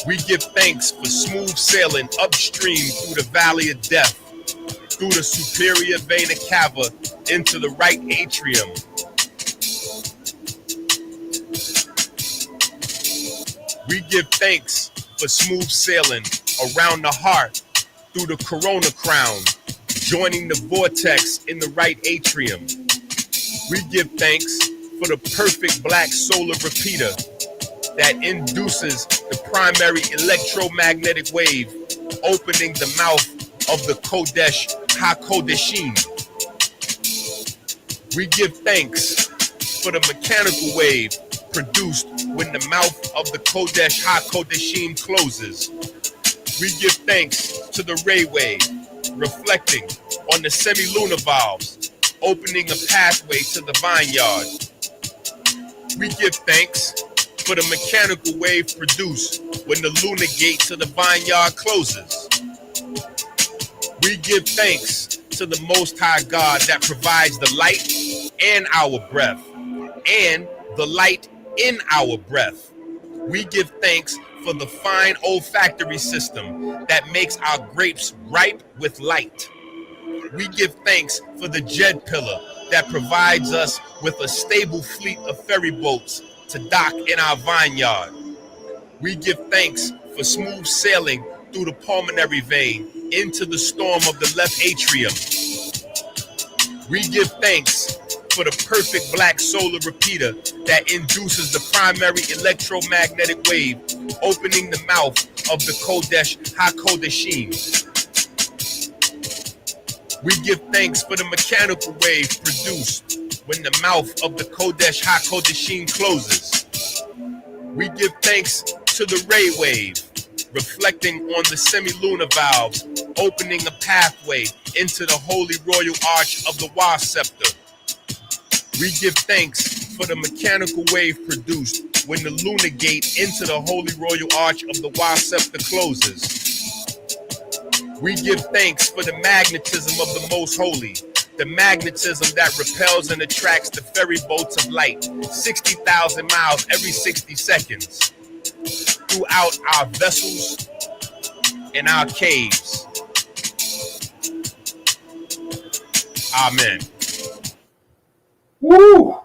We give thanks for smooth sailing upstream through the valley of death, through the superior vena cava into the right atrium. We give thanks for smooth sailing around the heart through the corona crown, joining the vortex in the right atrium. We give thanks for the perfect black solar repeater that induces the primary electromagnetic wave, opening the mouth of the Kodesh HaKodeshim. We give thanks for the mechanical wave produced when the mouth of the Kodesh HaKodeshim closes. We give thanks to the ray wave, reflecting on the semi-lunar valves, opening a pathway to the vineyard. We give thanks for the mechanical wave produced when the lunar gate to the vineyard closes. We give thanks to the Most High God that provides the light and our breath, and the light in our breath. We give thanks for the fine olfactory system that makes our grapes ripe with light. We give thanks for the Jed pillar that provides us with a stable fleet of ferry boats to dock in our vineyard. We give thanks for smooth sailing through the pulmonary vein into the storm of the left atrium. We give thanks for the perfect black solar repeater that induces the primary electromagnetic wave, opening the mouth of the Kodesh HaKodeshim. We give thanks for the mechanical wave produced when the mouth of the Kodesh HaKodeshim closes. We give thanks to the ray wave, reflecting on the semi-lunar valves, opening a pathway into the holy royal arch of the Wa scepter. We give thanks for the mechanical wave produced when the lunar gate into the holy royal arch of the Wa scepter closes. We give thanks for the magnetism of the Most Holy, the magnetism that repels and attracts the ferry boats of light 60,000 miles every 60 seconds throughout our vessels and our caves. Amen. Woo!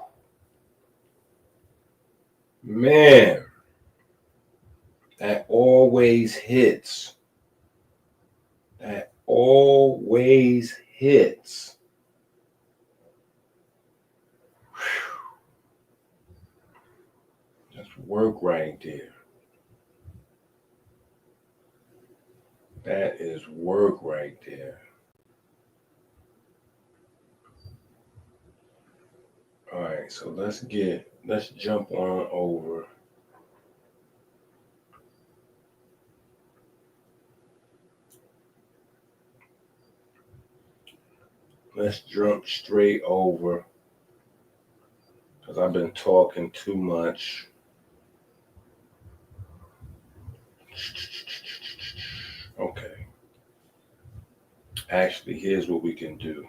Man, that always hits. That always hits. Whew. That's work right there. That is work right there. All right, so let's jump on over. Let's jump straight over, because I've been talking too much. Actually, here's what we can do.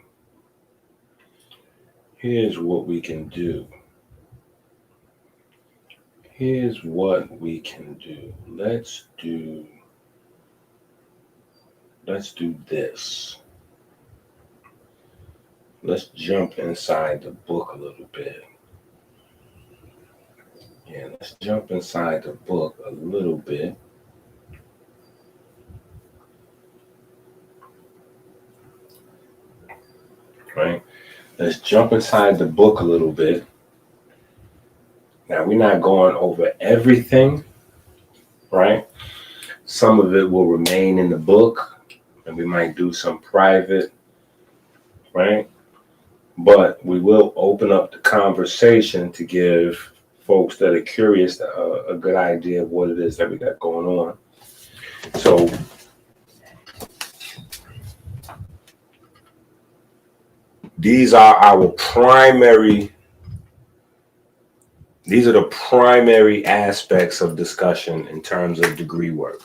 Here's what we can do. Here's what we can do. Let's do this. Let's jump inside the book a little bit. Yeah, let's jump inside the book a little bit. Right? Let's jump inside the book a little bit. Now, we're not going over everything, right? Some of it will remain in the book, and we might do some private, right? But we will open up the conversation to give folks that are curious a good idea of what it is that we got going on. So, these are the primary aspects of discussion in terms of degree work,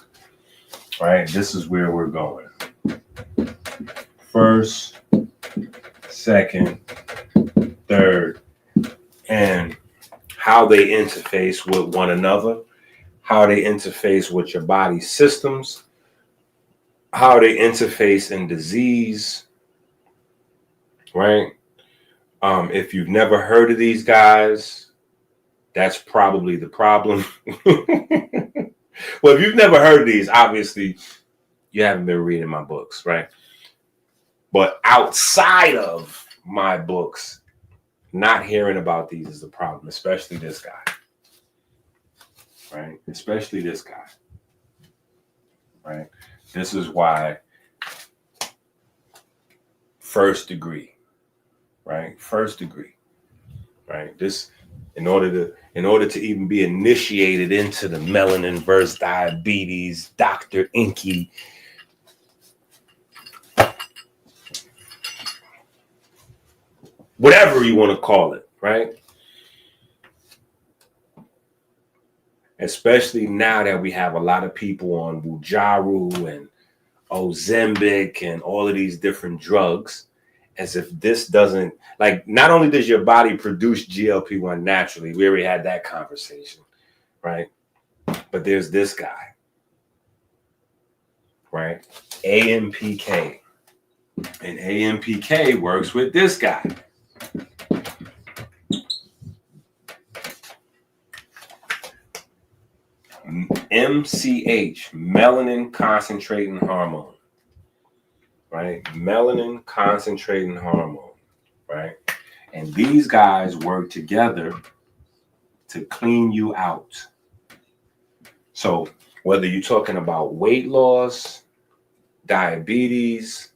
right? This is where we're going. First, second, third, and how they interface with one another, how they interface with your body systems, how they interface in disease, right? If you've never heard of these guys, that's probably the problem. Well, if you've never heard of these, obviously you haven't been reading my books, right? But outside of my books, not hearing about these is the problem, especially this guy, right? Especially this guy, right? This is why first degree, right? First degree, right? This, in order to even be initiated into the melanin versus diabetes, Dr. Enqi, whatever you want to call it, right? Especially now that we have a lot of people on Wujaru and Ozempic and all of these different drugs, as if this doesn't, like, not only does your body produce GLP-1 naturally, we already had that conversation, right? But there's this guy, right? AMPK. And AMPK works with this guy. MCH, melanin concentrating hormone, right? Melanin concentrating hormone, right? And these guys work together to clean you out. So whether you're talking about weight loss, diabetes,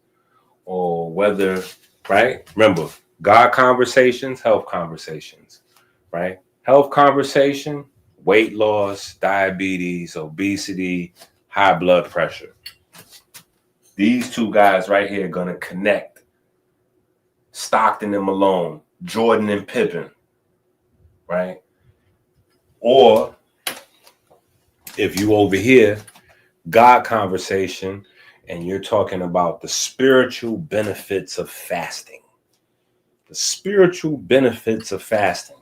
or whether, right? Remember, God conversations, health conversations, right? Health conversation, weight loss, diabetes, obesity, high blood pressure. These two guys right here are going to connect. Stockton and Malone, Jordan and Pippen, right? Or if you over here, God conversation, and you're talking about the spiritual benefits of fasting. The spiritual benefits of fasting.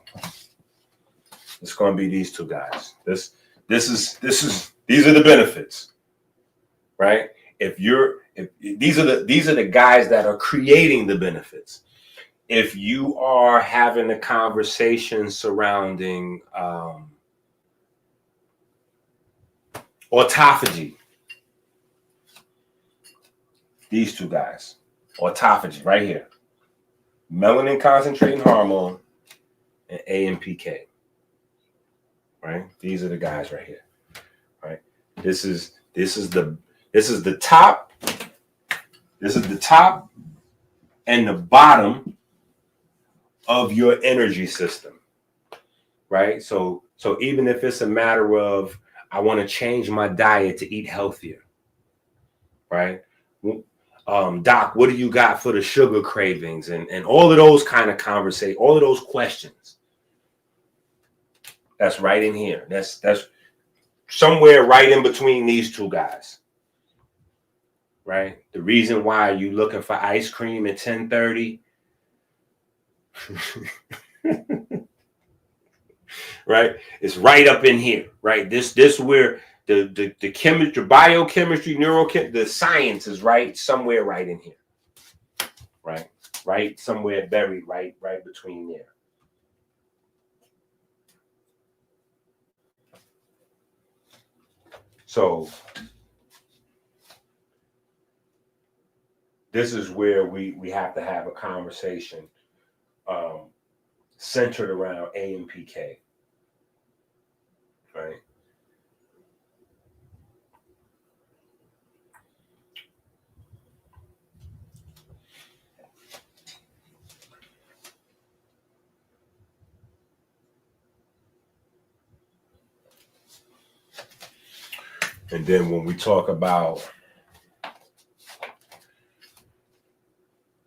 It's going to be these two guys. These are the benefits, right? If these are the guys that are creating the benefits. If you are having a conversation surrounding autophagy, these two guys, autophagy right here, melanin concentrating hormone and AMPK, right? These are the guys right here, right? This is the top. This is the top and the bottom of your energy system, right? So even if it's a matter of, I want to change my diet to eat healthier, right? Doc, what do you got for the sugar cravings and all of those kind of conversations, all of those questions? That's right in here. That's somewhere right in between these two guys. right? The reason why you looking for ice cream at 10:30, right? It's right up in here, right? This where the chemistry, biochemistry, neurochem, the science is right somewhere right in here, right? Right somewhere buried right between there. So this is where we have to have a conversation centered around AMPK, right? And then when we talk about,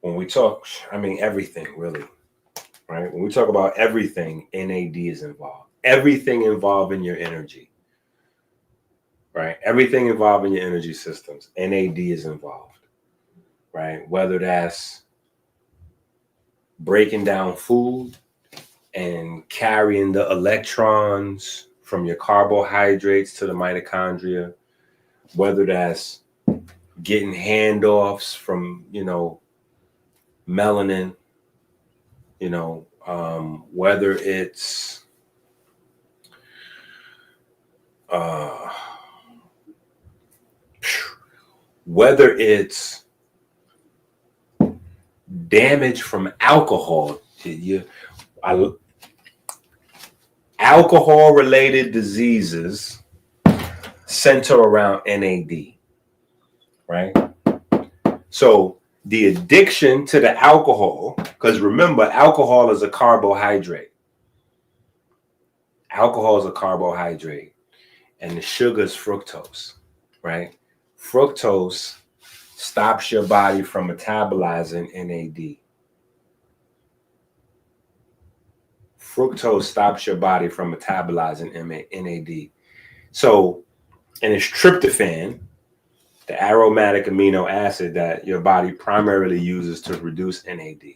I mean, everything really, right? When we talk about everything, NAD is involved. Everything involving your energy, right? Everything involving your energy systems, NAD is involved, right? Whether that's breaking down food and carrying the electrons from your carbohydrates to the mitochondria, whether that's getting handoffs from, melanin, whether it's damage from alcohol. Alcohol-related diseases center around NAD, right? So the addiction to the alcohol, because remember, alcohol is a carbohydrate. Alcohol is a carbohydrate, and the sugar is fructose, right? Fructose stops your body from metabolizing NAD. Fructose stops your body from metabolizing NAD. So, and it's tryptophan, the aromatic amino acid that your body primarily uses to reduce NAD,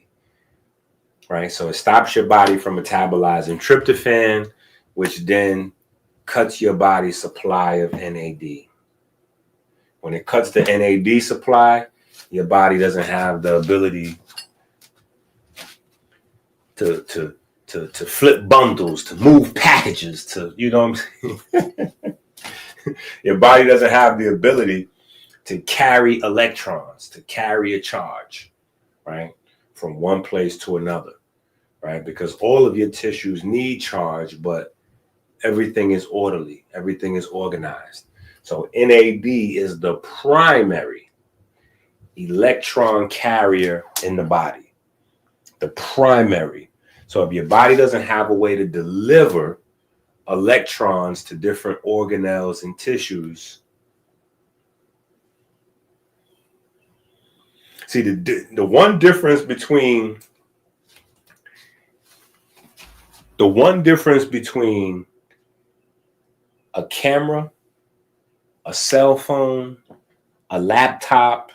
right? So it stops your body from metabolizing tryptophan, which then cuts your body's supply of NAD. When it cuts the NAD supply, your body doesn't have the ability to flip bundles, to move packages, to, you know what I'm saying? Your body doesn't have the ability to carry electrons, to carry a charge, right? From one place to another, right? Because all of your tissues need charge, but everything is orderly, everything is organized. So NAD is the primary electron carrier in the body, the primary. So if your body doesn't have a way to deliver electrons to different organelles and tissues, see, the one difference between a camera, a cell phone, a laptop,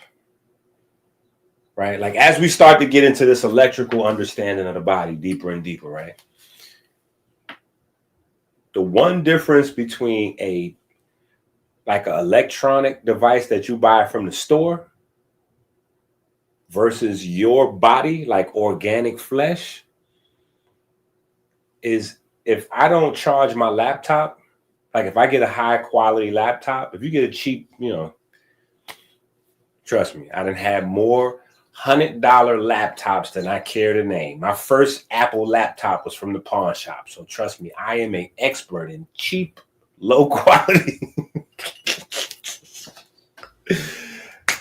right? Like, as we start to get into this electrical understanding of the body deeper and deeper, right? The one difference between an electronic device that you buy from the store versus your body, like organic flesh, is if I don't charge my laptop, like if I get a high quality laptop, if you get a cheap, trust me, I done had more $100 laptops than I care to name. My first Apple laptop was from the pawn shop. So trust me, I am an expert in cheap, low quality.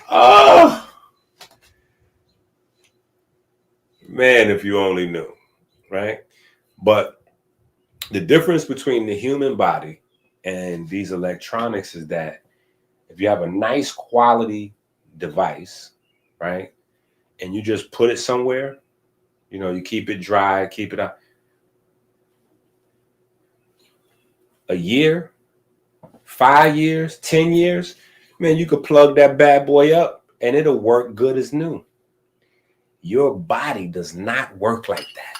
Oh, man, if you only knew, right? But the difference between the human body and these electronics is that if you have a nice quality device, right, and you just put it somewhere, you keep it dry, keep it up, a year, 5 years, 10 years, Man, you could plug that bad boy up and it'll work good as new. Your body does not work like that.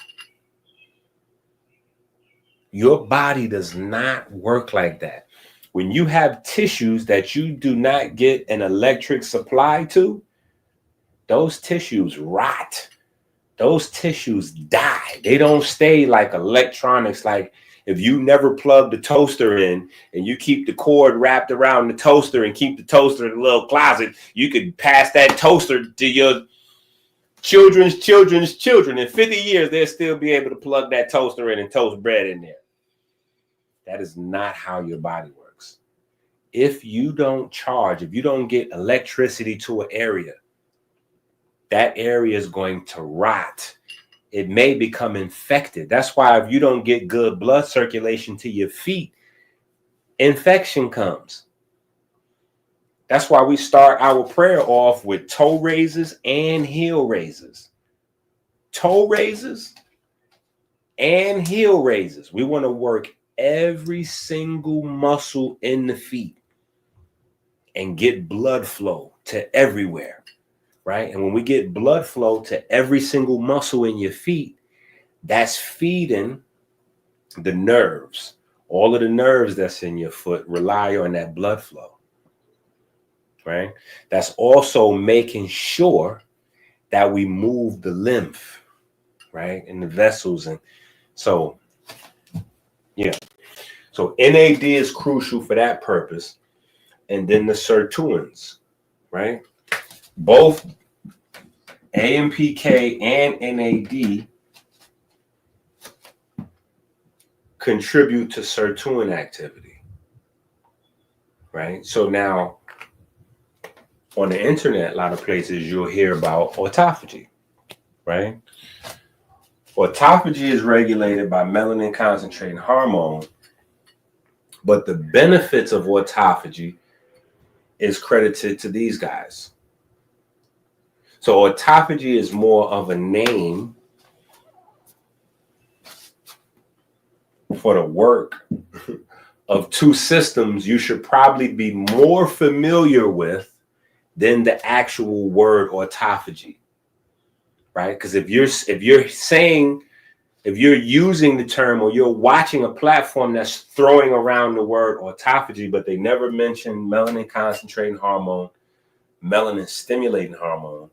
Your body does not work like that. When you have tissues that you do not get an electric supply to, those tissues rot. Those tissues die. They don't stay like electronics. Like if you never plug the toaster in and you keep the cord wrapped around the toaster and keep the toaster in a little closet, you could pass that toaster to your children's children. In 50 years, they'll still be able to plug that toaster in and toast bread in there. That is not how your body works. If you don't charge, if you don't get electricity to an area, that area is going to rot. It may become infected. That's why if you don't get good blood circulation to your feet, infection comes. That's why we start our prayer off with toe raises and heel raises. Toe raises and heel raises. We want to work every single muscle in the feet and get blood flow to everywhere, right? And when we get blood flow to every single muscle in your feet, that's feeding the nerves. All of the nerves that's in your foot rely on that blood flow, right? That's also making sure that we move the lymph, right? And the vessels. And so, yeah. So NAD is crucial for that purpose. And then the sirtuins, right? Both AMPK and NAD contribute to sirtuin activity, right? So now on the internet, a lot of places you'll hear about autophagy, right? Autophagy is regulated by melanin concentrating hormone, but the benefits of autophagy is credited to these guys. So autophagy is more of a name for the work of two systems you should probably be more familiar with than the actual word autophagy, right? Because if you're using the term, or you're watching a platform that's throwing around the word autophagy, but they never mention melanin concentrating hormone, melanin stimulating hormone,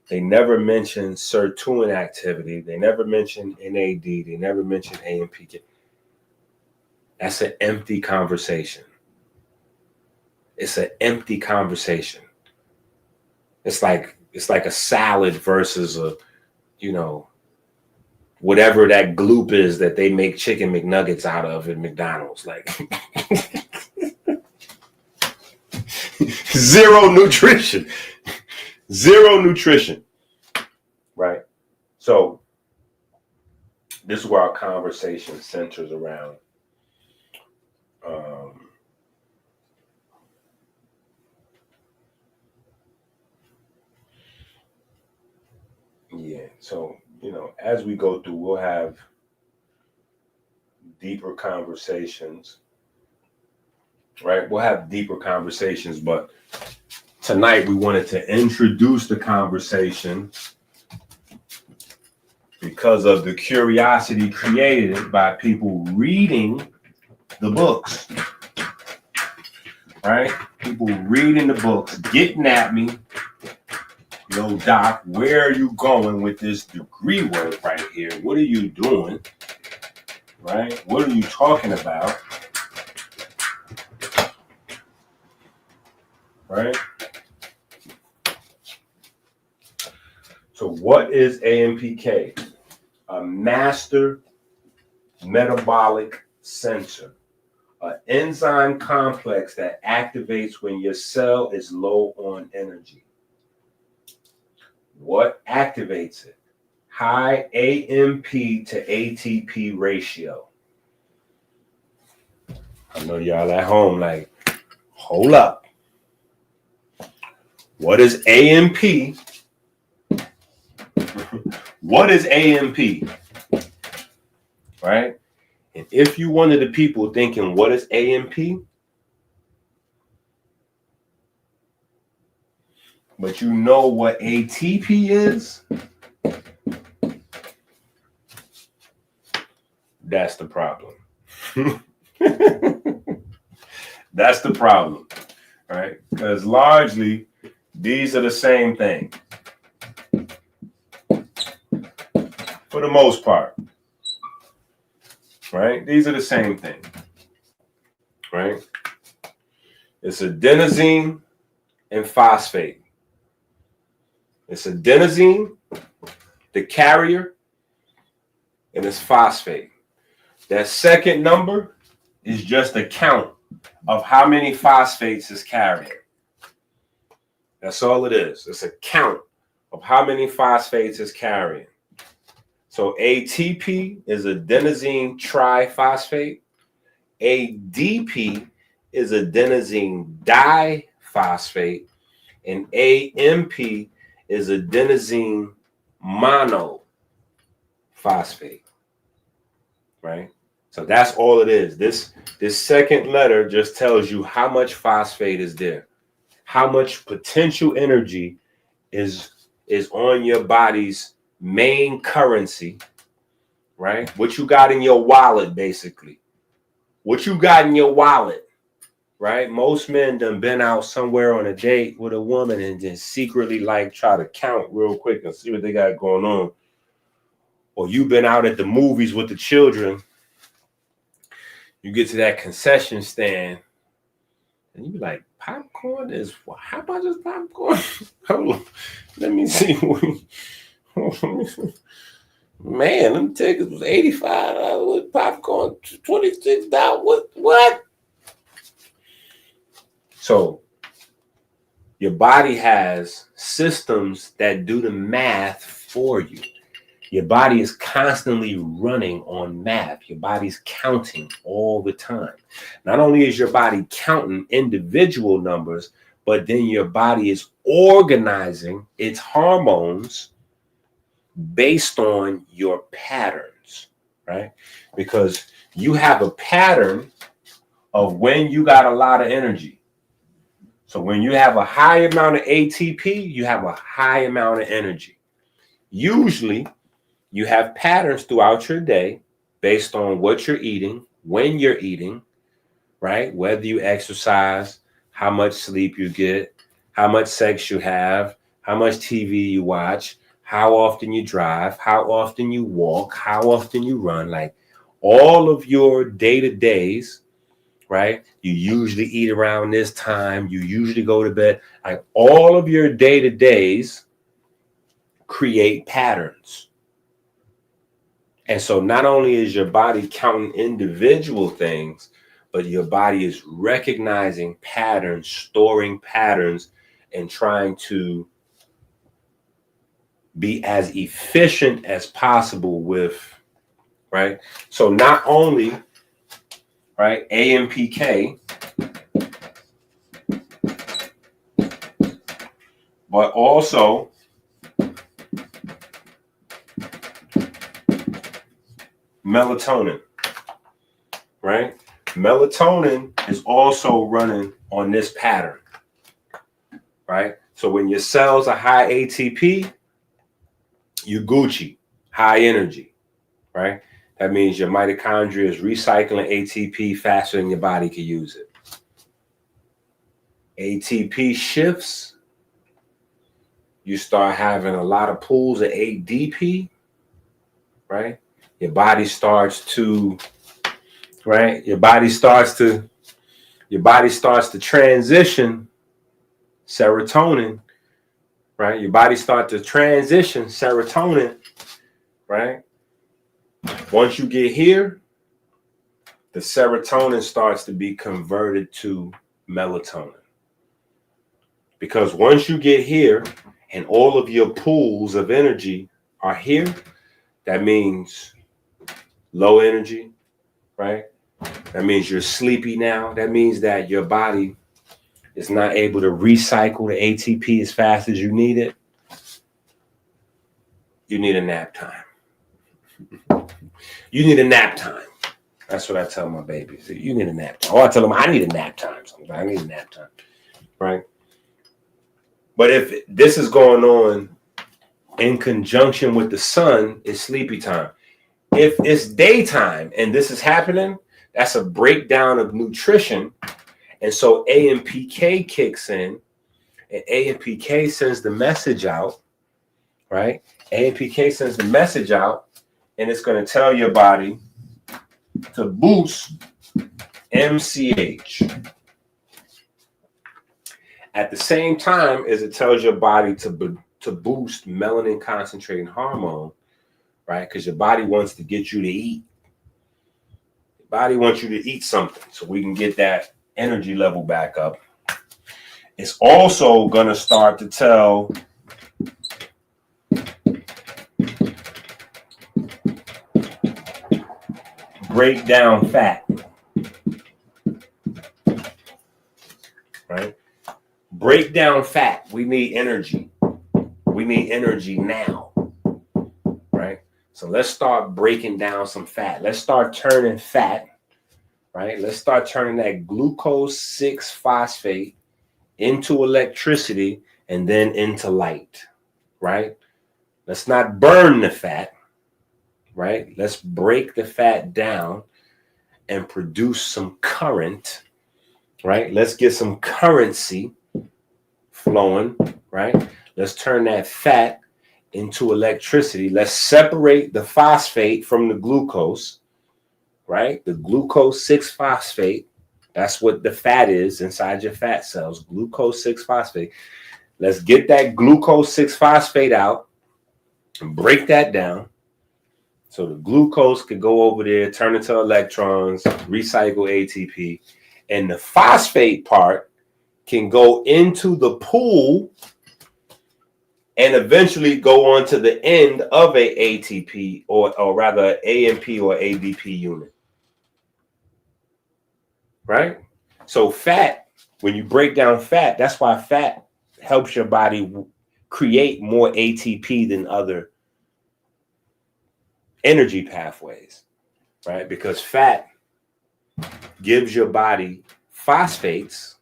they never mention sirtuin activity, they never mention NAD, they never mention AMPK. That's an empty conversation. It's an empty conversation. It's like a salad versus a, whatever that gloop is that they make chicken McNuggets out of at McDonald's. Like zero nutrition. Zero nutrition. Right? So this is where our conversation centers around. So, as we go through, we'll have deeper conversations, right? We'll have deeper conversations, but tonight we wanted to introduce the conversation because of the curiosity created by people reading the books, right? People reading the books, getting at me. Yo, Doc, where are you going with this degree work right here? What are you doing? Right? What are you talking about? Right? So what is AMPK? A master metabolic sensor. An enzyme complex that activates when your cell is low on energy. What activates it? High AMP to ATP ratio. I know y'all at home like, hold up. What is AMP? What is AMP? Right? And if you one of the people thinking, what is AMP? but you know what ATP is, that's the problem. That's the problem, right? Because largely, these are the same thing. For the most part, right? These are the same thing, right? It's adenosine and phosphate. It's adenosine, the carrier, and it's phosphate. That second number is just a count of how many phosphates is carrying. That's all it is. It's a count of how many phosphates is carrying. So ATP is adenosine triphosphate. ADP is adenosine diphosphate. And AMP is adenosine monophosphate. Right? So that's all it is. This second letter just tells you how much phosphate is there, how much potential energy is on your body's main currency, right? What you got in your wallet, basically. What you got in your wallet, right? Most men done been out somewhere on a date with a woman and then secretly like try to count real quick and see what they got going on. Or you've been out at the movies with the children. You get to that concession stand and you be like, popcorn is, how much is popcorn? Hold on. Let me see. Man, them tickets was $85 with popcorn, $26. What? So your body has systems that do the math for you. Your body is constantly running on math. Your body's counting all the time. Not only is your body counting individual numbers, but then your body is organizing its hormones based on your patterns, right? Because you have a pattern of when you got a lot of energy. So when you have a high amount of ATP, you have a high amount of energy. Usually, you have patterns throughout your day based on what you're eating, when you're eating, right? Whether you exercise, how much sleep you get, how much sex you have, how much TV you watch, how often you drive, how often you walk, how often you run, like all of your day-to-days, right? You usually eat around this time, you usually go to bed, like all of your day-to-days create patterns. And so not only is your body counting individual things, but your body is recognizing patterns, storing patterns, and trying to be as efficient as possible with, right? So not only, right, AMPK, but also melatonin, right? Melatonin is also running on this pattern, right? So when your cells are high ATP, you Gucci, high energy, right? That means your mitochondria is recycling ATP faster than your body can use it. ATP shifts, you start having a lot of pools of ADP, right? Your body starts to, right? Your body starts to transition serotonin, right? Your body starts to transition serotonin, right? Once you get here, the serotonin starts to be converted to melatonin. Because once you get here and all of your pools of energy are here, that means low energy, right? That means you're sleepy now. That means that your body is not able to recycle the ATP as fast as you need it. You need a nap time. You need a nap time. That's what I tell my babies. You need a nap time. Or I tell them I need a nap time. Sometimes I need a nap time, right? But if this is going on in conjunction with the sun, it's sleepy time. If it's daytime and this is happening, that's a breakdown of nutrition. And so AMPK kicks in, and AMPK sends the message out, right? AMPK sends the message out, and it's going to tell your body to boost MCH. At the same time as it tells your body to boost melanin concentrating hormone, right? Because your body wants to get you to eat. Your body wants you to eat something so we can get that energy level back up. It's also going to start to tell break down fat, right? Break down fat. We need energy. We need energy now, right? So let's start breaking down some fat. Let's start turning fat, right? Let's start turning that glucose 6-phosphate into electricity and then into light, right? Let's not burn the fat, right? Let's break the fat down and produce some current, right? Let's get some currency flowing, right? Let's turn that fat into electricity. Let's separate the phosphate from the glucose, right? The glucose 6-phosphate, that's what the fat is inside your fat cells, glucose 6-phosphate. Let's get that glucose 6-phosphate out and break that down so the glucose could go over there, turn into electrons, recycle ATP, and the phosphate part can go into the pool and eventually go on to the end of a ATP or rather AMP or ADP unit, right? So fat, when you break down fat, that's why fat helps your body create more ATP than other energy pathways, right? Because fat gives your body phosphates,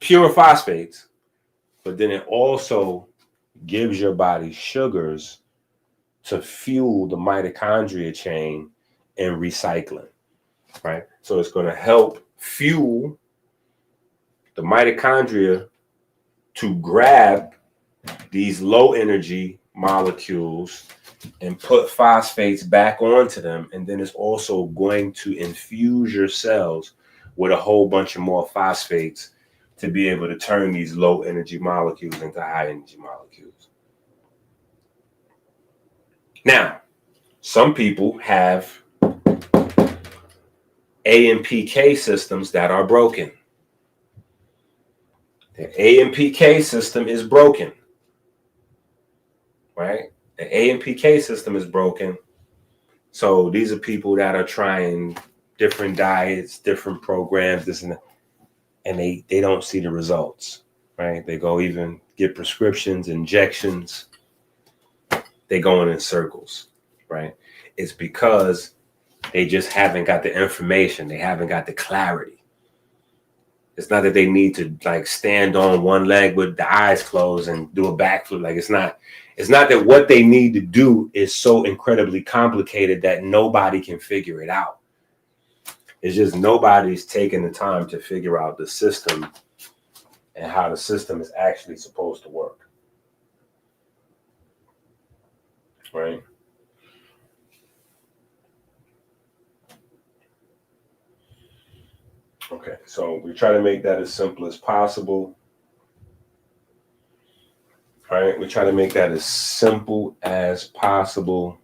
pure phosphates, but then it also gives your body sugars to fuel the mitochondria chain and recycling, right? So it's going to help fuel the mitochondria to grab these low energy molecules and put phosphates back onto them. And then it's also going to infuse your cells with a whole bunch of more phosphates to be able to turn these low energy molecules into high energy molecules. Now, some people have AMPK systems that are broken. The AMPK system is broken, right? The AMPK system is broken. So these are people that are trying different diets, different programs, this and that, and they don't see the results, right? They go even get prescriptions, injections. They going in circles, right? It's because they just haven't got the information. They haven't got the clarity. It's not that they need to like stand on one leg with the eyes closed and do a backflip. Like it's not that what they need to do is so incredibly complicated that nobody can figure it out. It's just nobody's taking the time to figure out the system and how the system is actually supposed to work. Right? Okay, so we try to make that as simple as possible. All right, we try to make that as simple as possible.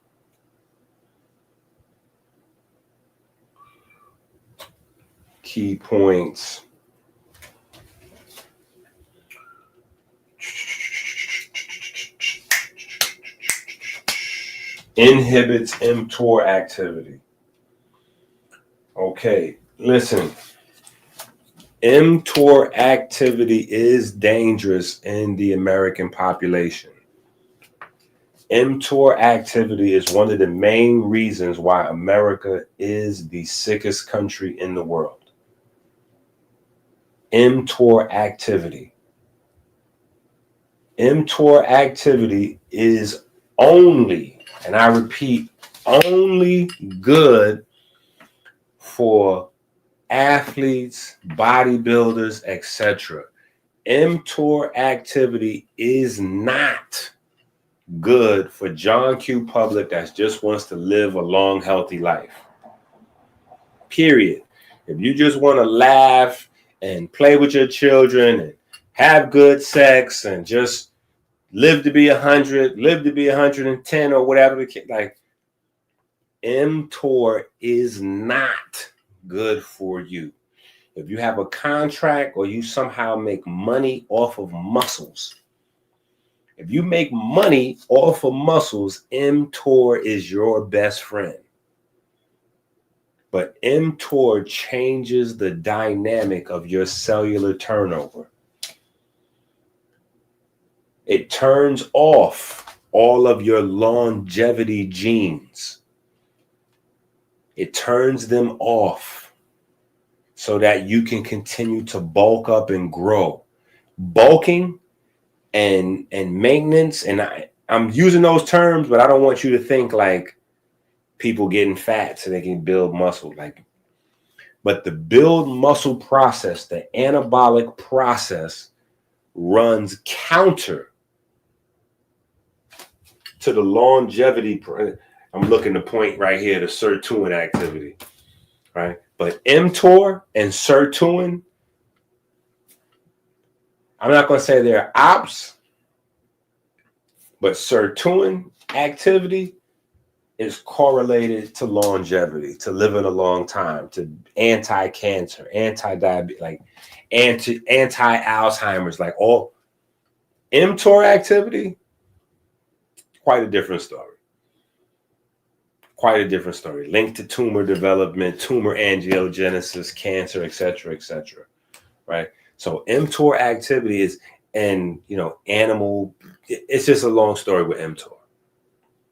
Key points. Inhibits Mtor activity. Okay, listen. Mtor activity is dangerous in the American population. Mtor activity is one of the main reasons why America is the sickest country in the world. Mtor activity. Mtor activity is only, and I repeat, only good for athletes, bodybuilders, etc. Mtor activity is not good for John Q. Public that just wants to live a long, healthy life. Period. If you just want to laugh and play with your children and have good sex and just live to be 100, live to be 110 or whatever the kid, like, Mtor is not good for you. If you have a contract or you somehow make money off of muscles, if you make money off of muscles, Mtor is your best friend. But Mtor changes the dynamic of your cellular turnover. It turns off all of your longevity genes. It turns them off so that you can continue to bulk up and grow. Bulking and maintenance, and I'm using those terms, but I don't want you to think like people getting fat so they can build muscle. But the build muscle process, the anabolic process, runs counter to the longevity. I'm looking to point right here to sirtuin activity, right? But Mtor and sirtuin, I'm not going to say they're ops, but sirtuin activity is correlated to longevity, to living a long time, to anti-cancer, anti-diabetes, like anti-Alzheimer's, like all Mtor activity, quite a different story. Quite a different story. Linked to tumor development, tumor angiogenesis, cancer, etc., right? So Mtor activity is, and animal, it's just a long story with Mtor.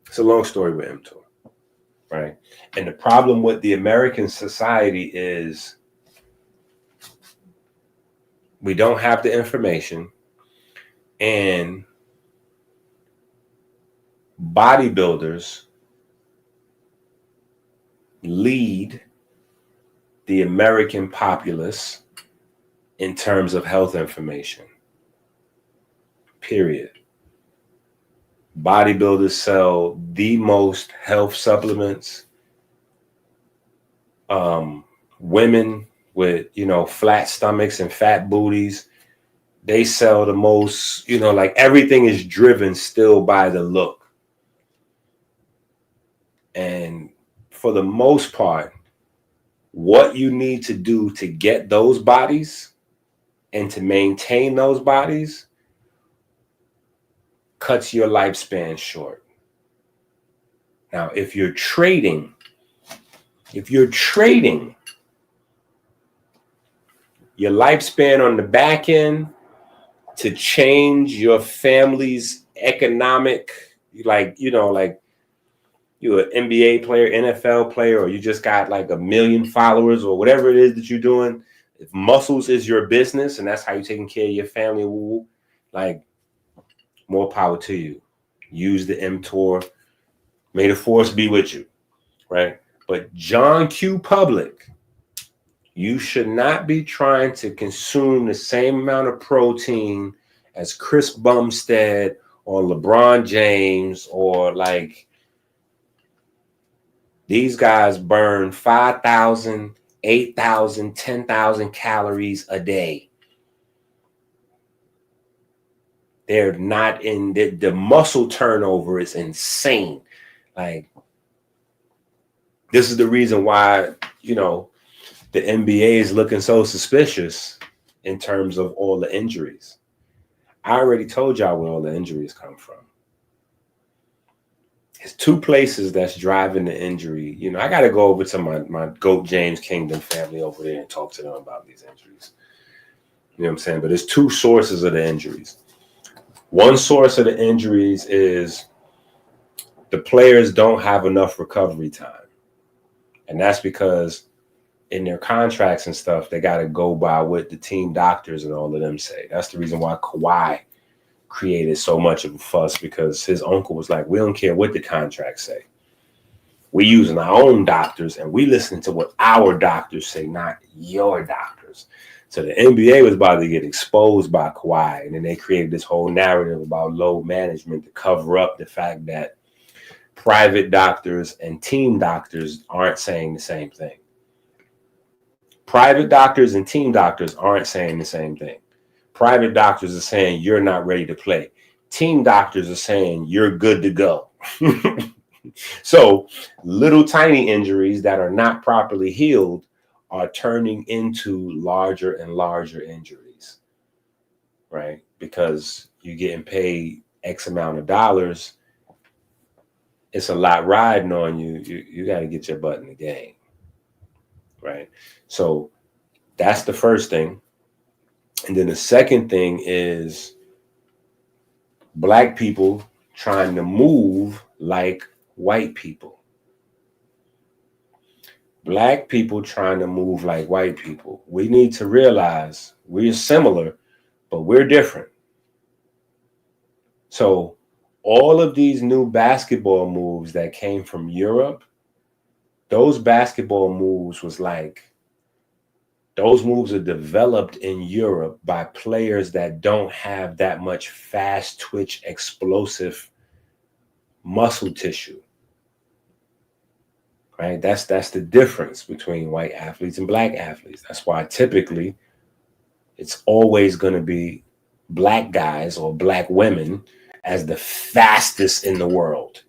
It's a long story with Mtor, right? And the problem with the American society is we don't have the information, and bodybuilders lead the American populace in terms of health information. Period. Bodybuilders sell the most health supplements. Women with, flat stomachs and fat booties, they sell the most, like everything is driven still by the look. And for the most part, what you need to do to get those bodies and to maintain those bodies cuts your lifespan short. Now, if you're trading your lifespan on the back end to change your family's economic, like you're an NBA player, NFL player, or you just got like 1 million followers or whatever it is that you're doing. If muscles is your business and that's how you're taking care of your family, like, more power to you. Use the Mtor. May the force be with you, right? But John Q. Public, you should not be trying to consume the same amount of protein as Chris Bumstead or LeBron James, or like these guys burn 5,000, 8,000, 10,000 calories a day. They're not in the muscle turnover is insane. Like, this is the reason why, the NBA is looking so suspicious in terms of all the injuries. I already told y'all where all the injuries come from. There's two places that's driving the injury. I got to go over to my GOAT James Kingdom family over there and talk to them about these injuries. You know what I'm saying? But there's two sources of the injuries. One source of the injuries is the players don't have enough recovery time. And that's because in their contracts and stuff, they got to go by what the team doctors and all of them say. That's the reason why created so much of a fuss because his uncle was like, we don't care what the contracts say. We're using our own doctors and we listen to what our doctors say, not your doctors. So the NBA was about to get exposed by Kawhi, and then they created this whole narrative about load management to cover up the fact that private doctors and team doctors aren't saying the same thing. Private doctors and team doctors aren't saying the same thing. Private doctors are saying you're not ready to play. Team doctors are saying you're good to go. So little tiny injuries that are not properly healed are turning into larger and larger injuries, right? Because you're getting paid X amount of dollars. It's a lot riding on you. You got to get your butt in the game, right? So that's the first thing. And then the second thing is Black people trying to move like white people. Black people trying to move like white people. We need to realize we're similar, but we're different. So all of these new basketball moves that came from Europe, those basketball moves was like, those moves are developed in Europe by players that don't have that much fast twitch, explosive muscle tissue. Right? That's the difference between white athletes and Black athletes. That's why typically it's always going to be Black guys or Black women as the fastest in the world.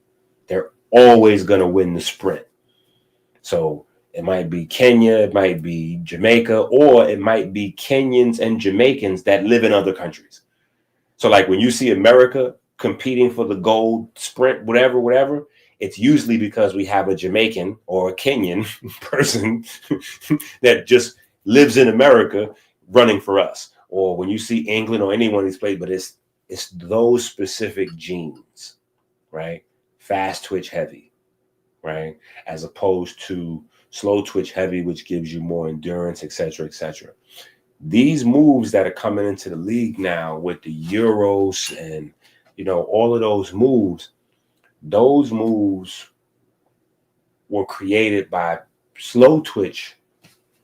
They're always going to win the sprint. So it might be Kenya, it might be Jamaica, or it might be Kenyans and Jamaicans that live in other countries. So like when you see America competing for the gold sprint, whatever, it's usually because we have a Jamaican or a Kenyan person that just lives in America running for us. Or when you see England or anyone who's played, but it's those specific genes, right? Fast twitch heavy, right? As opposed to slow twitch heavy, which gives you more endurance, etc., etc. These moves that are coming into the league now with the Euros and, all of those moves were created by slow twitch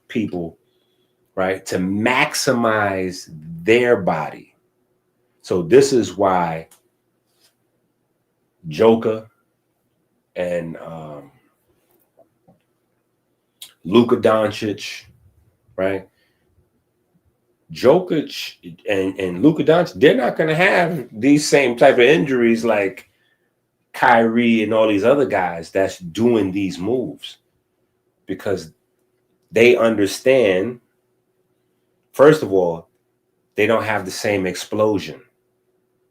people, right? To maximize their body. So this is why Joker and Luka Doncic, right? Jokic and Luka Doncic, they're not going to have these same type of injuries like Kyrie and all these other guys that's doing these moves, because they understand, first of all, they don't have the same explosion.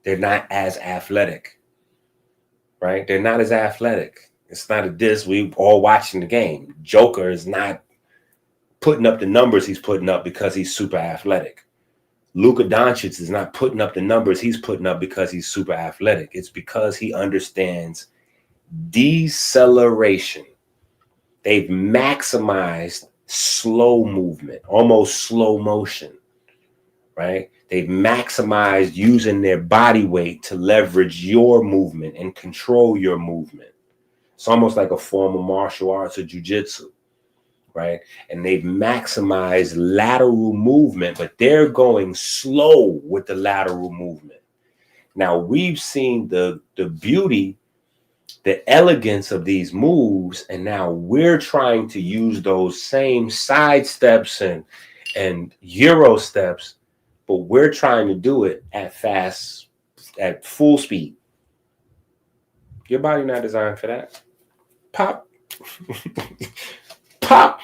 They're not as athletic, right? They're not as athletic. It's not a diss. We all watching the game. Joker is not putting up the numbers he's putting up because he's super athletic. Luka Doncic is not putting up the numbers he's putting up because he's super athletic. It's because he understands deceleration. They've maximized slow movement, almost slow motion, right? They've maximized using their body weight to leverage your movement and control your movement. It's almost like a form of martial arts or jujitsu, right? And they've maximized lateral movement, but they're going slow with the lateral movement. Now, we've seen the beauty, the elegance of these moves, and now we're trying to use those same side steps and Euro steps, but we're trying to do it at full speed. Your body not designed for that. Pop. Pop.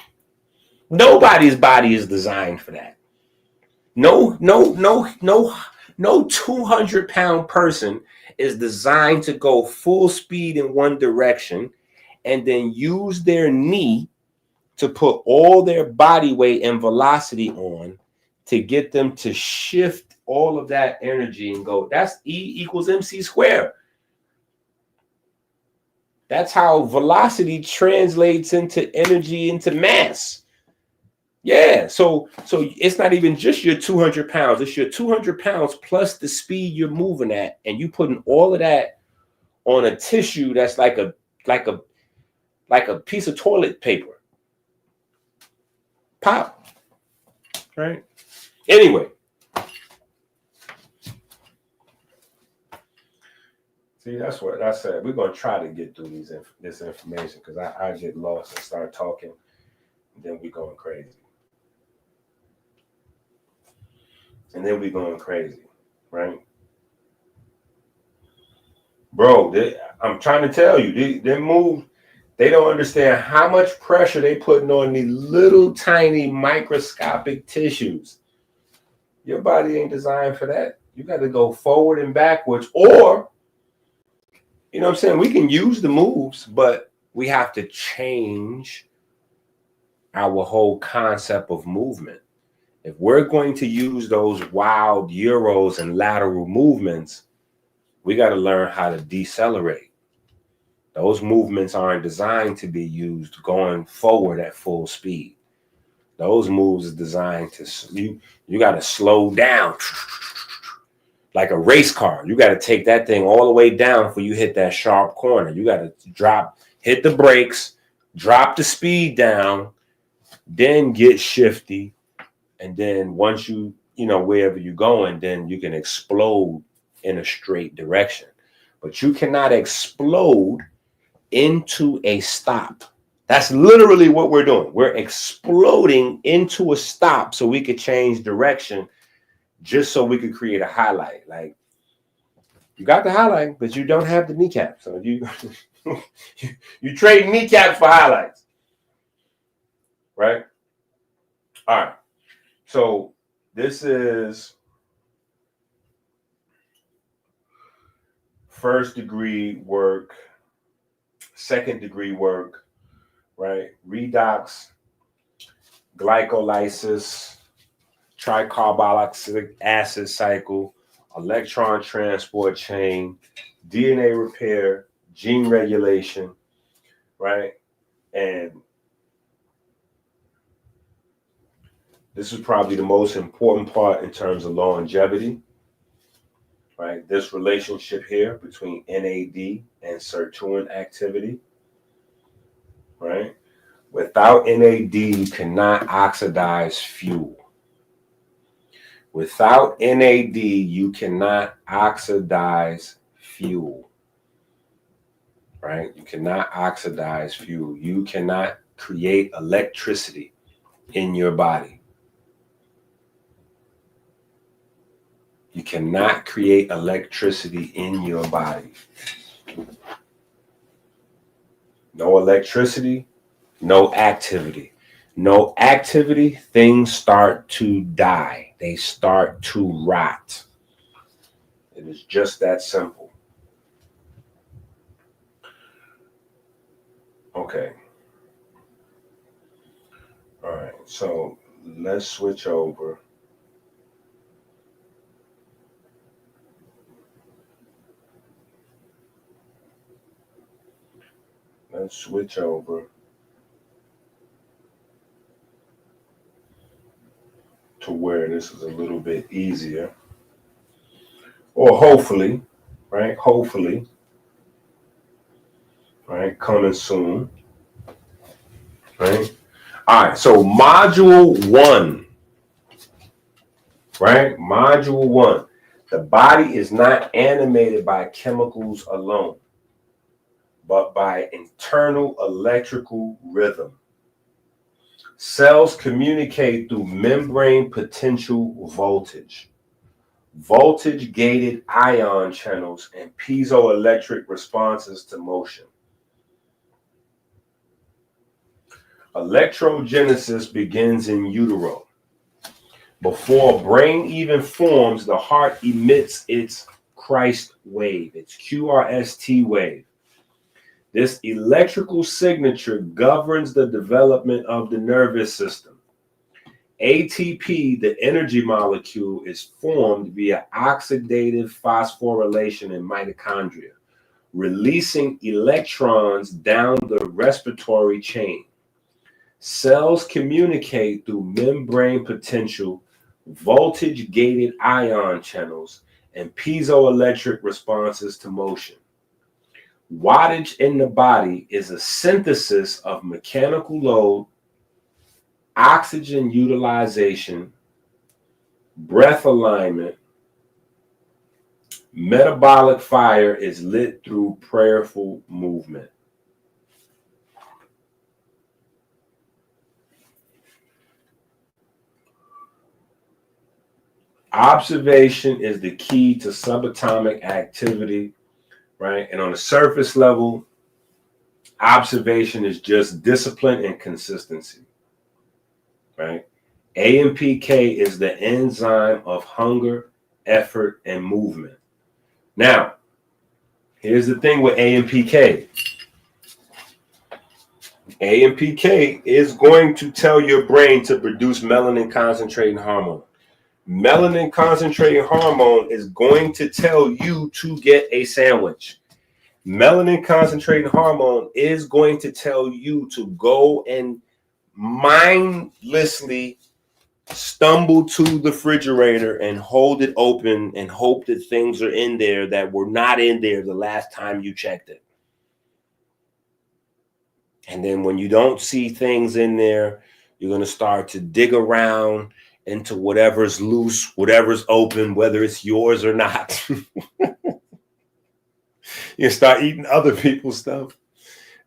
Nobody's body is designed for that. No 200-pound person is designed to go full speed in one direction and then use their knee to put all their body weight and velocity on to get them to shift all of that energy and go. That's E equals MC squared. That's how velocity translates into energy, into mass. Yeah, so it's not even just your 200 pounds. It's your 200 pounds plus the speed you're moving at, and you putting all of that on a tissue that's like a piece of toilet paper. Pop, right? Anyway, see, that's what I said. We're gonna try to get through this information because I get lost and start talking, and then we going crazy. Right? Bro, I'm trying to tell you, they don't understand how much pressure they putting on these little tiny microscopic tissues. Your body ain't designed for that. You got to go forward and backwards, or, you know what I'm saying? We can use the moves, but we have to change our whole concept of movement. If we're going to use those wild euros and lateral movements, we got to learn how to decelerate. Those movements aren't designed to be used going forward at full speed. Those moves are designed to, you got to slow down like a race car. You got to take that thing all the way down before you hit that sharp corner. You got to hit the brakes, drop the speed down, then get shifty. And then once wherever you're going, then you can explode in a straight direction. But you cannot explode into a stop. That's literally what we're doing. We're exploding into a stop so we could change direction, just so we could create a highlight. Like, you got the highlight, but you don't have the kneecap. So you trade kneecaps for highlights. Right? All right. So this is first degree work, second degree work, right? Redox, glycolysis, tricarboxylic acid cycle, electron transport chain, DNA repair, gene regulation, right? And this is probably the most important part in terms of longevity, right? This relationship here between NAD and sirtuin activity, right? Without NAD, you cannot oxidize fuel. Without NAD, you cannot oxidize fuel, right? You cannot oxidize fuel. You cannot create electricity in your body. You cannot create electricity in your body. No electricity, no activity. No activity, things start to die. They start to rot. It is just that simple. Okay. All right. So let's switch over. Let's switch over to where this is a little bit easier. Or hopefully, right? Hopefully, right? Coming soon, right? All right. So module 1, right? Module 1. The body is not animated by chemicals alone, but by internal electrical rhythm. Cells communicate through membrane potential voltage, voltage-gated ion channels, and piezoelectric responses to motion. Electrogenesis begins in utero. Before brain even forms, the heart emits its Christ wave, its QRST wave. This electrical signature governs the development of the nervous system. ATP, the energy molecule, is formed via oxidative phosphorylation in mitochondria, releasing electrons down the respiratory chain. Cells communicate through membrane potential, voltage-gated ion channels, and piezoelectric responses to motion. Wattage in the body is a synthesis of mechanical load, oxygen utilization, breath alignment. Metabolic fire is lit through prayerful movement. Observation is the key to subatomic activity, right? And on the surface level, observation is just discipline and consistency, right? AMPK is the enzyme of hunger, effort, and movement. Now, here's the thing with AMPK. AMPK is going to tell your brain to produce melanin concentrating hormone. Melanin concentrating hormone is going to tell you to get a sandwich. Melanin concentrating hormone is going to tell you to go and mindlessly stumble to the refrigerator and hold it open and hope that things are in there that were not in there the last time you checked it. And then when you don't see things in there, you're going to start to dig around into whatever's loose, whatever's open, whether it's yours or not. You start eating other people's stuff,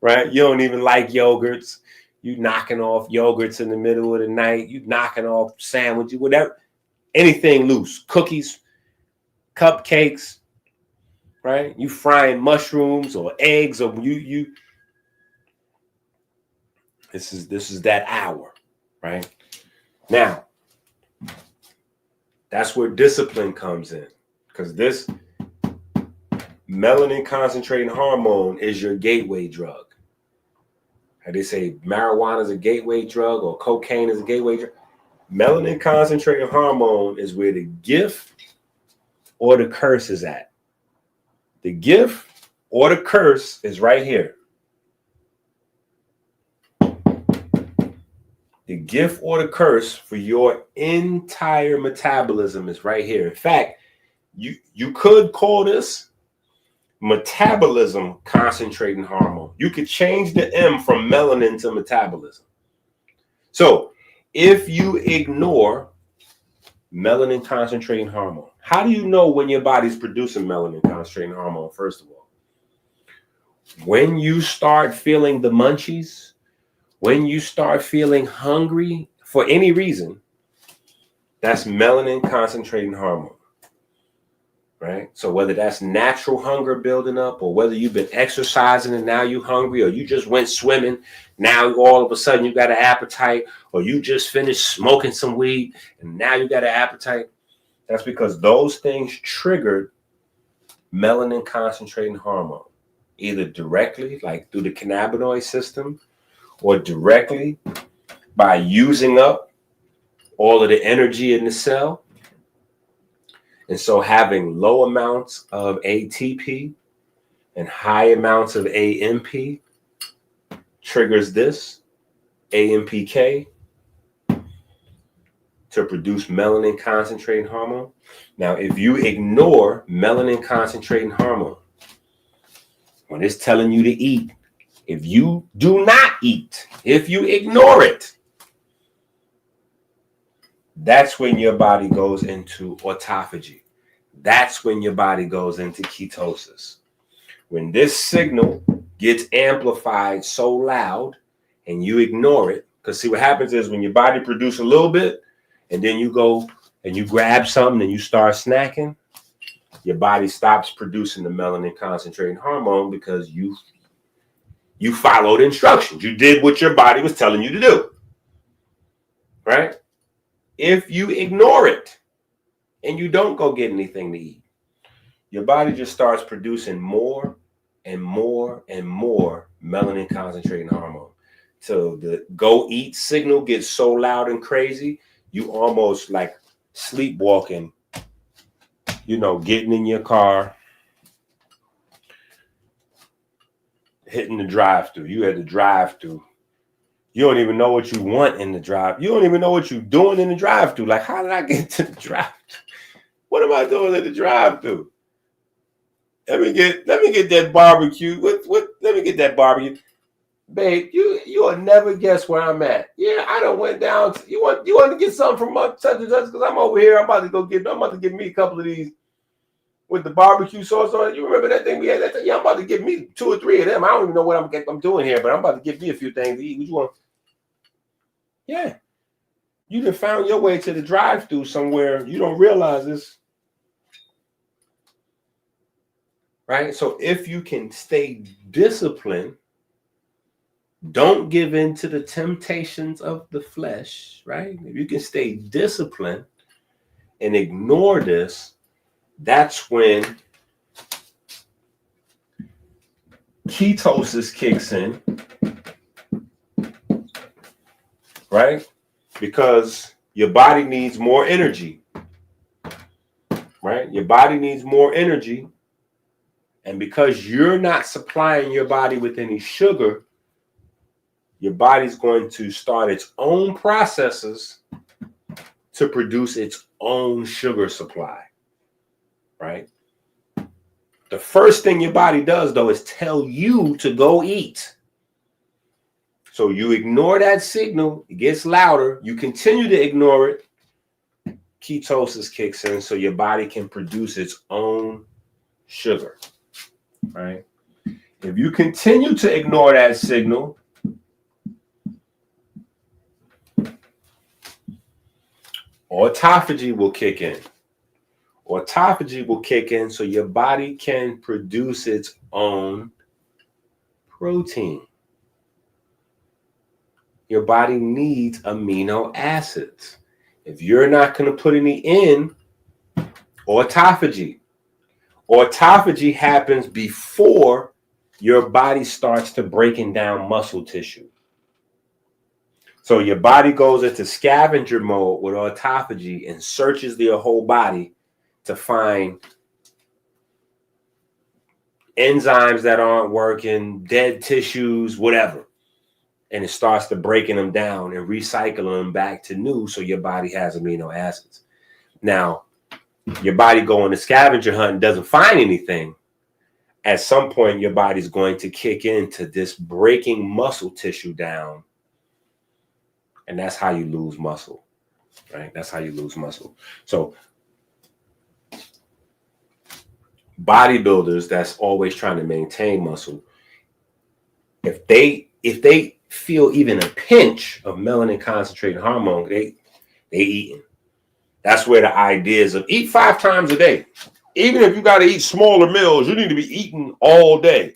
right? You don't even like yogurts. You knocking off yogurts in the middle of the night. You knocking off sandwiches, whatever, anything loose, cookies, cupcakes, right? You frying mushrooms or eggs, or you. This is that hour, right? Now, that's where discipline comes in, because this melanin concentrating hormone is your gateway drug. How they say marijuana is a gateway drug or cocaine is a gateway drug. Melanin concentrating hormone is where the gift or the curse is at. The gift or the curse is right here. The gift or the curse for your entire metabolism is right here. In fact, you could call this metabolism concentrating hormone. You could change the M from melanin to metabolism. So if you ignore melanin concentrating hormone, how do you know when your body's producing melanin concentrating hormone? First of all, when you start feeling the munchies, when you start feeling hungry for any reason, that's melanin concentrating hormone, right? So whether that's natural hunger building up, or whether you've been exercising and now you're hungry, or you just went swimming, now all of a sudden you got an appetite, or you just finished smoking some weed and now you got an appetite, that's because those things triggered melanin concentrating hormone, either directly, like through the cannabinoid system, or directly by using up all of the energy in the cell. And so having low amounts of ATP and high amounts of AMP triggers this AMPK to produce melanin concentrating hormone. Now, if you ignore melanin concentrating hormone, when it's telling you to eat, if you do not eat, if you ignore it, that's when your body goes into autophagy. That's when your body goes into ketosis. When this signal gets amplified so loud and you ignore it, because see what happens is when your body produces a little bit and then you go and you grab something and you start snacking, your body stops producing the melanin concentrating hormone because you followed instructions. You did what your body was telling you to do, right? If you ignore it and you don't go get anything to eat, your body just starts producing more and more and more melanin concentrating hormone. So the go eat signal gets so loud and crazy, you almost like sleepwalking, getting in your car, hitting the drive-thru. You had the drive-thru. You don't even know what you want in the drive. You don't even know what you're doing in the drive-thru. Like, how did I get to the drive? What am I doing in the drive-thru? Let me get that barbecue. Let me get that barbecue. Babe, you will never guess where I'm at. Yeah, I done went down. You want to get something from such and such because I'm over here. I'm about to get me a couple of these with the barbecue sauce on it. You remember that thing we had? Yeah, I'm about to get me 2 or 3 of them. I don't even know what I'm doing here, but I'm about to get me a few things to eat. What you want? Yeah. You done found your way to the drive-thru somewhere. You don't realize this. Right? So if you can stay disciplined, don't give in to the temptations of the flesh, right? If you can stay disciplined and ignore this, that's when ketosis kicks in, right? Because your body needs more energy, right? Your body needs more energy. And because you're not supplying your body with any sugar, your body's going to start its own processes to produce its own sugar supply, right? The first thing your body does, though, is tell you to go eat. So you ignore that signal, it gets louder, you continue to ignore it, ketosis kicks in so your body can produce its own sugar, right? If you continue to ignore that signal, autophagy will kick in. Autophagy will kick in so your body can produce its own protein. Your body needs amino acids. If you're not going to put any in, autophagy happens before your body starts to breaking down muscle tissue. So your body goes into scavenger mode with autophagy and searches their whole body to find enzymes that aren't working, dead tissues, whatever. And it starts to breaking them down and recycling them back to new so your body has amino acids. Now, your body going to scavenger hunt and doesn't find anything. At some point, your body's going to kick into this breaking muscle tissue down. And that's how you lose muscle, right? That's how you lose muscle. So bodybuilders that's always trying to maintain muscle, if they feel even a pinch of melanin concentrated hormone, they eating. That's where the ideas of eat 5 times a day. Even if you got to eat smaller meals, you need to be eating all day,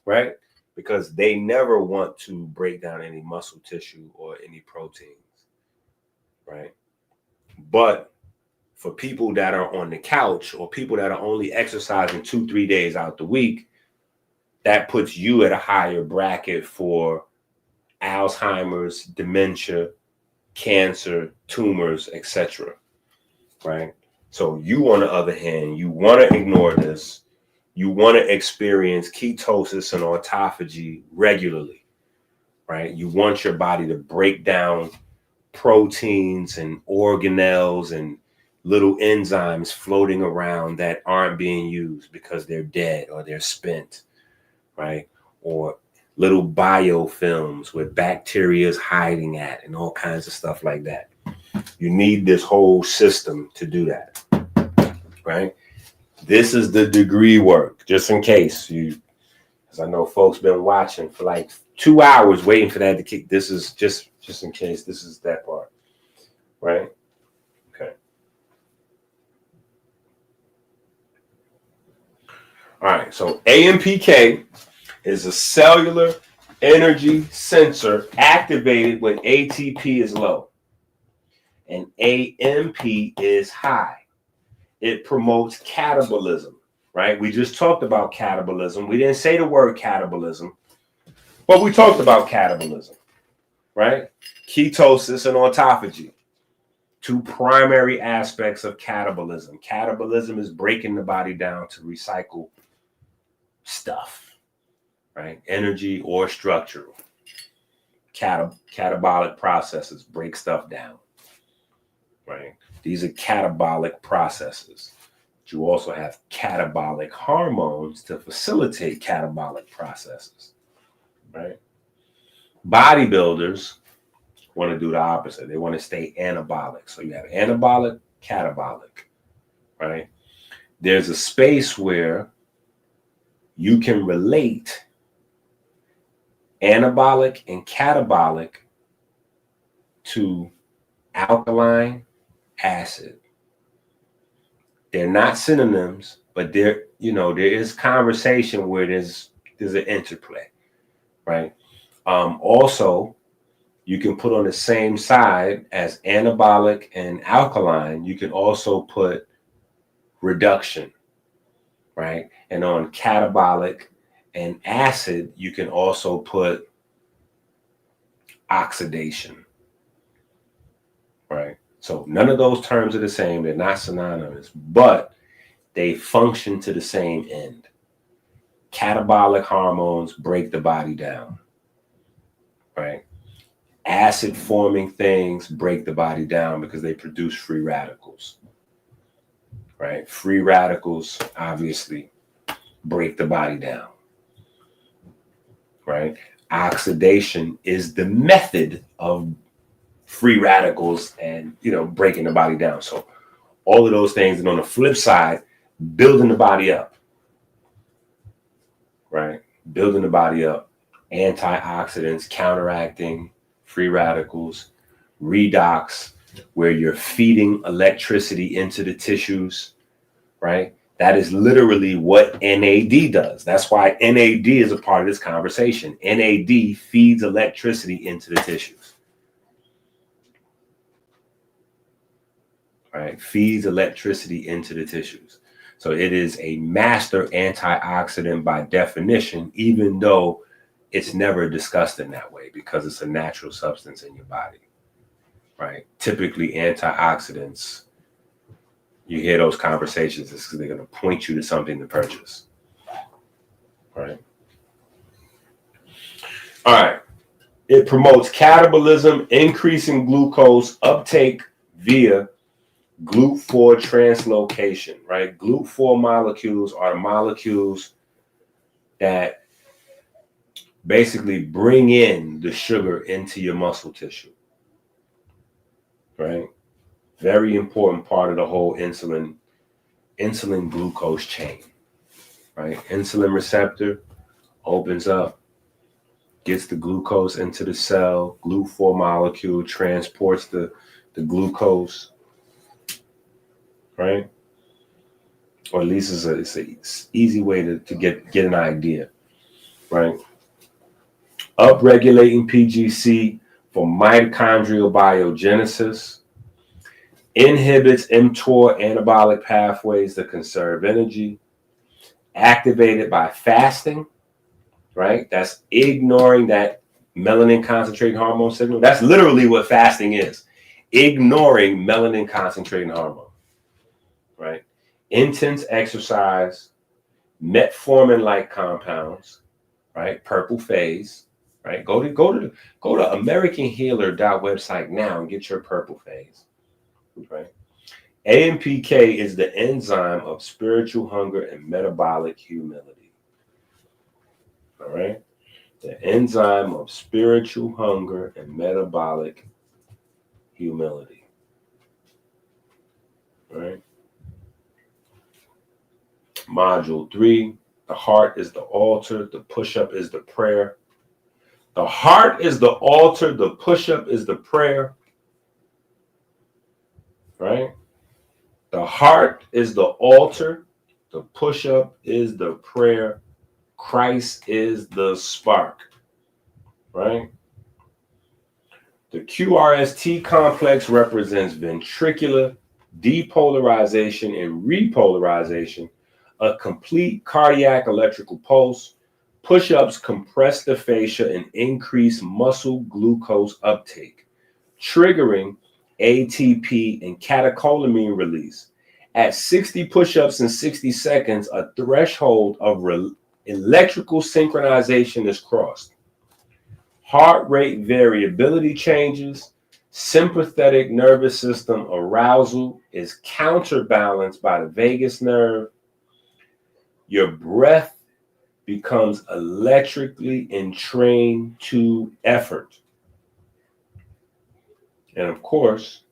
right? Because they never want to break down any muscle tissue or any proteins, right? But for people that are on the couch or people that are only exercising 2-3 days out the week, that puts you at a higher bracket for Alzheimer's, dementia, cancer, tumors, etc. Right? So you, on the other hand, you want to ignore this. You want to experience ketosis and autophagy regularly, right? You want your body to break down proteins and organelles and little enzymes floating around that aren't being used because they're dead or they're spent, right? Or little biofilms where bacteria is hiding at and all kinds of stuff like that. You need this whole system to do that, right? This is the degree work, just in case you, because I know folks been watching for like 2 hours waiting for that to kick. This is just in case. This is that part, right? Okay. All right. So AMPK is a cellular energy sensor activated when ATP is low and AMP is high. It promotes catabolism, right? We just talked about catabolism. We didn't say the word catabolism, but we talked about catabolism, right? Ketosis and autophagy, 2 primary aspects of catabolism. Catabolism is breaking the body down to recycle stuff, right? Energy or structural. catabolic processes, break stuff down, right? These are catabolic processes. But you also have catabolic hormones to facilitate catabolic processes, right? Bodybuilders want to do the opposite. They want to stay anabolic. So you have anabolic, catabolic, right? There's a space where you can relate anabolic and catabolic to alkaline, acid. They're not synonyms, but there is conversation where there's an interplay, right? Also, you can put on the same side as anabolic and alkaline, you can also put reduction, right? And on catabolic and acid, you can also put oxidation, right? So none of those terms are the same. They're not synonymous, but they function to the same end. Catabolic hormones break the body down, right? Acid forming things break the body down because they produce free radicals, right? Free radicals obviously break the body down, right? Oxidation is the method of free radicals and, breaking the body down. So all of those things, and on the flip side, building the body up, right? Building the body up, antioxidants, counteracting free radicals, redox, where you're feeding electricity into the tissues, right? That is literally what NAD does. That's why NAD is a part of this conversation. NAD feeds electricity into the tissues, right? Feeds electricity into the tissues. So it is a master antioxidant by definition, even though it's never discussed in that way because it's a natural substance in your body, right? Typically antioxidants, you hear those conversations, it's because they're going to point you to something to purchase, right? All right. It promotes catabolism, increasing glucose uptake via GLUT4 translocation, right? GLUT4 molecules are the molecules that basically bring in the sugar into your muscle tissue, right? Very important part of the whole insulin glucose chain, right? Insulin receptor opens up, gets the glucose into the cell, GLUT4 molecule transports the glucose, right? Or at least it's an easy way to get an idea, right? Upregulating PGC for mitochondrial biogenesis, inhibits Mtor anabolic pathways to conserve energy, activated by fasting, right? That's ignoring that melanin concentrating hormone signal. That's literally what fasting is, ignoring melanin concentrating hormone, right? Intense exercise, metformin-like compounds, right? Purple phase, right? Go to AmericanHealer.website now and get your purple phase, right? AMPK is the enzyme of spiritual hunger and metabolic humility. All right? The enzyme of spiritual hunger and metabolic humility. All right? Module 3, the heart is the altar, the push-up is the prayer. The heart is the altar, the push-up is the prayer. Right? The heart is the altar, the push-up is the prayer. Christ is the spark. Right? The QRST complex represents ventricular depolarization and repolarization, a complete cardiac electrical pulse. Push-ups compress the fascia and increase muscle glucose uptake, triggering ATP and catecholamine release. At 60 push-ups in 60 seconds, a threshold of electrical synchronization is crossed. Heart rate variability changes. Sympathetic nervous system arousal is counterbalanced by the vagus nerve. Your breath becomes electrically entrained to effort. And of course,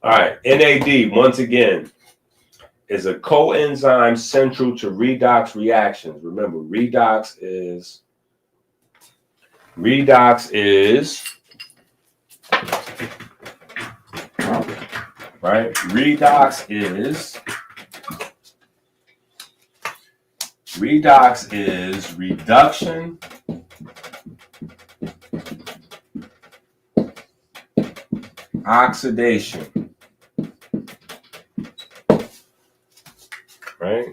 all right, NAD, once again, is a coenzyme central to redox reactions. Remember, redox is right? Redox is reduction, oxidation, right?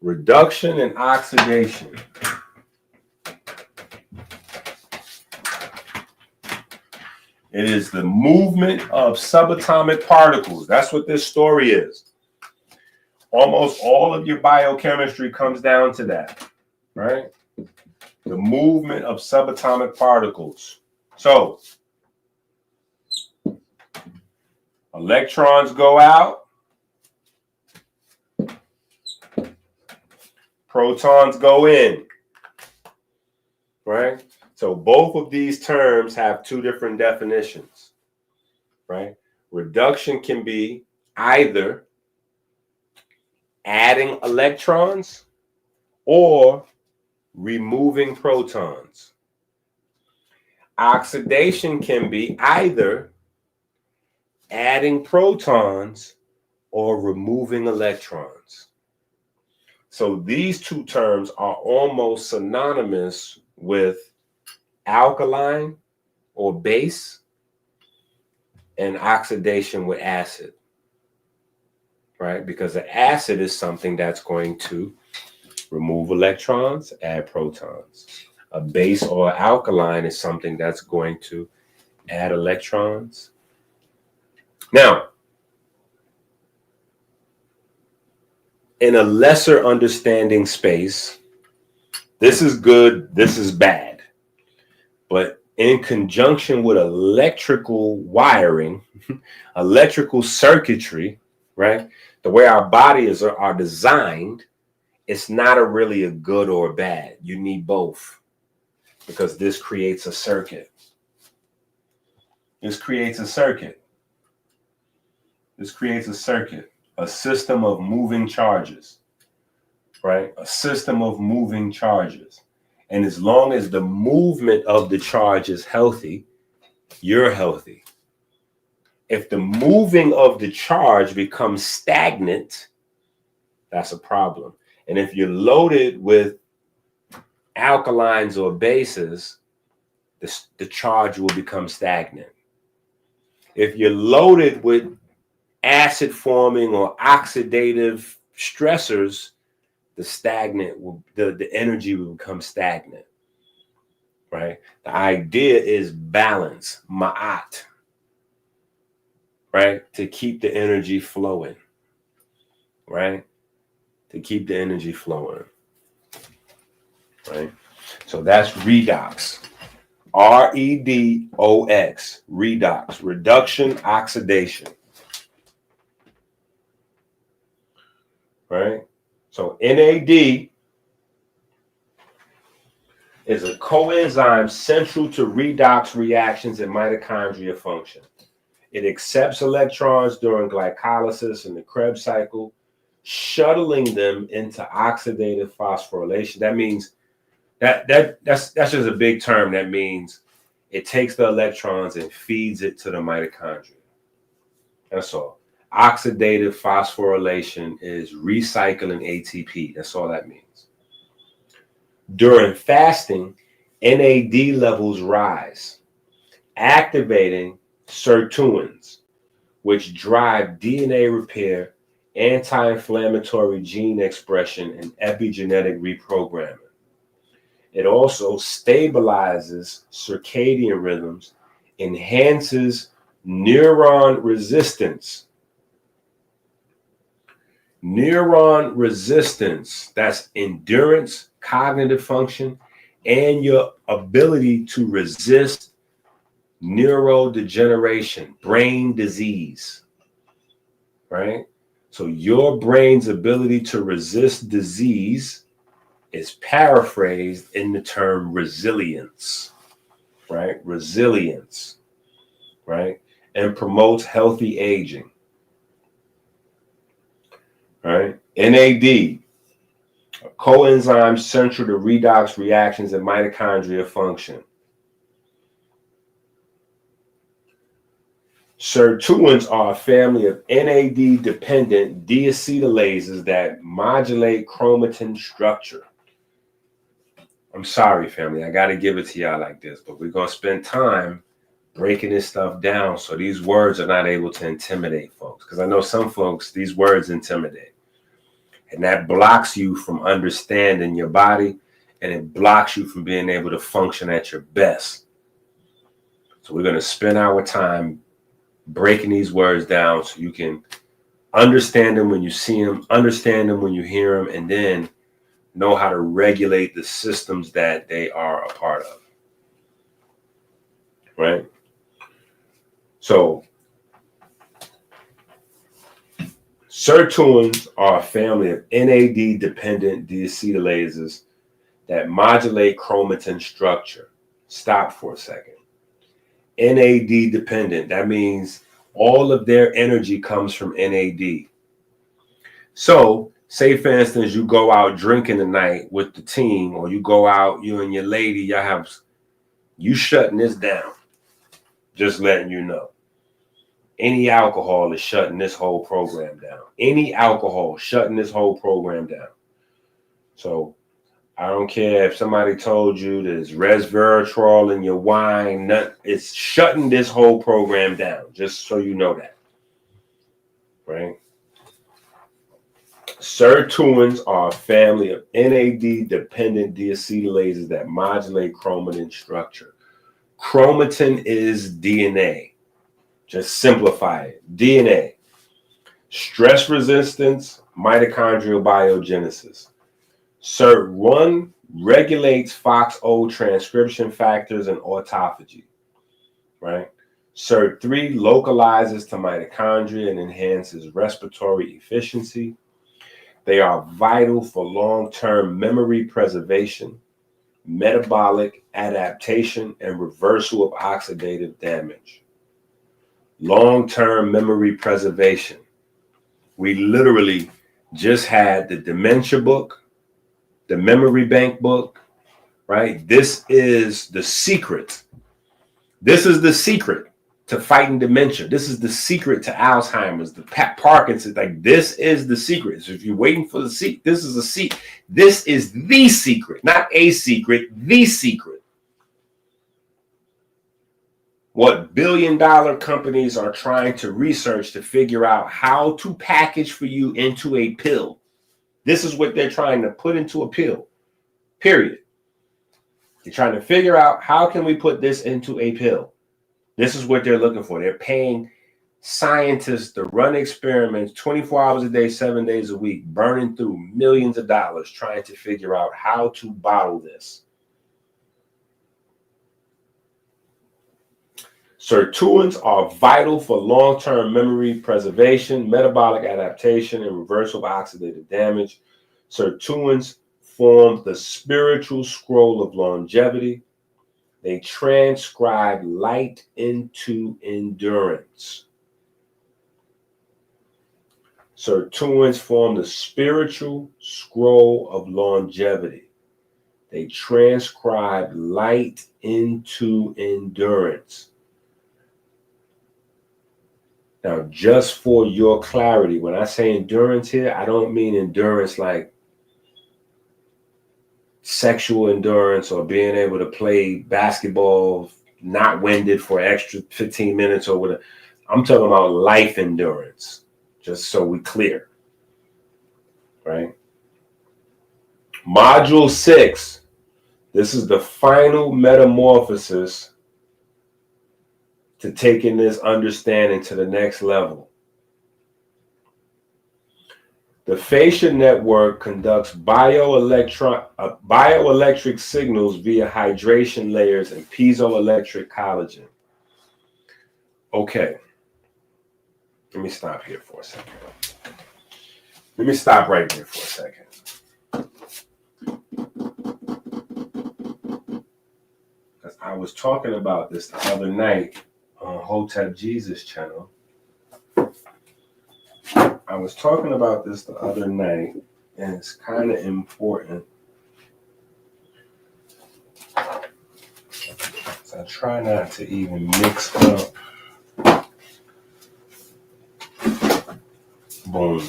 Reduction and oxidation. It is the movement of subatomic particles. That's what this story is. Almost all of your biochemistry comes down to that, right? The movement of subatomic particles. So, electrons go out, protons go in, right? So both of these terms have two different definitions, right? Reduction can be either adding electrons or removing protons. Oxidation can be either adding protons or removing electrons. So these two terms are almost synonymous with alkaline or base and oxidation with acid, right? Because the acid is something that's going to remove electrons, add protons. A base or alkaline is something that's going to add electrons. Now, in a lesser understanding space, this is good, this is bad. But in conjunction with electrical wiring, electrical circuitry, right? The way our bodies are designed, it's not really a good or bad. You need both because this creates a circuit. This creates a circuit. This creates a circuit, a system of moving charges, right? A system of moving charges. And as long as the movement of the charge is healthy, you're healthy. If the moving of the charge becomes stagnant, that's a problem. And if you're loaded with alkalines or bases, the charge will become stagnant. If you're loaded with acid forming or oxidative stressors, the energy will become stagnant, right? The idea is balance, ma'at, right? To keep the energy flowing, right? To keep the energy flowing, right? So that's redox, REDOX, redox, reduction, oxidation, right? So NAD is a coenzyme central to redox reactions and mitochondria function. It accepts electrons during glycolysis in the Krebs cycle, shuttling them into oxidative phosphorylation. That means that's just a big term. That means it takes the electrons and feeds it to the mitochondria. That's all. Oxidative phosphorylation is recycling ATP. That's all that means. During fasting, NAD levels rise, activating sirtuins, which drive DNA repair, anti-inflammatory gene expression, and epigenetic reprogramming. It also stabilizes circadian rhythms, enhances neuron resistance. Neuron resistance, that's endurance, cognitive function, and your ability to resist neurodegeneration, brain disease, right? So your brain's ability to resist disease is paraphrased in the term resilience, right? Resilience, right? And promotes healthy aging, right? NAD, a coenzyme central to redox reactions and mitochondria function. Sirtuins are a family of NAD-dependent deacetylases that modulate chromatin structure. I'm sorry, family, I got to give it to y'all like this, but we're going to spend time breaking this stuff down so these words are not able to intimidate folks. Because I know some folks, these words intimidate. And that blocks you from understanding your body, and it blocks you from being able to function at your best. So we're going to spend our time breaking these words down so you can understand them when you see them, understand them when you hear them, and then know how to regulate the systems that they are a part of, right? So sirtuins are a family of NAD-dependent deacetylases that modulate chromatin structure. Stop for a second. NAD dependent, that means all of their energy comes from NAD. So, say for instance, you go out drinking tonight with the team, or you go out, you and your lady, you shutting this down. Just letting you know. Any alcohol is shutting this whole program down. Any alcohol shutting this whole program down. So, I don't care if somebody told you there's resveratrol in your wine, it's shutting this whole program down, just so you know that, right? Sirtuins are a family of NAD-dependent deacetylases that modulate chromatin structure. Chromatin is DNA. Just simplify it. DNA. Stress resistance, mitochondrial biogenesis. SIRT1 regulates FOXO transcription factors and autophagy, right? SIRT3 localizes to mitochondria and enhances respiratory efficiency. They are vital for long-term memory preservation, metabolic adaptation, and reversal of oxidative damage. Long-term memory preservation. We literally just had the dementia book, the memory bank book, right? This is the secret. This is the secret to fighting dementia. This is the secret to Alzheimer's, the Parkinson's. Like, this is the secret. So if you're waiting for the secret, this is a secret. This is the secret, not a secret, the secret. What billion-dollar companies are trying to research to figure out how to package for you into a pill. This is what they're trying to put into a pill, period. They're trying to figure out, how can we put this into a pill? This is what they're looking for. They're paying scientists to run experiments 24 hours a day, 7 days a week, burning through millions of dollars trying to figure out how to bottle this. Sirtuins are vital for long-term memory preservation, metabolic adaptation, and reversal of oxidative damage. Sirtuins form the spiritual scroll of longevity. They transcribe light into endurance. Sirtuins form the spiritual scroll of longevity. They transcribe light into endurance. Now, just for your clarity, when I say endurance here, I don't mean endurance like sexual endurance or being able to play basketball not winded for an extra 15 minutes or whatever. I'm talking about life endurance, just so we clear, right? Module 6, this is the final metamorphosis to taking this understanding to the next level. The fascia network conducts bioelectric signals via hydration layers and piezoelectric collagen. Okay, let me stop here for a second. Let me stop right there for a second. Because I was talking about this the other night on Hotep Jesus channel. I was talking about this the other night, and it's kind of important. So I try not to even mix up. Boom.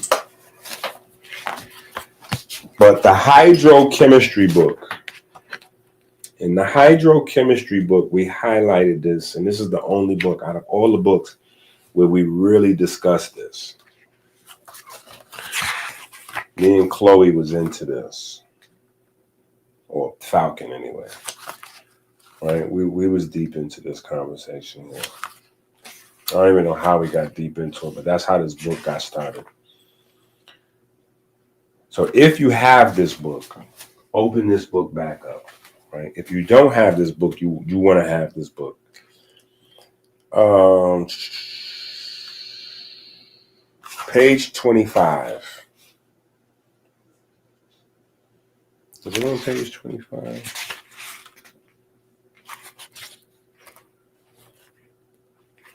But the hydrochemistry book, in the hydrochemistry book, we highlighted this, and this is the only book out of all the books where we really discussed this. Me and Chloe was into this, or Falcon anyway. Right? We was deep into this conversation here. I don't even know how we got deep into it, but that's how this book got started. So if you have this book, open this book back up, right? If you don't have this book, you want to have this book. Page 25. Is it on page 25?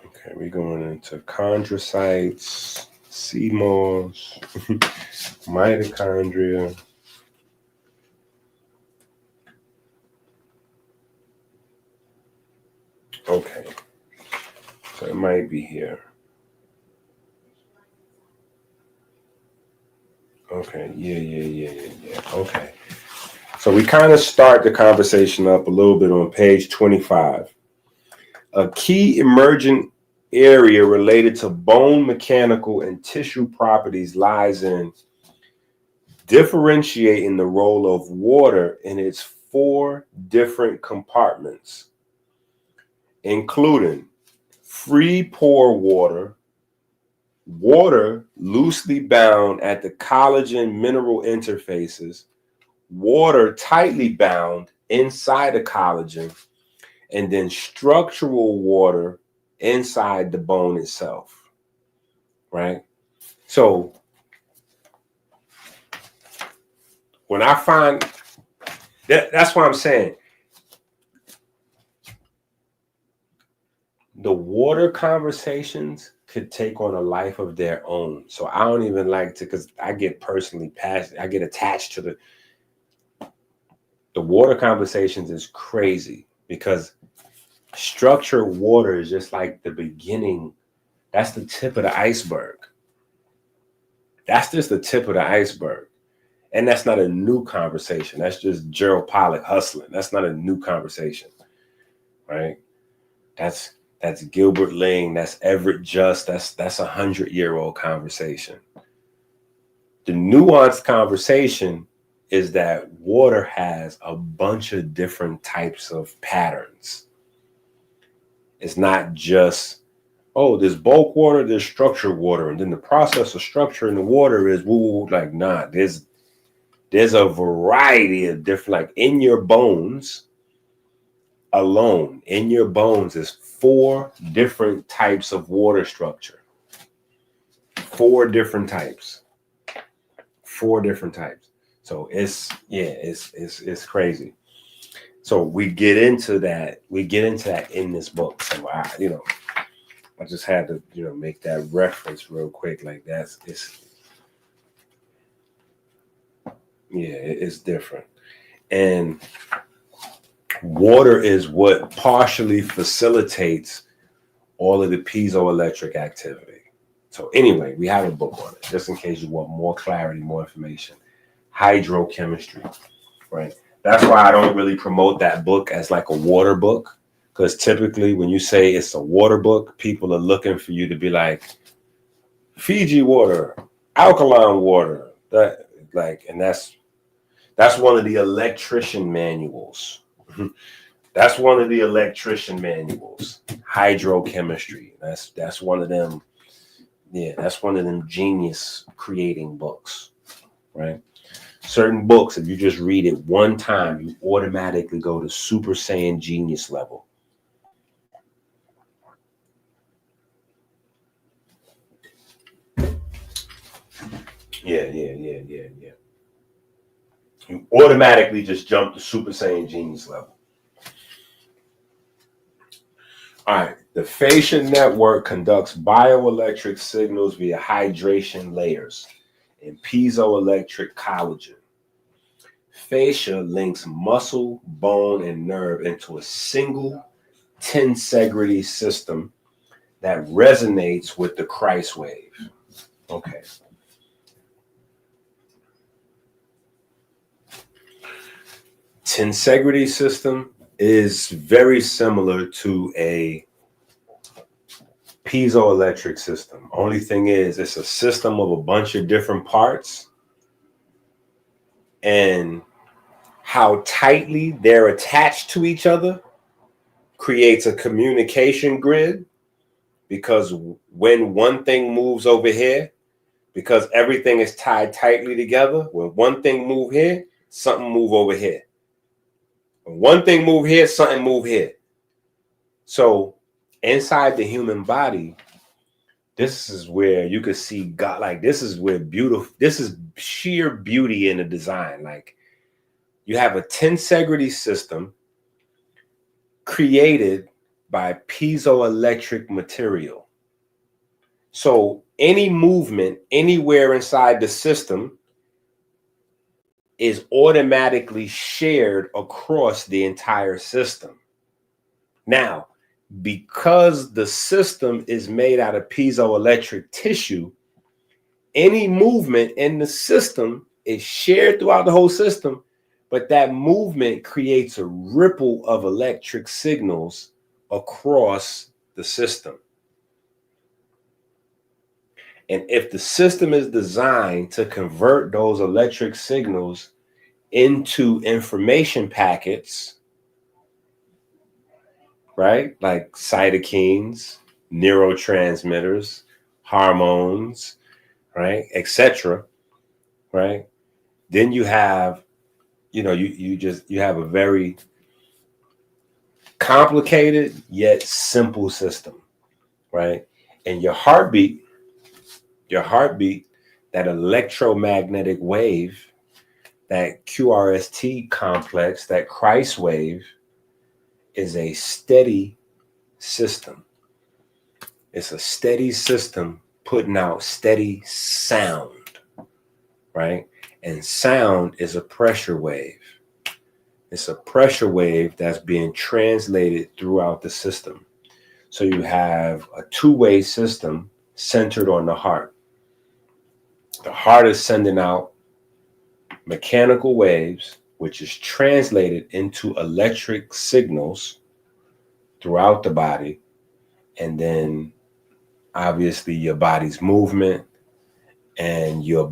Okay, we're going into chondrocytes, CMOS, mitochondria. Okay, so it might be here. Okay, yeah. Okay. So we kind of start the conversation up a little bit on page 25. A key emergent area related to bone mechanical and tissue properties lies in differentiating the role of water in its 4 different compartments, including free pour water, water loosely bound at the collagen mineral interfaces, water tightly bound inside the collagen, and then structural water inside the bone itself, right? So when I find that's what I'm saying. The water conversations could take on a life of their own. So I don't even like to, because I get personally passionate, I get attached to the water conversations is crazy, because structured water is just like the beginning. That's the tip of the iceberg. That's just the tip of the iceberg. And that's not a new conversation. That's just Gerald Pollack hustling. That's not a new conversation, right? That's Gilbert Ling. That's Everett Just. That's 100-year-old conversation. The nuanced conversation is that water has a bunch of different types of patterns. It's not just, oh, there's bulk water, there's structured water, and then the process of structuring the water is woo. Like, nah, there's a variety of different, like in your bones alone, in your bones is 4 different types of water structure. 4 different types. 4 different types. So it's crazy. So we get into that. We get into that in this book. So I just had to, make that reference real quick. Like it's different. And water is what partially facilitates all of the piezoelectric activity. So anyway, we have a book on it, just in case you want more clarity, more information. Hydrochemistry, right? That's why I don't really promote that book as like a water book. Because typically when you say it's a water book, people are looking for you to be like Fiji water, alkaline water. That like, and that's one of the electrician manuals. That's one of the electrician manuals. Hydrochemistry. That's one of them. Yeah, that's one of them genius creating books, right? Certain books, if you just read it one time, you automatically go to Super Saiyan genius level. Yeah. You automatically just jump to Super Saiyan genius level. All right. The fascia network conducts bioelectric signals via hydration layers and piezoelectric collagen. Fascia links muscle, bone, and nerve into a single tensegrity system that resonates with the Christ wave. Okay. Tensegrity system is very similar to a piezoelectric system. Only thing is, it's a system of a bunch of different parts, and how tightly they're attached to each other creates a communication grid, because when one thing moves over here, because everything is tied tightly together, when one thing move here, something move over here. When one thing move here, something move here. So inside the human body, this is where you could see God. Like, this is where beautiful, this is sheer beauty in the design. Like, you have a tensegrity system created by piezoelectric material. So any movement anywhere inside the system is automatically shared across the entire system. Now, because the system is made out of piezoelectric tissue, any movement in the system is shared throughout the whole system, but that movement creates a ripple of electric signals across the system. And if the system is designed to convert those electric signals into information packets, right? Like cytokines, neurotransmitters, hormones, right, etc., right? Then you have, you have a very complicated yet simple system, right? And your heartbeat, that electromagnetic wave, that QRST complex, that Christ wave, is a steady system. It's a steady system putting out steady sound, right? And sound is a pressure wave. It's a pressure wave that's being translated throughout the system. So you have a two-way system centered on the heart. The heart is sending out mechanical waves, which is translated into electric signals throughout the body. And then obviously your body's movement and your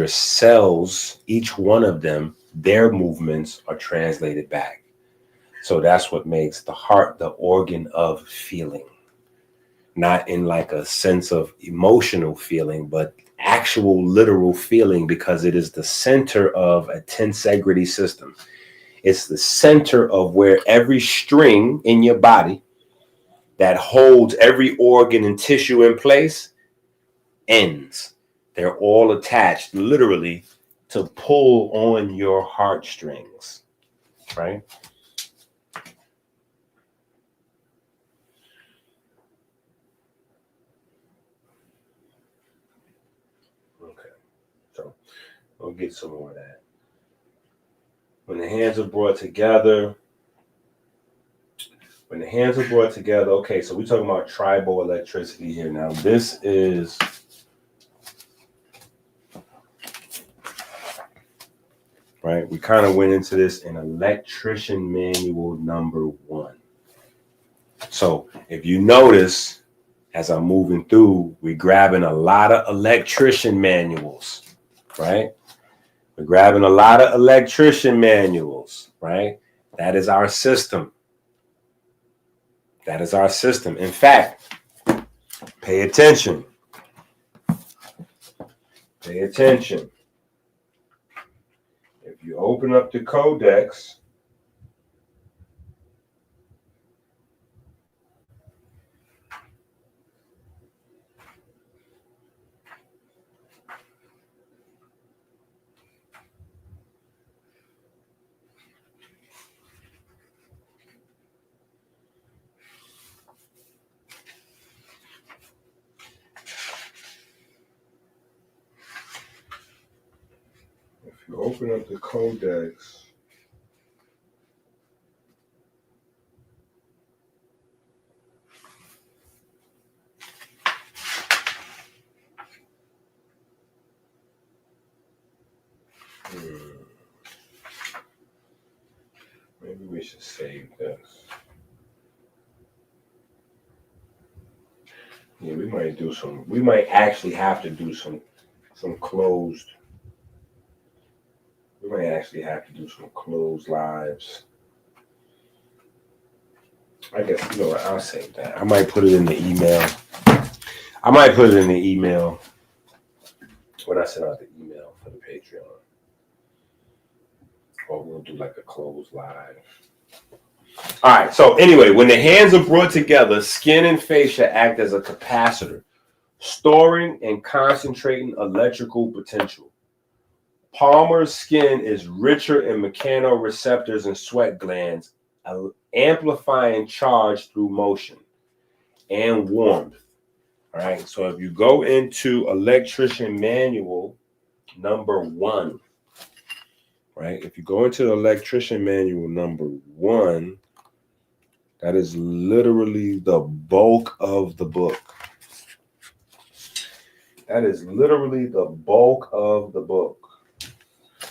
cells, each one of them, their movements are translated back. So that's what makes the heart the organ of feeling. Not in like a sense of emotional feeling, but actual literal feeling, because it is the center of a tensegrity system. It's the center of where every string in your body that holds every organ and tissue in place ends. They're all attached literally to pull on your heartstrings, right? Okay, so we'll get some more of that. When the hands are brought together, okay, so we're talking about triboelectricity here. Now, this is right? We kind of went into this in Electrician Manual number 1. So if you notice, as I'm moving through, we're grabbing a lot of electrician manuals, right? We're grabbing a lot of electrician manuals, right? That is our system. That is our system. In fact, pay attention. Pay attention. If you open up the codex, maybe we should save this. Yeah, we might actually have to do some closed. We might actually have to do some closed lives. I guess, you know what, I'll save that. I might put it in the email. When I send out the email for the Patreon. Or we'll do like a closed live. All right, so anyway, when the hands are brought together, skin and fascia act as a capacitor, storing and concentrating electrical potential. Palmer's skin is richer in mechanoreceptors and sweat glands, amplifying charge through motion and warmth. All right, so if you go into Electrician Manual number 1, right? If you go into the Electrician Manual number 1, that is literally the bulk of the book. That is literally the bulk of the book,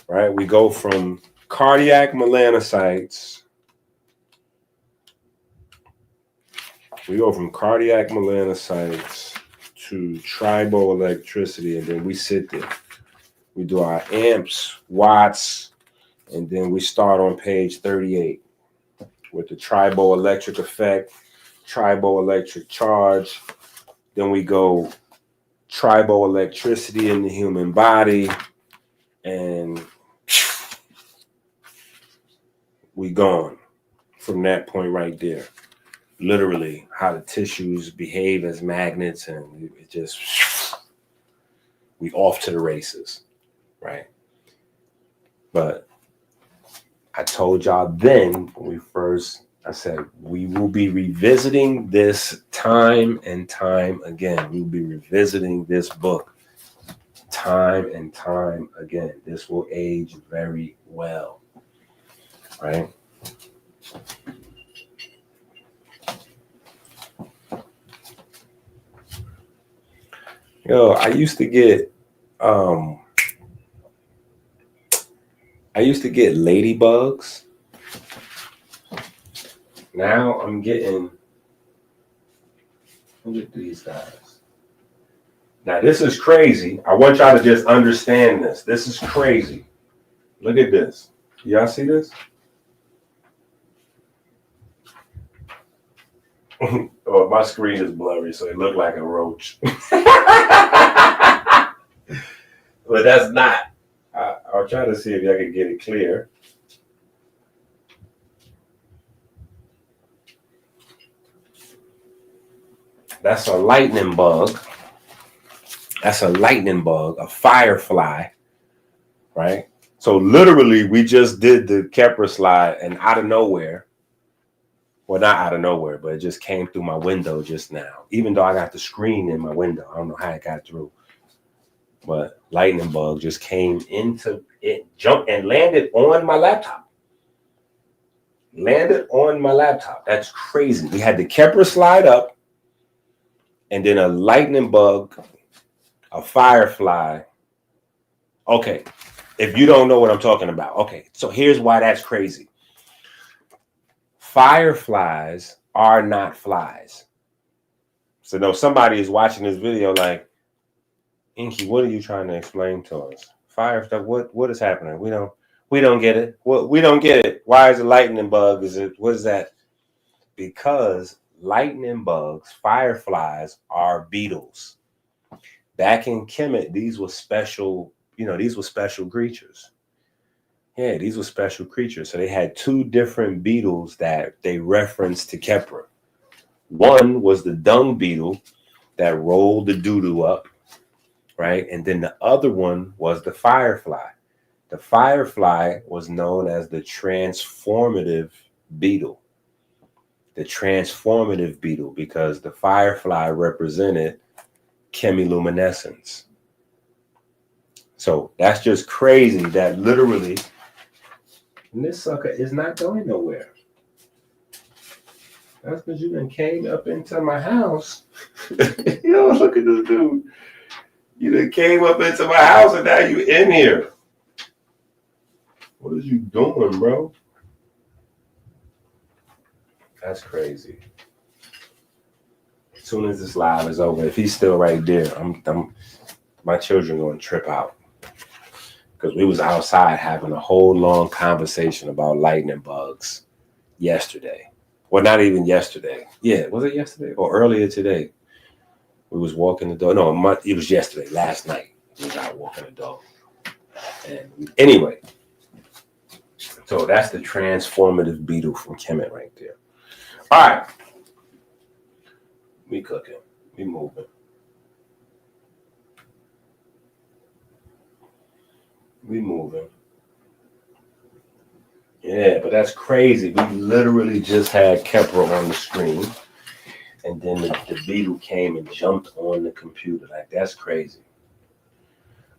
right? We go from cardiac melanocytes. We go from cardiac melanocytes to triboelectricity, and then we sit there. We do our amps, watts, and then we start on page 38 with the triboelectric effect, triboelectric charge. Then we go triboelectricity in the human body, and we gone from that point right there. Literally, how the tissues behave as magnets, and it just, we off to the races, right? But I told y'all then, when I said, we will be revisiting this time and time again. We'll be revisiting this book time and time again. This will age very well, right? Yo, I used to get ladybugs. Now I'm getting, look at these guys. Now this is crazy. I want y'all to just understand this. This is crazy. Look at this. Y'all see this? Oh, my screen is blurry, so it looked like a roach. But that's not. I'll try to see if I can get it clear. That's a lightning bug. That's a lightning bug, a firefly, right? So literally, we just did the Kepler slide, and out of nowhere, well, not out of nowhere, but it just came through my window just now. Even though I got the screen in my window, I don't know how it got through. But lightning bug just came into it, jumped and landed on my laptop. Landed on my laptop. That's crazy. We had the Kepler slide up, and then a lightning bug, a firefly. Okay, If you don't know what I'm talking about. Okay, so here's why that's crazy. Fireflies are not flies. So no, somebody is watching this video like, Enqi, what are you trying to explain to us? Fire stuff. What is happening? We don't get it. We don't get it. Why is it lightning bug? What is that? Because lightning bugs, fireflies, are beetles. Back in Kemet, these were special, these were special creatures. Yeah, these were special creatures. So they had two different beetles that they referenced to Kepler. One was the dung beetle that rolled the doo-doo up, right? And then the other one was the firefly. The firefly was known as the transformative beetle. The transformative beetle, because the firefly represented chemiluminescence. So that's just crazy that literally, and this sucker is not going nowhere. That's because you done came up into my house. Look at this dude. You done came up into my house and now you in here. What is you doing, bro? That's crazy. As soon as this live is over, if he's still right there, my children going to trip out. Because we was outside having a whole long conversation about lightning bugs yesterday. Well, not even yesterday. Yeah, was it yesterday or earlier today? We was walking the dog. No, it was yesterday, last night. We was out walking the dog. And anyway, so that's the transformative beetle from Kemet right there. All right. We cooking. We moving. We moving. Yeah, but that's crazy. We literally just had Kepler on the screen, and then the beetle came and jumped on the computer. Like, that's crazy.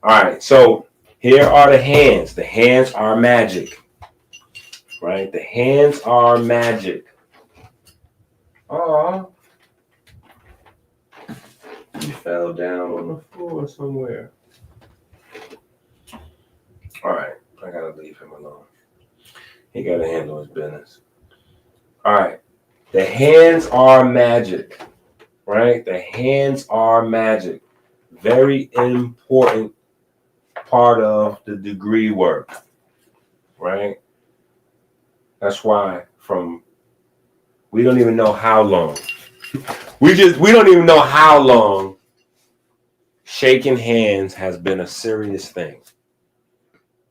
All right, so here are the hands. The hands are magic, right? The hands are magic. Aw. You fell down on the floor somewhere. All right, I gotta leave him alone. He gotta handle his business. All right, the hands are magic, right? The hands are magic. Very important part of the degree work, right? That's why we don't even know how long. We don't even know how long shaking hands has been a serious thing.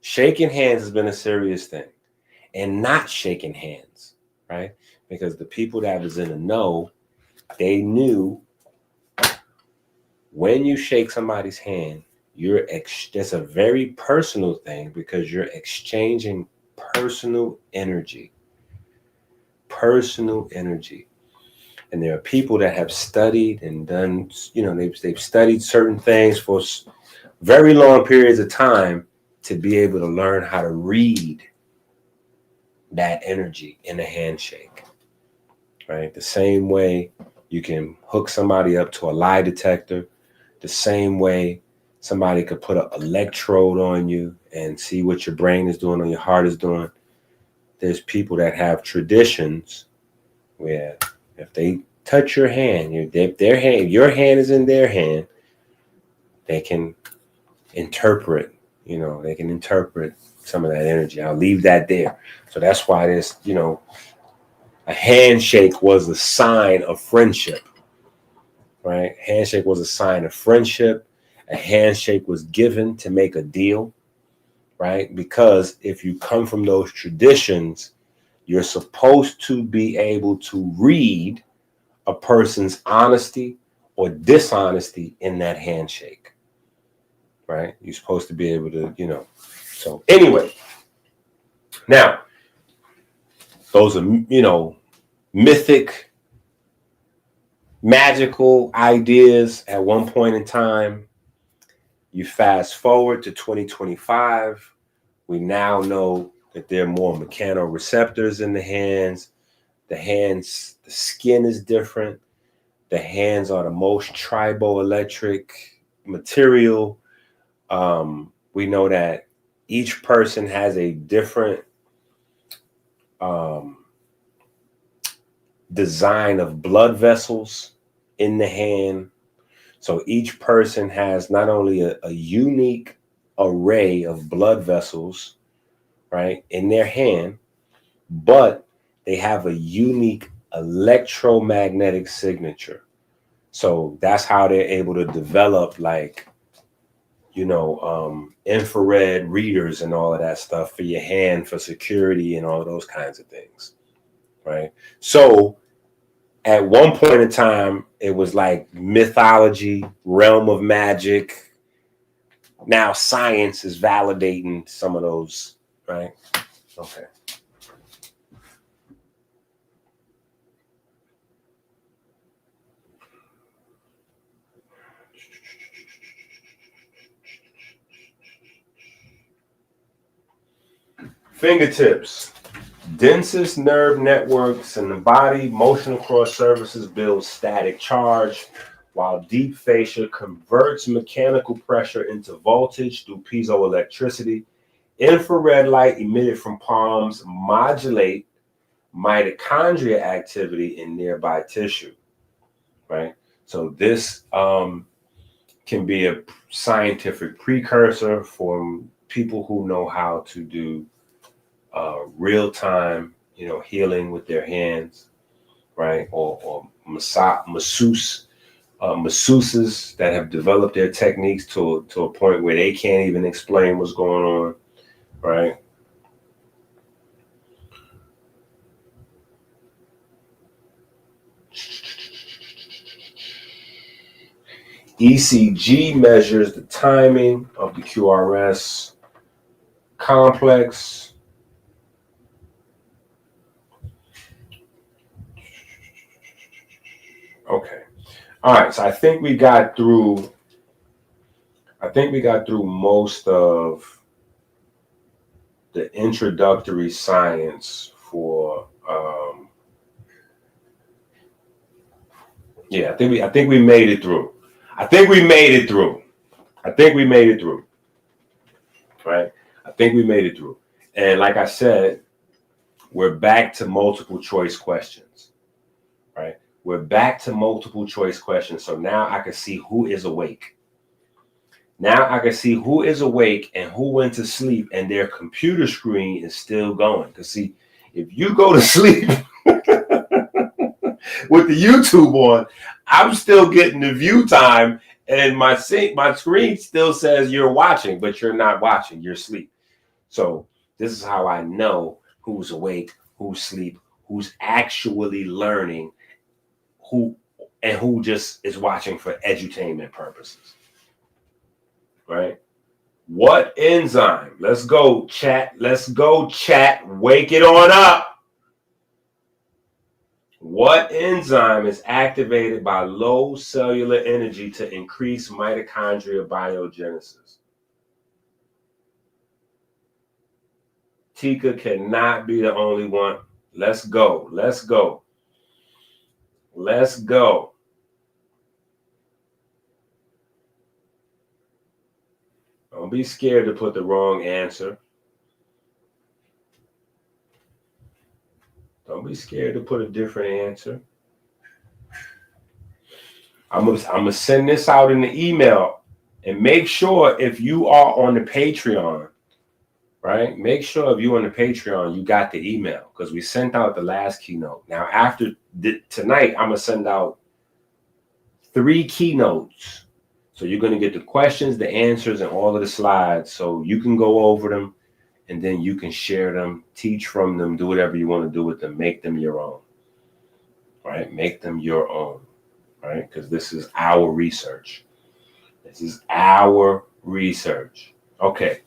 Shaking hands has been a serious thing. And not shaking hands, right? Because the people that was in the know, they knew when you shake somebody's hand, that's a very personal thing because you're exchanging personal energy. Personal energy. And there are people that have studied and done, they've studied certain things for very long periods of time to be able to learn how to read that energy in a handshake, right? The same way you can hook somebody up to a lie detector, the same way somebody could put an electrode on you and see what your brain is doing or your heart is doing. There's people that have traditions where if they touch your hand, your hand is in their hand, they can interpret, they can interpret some of that energy. I'll leave that there. So that's why this, a handshake was a sign of friendship, right? Handshake was a sign of friendship. A handshake was given to make a deal, right? Because if you come from those traditions, you're supposed to be able to read a person's honesty or dishonesty in that handshake, right? You're supposed to be able to, So anyway, now, those are, mythic, magical ideas at one point in time. You fast forward to 2025. We now know that there are more mechanoreceptors in the hands. The skin is different. The hands are the most triboelectric material. We know that each person has a different design of blood vessels in the hand. So each person has not only a unique array of blood vessels, right, in their hand, but they have a unique electromagnetic signature. So that's how they're able to develop, like, infrared readers and all of that stuff for your hand for security and all those kinds of things, right? So at one point in time, it was like mythology, realm of magic. Now science is validating some of those, right? Okay. Fingertips. Densest nerve networks in the body. Motion across surfaces builds static charge, while deep fascia converts mechanical pressure into voltage through piezoelectricity. Infrared light emitted from palms modulate mitochondria activity in nearby tissue, right? So this can be a scientific precursor for people who know how to do real-time, healing with their hands, right? Or masseuses that have developed their techniques to a point where they can't even explain what's going on, right? ECG measures the timing of the QRS complex. Okay. All right. So I think we got through most of the introductory science for I think we made it through. I think we made it through. Right? I think we made it through. And like I said, we're back to multiple choice questions. Right? We're back to multiple choice questions. So now I can see who is awake. Now I can see who is awake and who went to sleep and their computer screen is still going. Because see, if you go to sleep with the YouTube on, I'm still getting the view time and my screen still says you're watching, but you're not watching, you're asleep. So this is how I know who's awake, who's asleep, who's actually learning, who just is watching for edutainment purposes. Right? What enzyme? Let's go, chat. Wake it on up. What enzyme is activated by low cellular energy to increase mitochondria biogenesis? Tika cannot be the only one. Let's go. Don't be scared to put the wrong answer. Don't be scared to put a different answer. I'm gonna send this out in the email, and make sure if you are on the Patreon, right? Make sure if you're on the Patreon, you got the email because we sent out the last keynote. Now after tonight, I'm gonna send out 3 keynotes. So you're gonna get the questions, the answers, and all of the slides. So you can go over them, and then you can share them, teach from them, do whatever you want to do with them, make them your own. Right? Make them your own. Right? Because this is our research. Okay.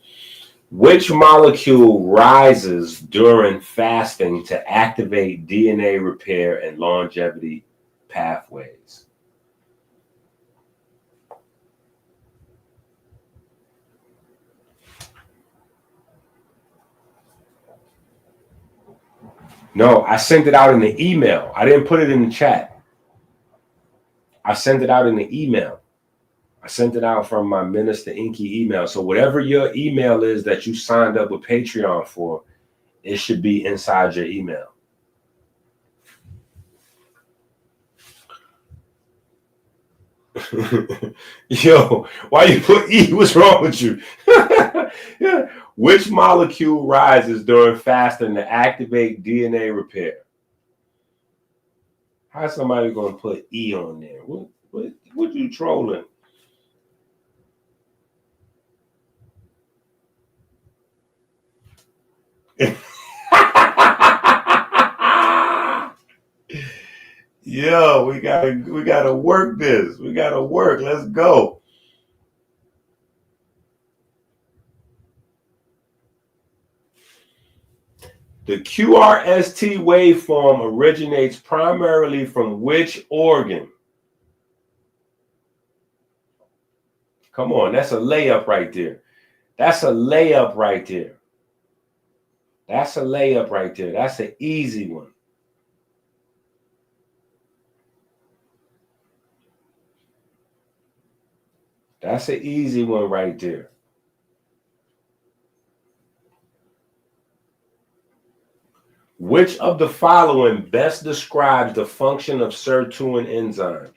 Which molecule rises during fasting to activate DNA repair and longevity pathways? No, I sent it out in the email. I didn't put it in the chat. I sent it out in the email. I sent it out from my Minister Enqi email. So whatever your email is that you signed up with Patreon for, it should be inside your email. Yo, why you put E? What's wrong with you? Yeah. Which molecule rises during fasting to activate DNA repair? How's somebody gonna put E on there? What you trolling? Yo, we gotta work this. We gotta work. Let's go. The QRST waveform originates primarily from which organ? Come on, that's a layup right there. That's a layup right there. That's a layup right there. That's an easy one. That's an easy one right there. Which of the following best describes the function of sirtuin enzymes?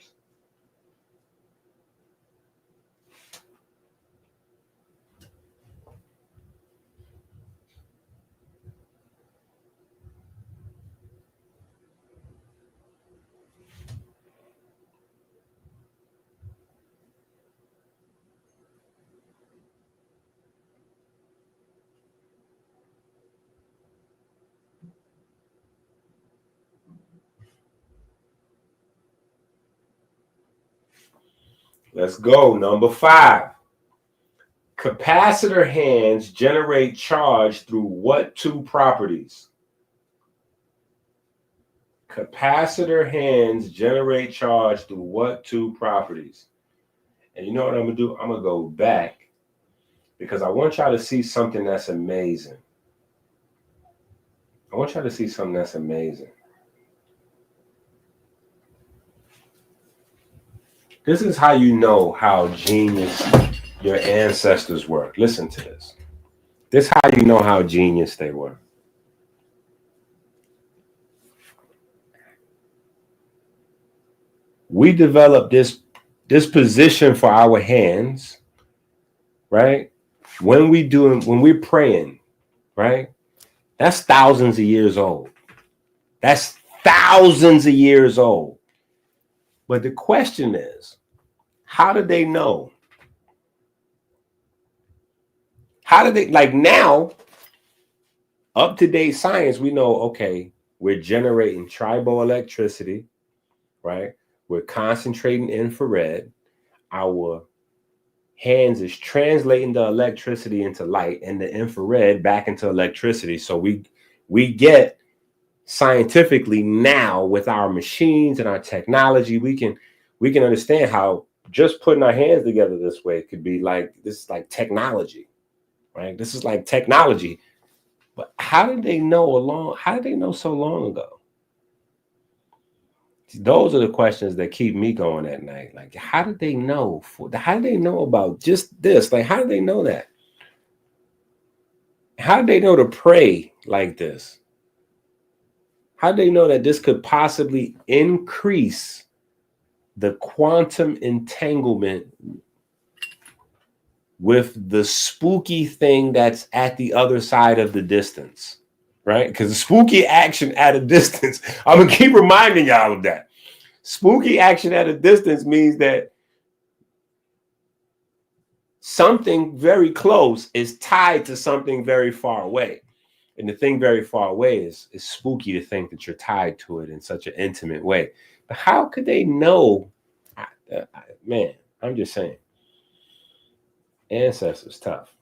Let's go. Number 5. Capacitor hands generate charge through what two properties? Capacitor hands generate charge through what two properties? And you know what I'm going to do? I'm going to go back because I want y'all to see something that's amazing. I want y'all to see something that's amazing. This is how you know how genius your ancestors were. Listen to this. This is how you know how genius they were. We developed this position for our hands, right? When we're praying, right? That's thousands of years old. That's thousands of years old. But the question is, how did they know? How did they, like now, up-to-date science, we know, okay, we're generating tribo-electricity, right? We're concentrating infrared. Our hands is translating the electricity into light and the infrared back into electricity. So we get scientifically now with our machines and our technology, we can understand how just putting our hands together this way could be like, this is like technology, right? This is like technology. But how did they know so long ago? Those are the questions that keep me going at night. Like, how did they know? How did they know about just this? Like, how did they know that? How did they know to pray like this? How did they know that this could possibly increase the quantum entanglement with the spooky thing that's at the other side of the distance, right? Because spooky action at a distance, I'm going to keep reminding y'all of that. Spooky action at a distance means that something very close is tied to something very far away. And the thing very far away is spooky to think that you're tied to it in such an intimate way. But how could they know? Man, I'm just saying. Ancestors tough.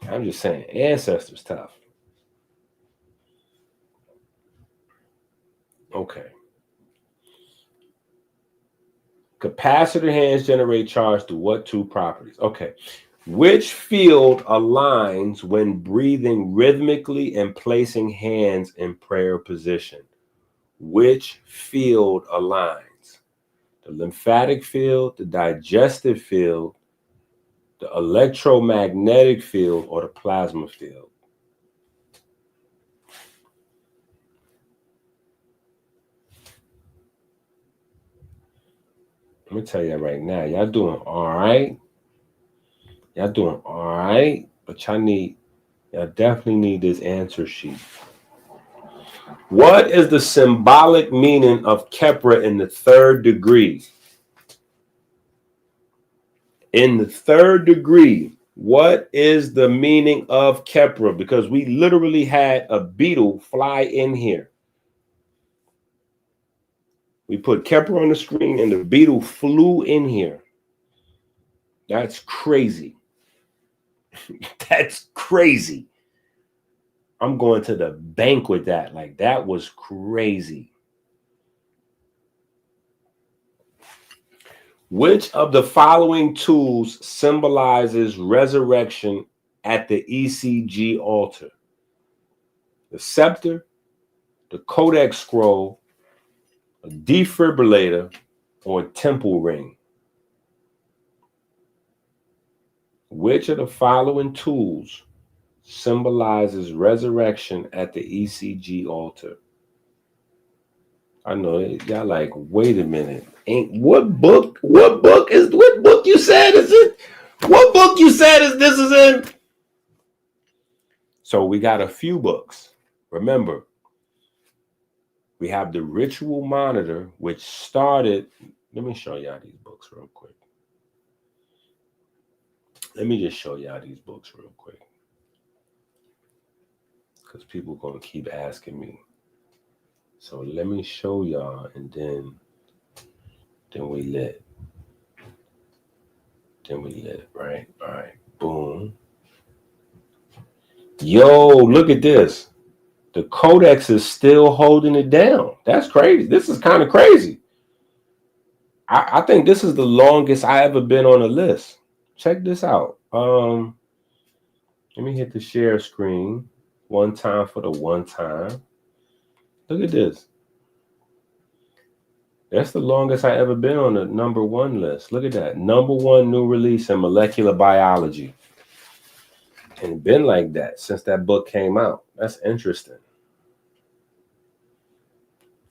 I'm just saying. Ancestors tough. Okay. Capacitor hands generate charge through what two properties? Okay. Which field aligns when breathing rhythmically and placing hands in prayer position? Which field aligns? the lymphatic field, the digestive field, the electromagnetic field, or the plasma field. Let me tell you right now, y'all doing all right. Y'all doing all right, but y'all definitely need this answer sheet. What is the symbolic meaning of Kepra in the third degree? In the third degree, what is the meaning of Kepra? Because we literally had a beetle fly in here. We put Kepra on the screen and the beetle flew in here. That's crazy. That's crazy. I'm going to the bank with that. Like, that was crazy. Which of the following tools symbolizes resurrection at the ECG altar? The scepter, the codex scroll, a defibrillator, or a temple ring? Which of the following tools symbolizes resurrection at the ECG altar? I know y'all like, wait a minute. What book you said is it? What book you said this is in? So we got a few books. Remember, we have the Ritual Monitor, which started. Let me show y'all these books real quick. Let me just show y'all these books real quick, because people are going to keep asking me. So let me show y'all, and then we lit. Then we lit, right? All right, boom. Yo, look at this. The codex is still holding it down. That's crazy. This is kind of crazy. I think this is the longest I ever been on a list. Check this out. Let me hit the share screen one time for the one time. Look at this. That's the longest I ever been on the #1 list. Look at that. #1 new release in molecular biology. And been like that since that book came out. That's interesting.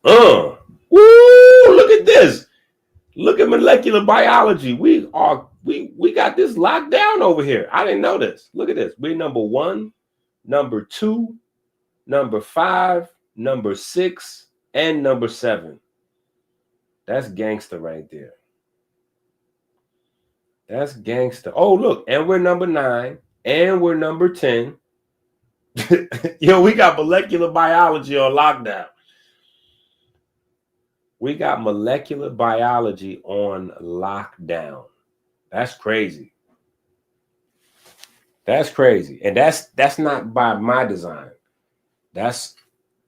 Woo, look at this. Look at molecular biology. We got this locked down over here. I didn't know this. Look at this. We're #1, #2, #5, #6, and #7. That's gangster right there. That's gangster. Oh, look, and we're #9, and we're #10. Yo, we got molecular biology on lockdown. We got molecular biology on lockdown. That's crazy. That's crazy. And that's not by my design. That's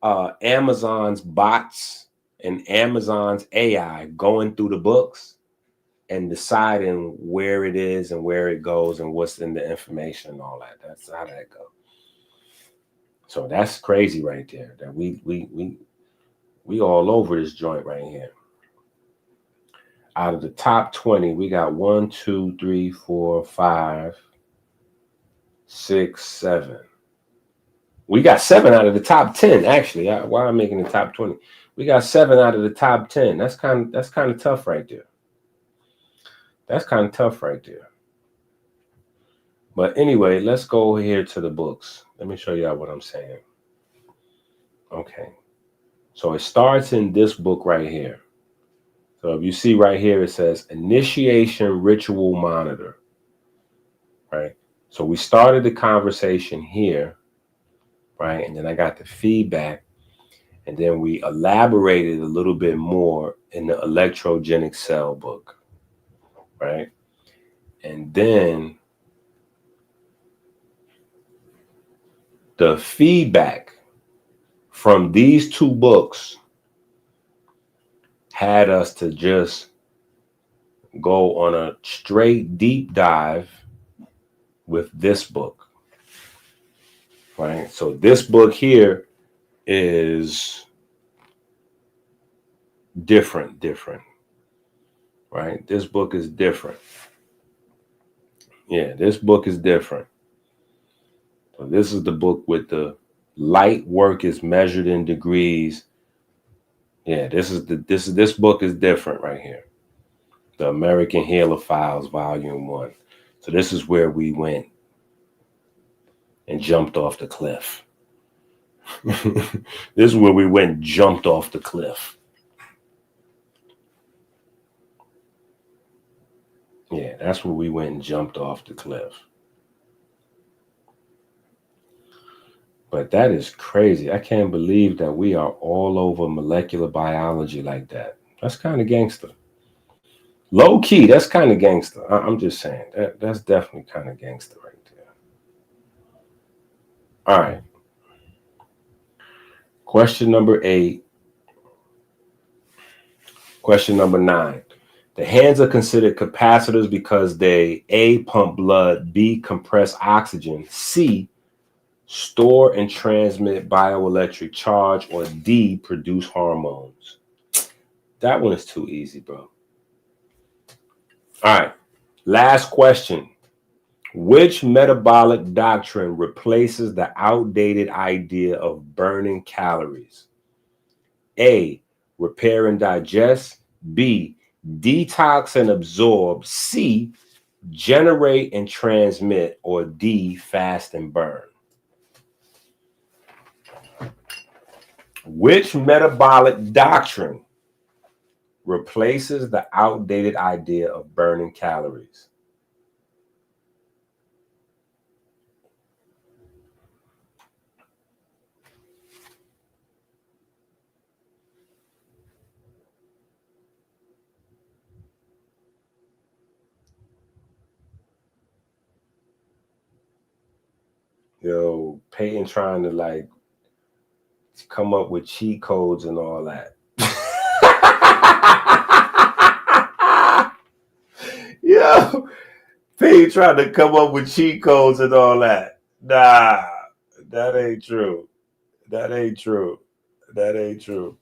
Amazon's bots and Amazon's AI going through the books and deciding where it is and where it goes and what's in the information and all that. That's how that goes. So that's crazy right there. That we all over this joint right here. Out of the top 20, we got 1, 2, 3, 4, 5, 6, 7. We got 7 out of the top 10, actually. Why I'm making the top 20? We got 7 out of the top 10. That's kind of tough right there. That's kind of tough right there. But anyway, let's go here to the books. Let me show y'all what I'm saying. Okay. So it starts in this book right here. So if you see right here, it says Initiation Ritual Monitor. Right. So we started the conversation here. Right. And then I got the feedback. And then we elaborated a little bit more in the Electrogenic Cell book. Right. And then the feedback from these two books had us to just go on a straight deep dive with this book. Right. So this book here is different. right? This book is different. Yeah, this book is different. So this is the book with the light work is measured in degrees. Yeah, this book is different right here. The American Healer Files, Volume 1. So this is where we went and jumped off the cliff. This is where we went and jumped off the cliff. Yeah, that's where we went and jumped off the cliff. But that is crazy. I can't believe that we are all over molecular biology like that. That's kind of gangster. Low key, that's kind of gangster. I'm just saying. That's definitely kind of gangster right there. All right. Question number 8. Question number 9. The hands are considered capacitors because they A, pump blood, B, compress oxygen, C, store and transmit bioelectric charge, or D, produce hormones. That one is too easy, bro. All right. Last question. Which metabolic doctrine replaces the outdated idea of burning calories? A, repair and digest. B, detox and absorb. C, generate and transmit. Or D, fast and burn. Which metabolic doctrine replaces the outdated idea of burning calories? Yo, Peyton trying to like come up with cheat codes and all that. Yo, Peyton trying to come up with cheat codes and all that. Nah, that ain't true. That ain't true. That ain't true.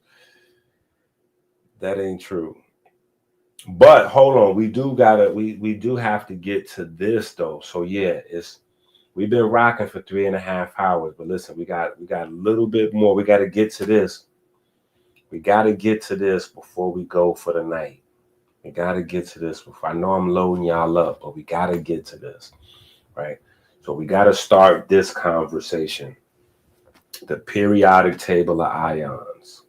That ain't true. But hold on, we do have to get to this though. So yeah, we've been rocking for 3.5 hours, but listen, we got a little bit more. We got to get to this. We got to get to this before we go for the night. We got to get to this before. I know I'm loading y'all up, but we got to get to this, right? So we got to start this conversation. The periodic table of ions.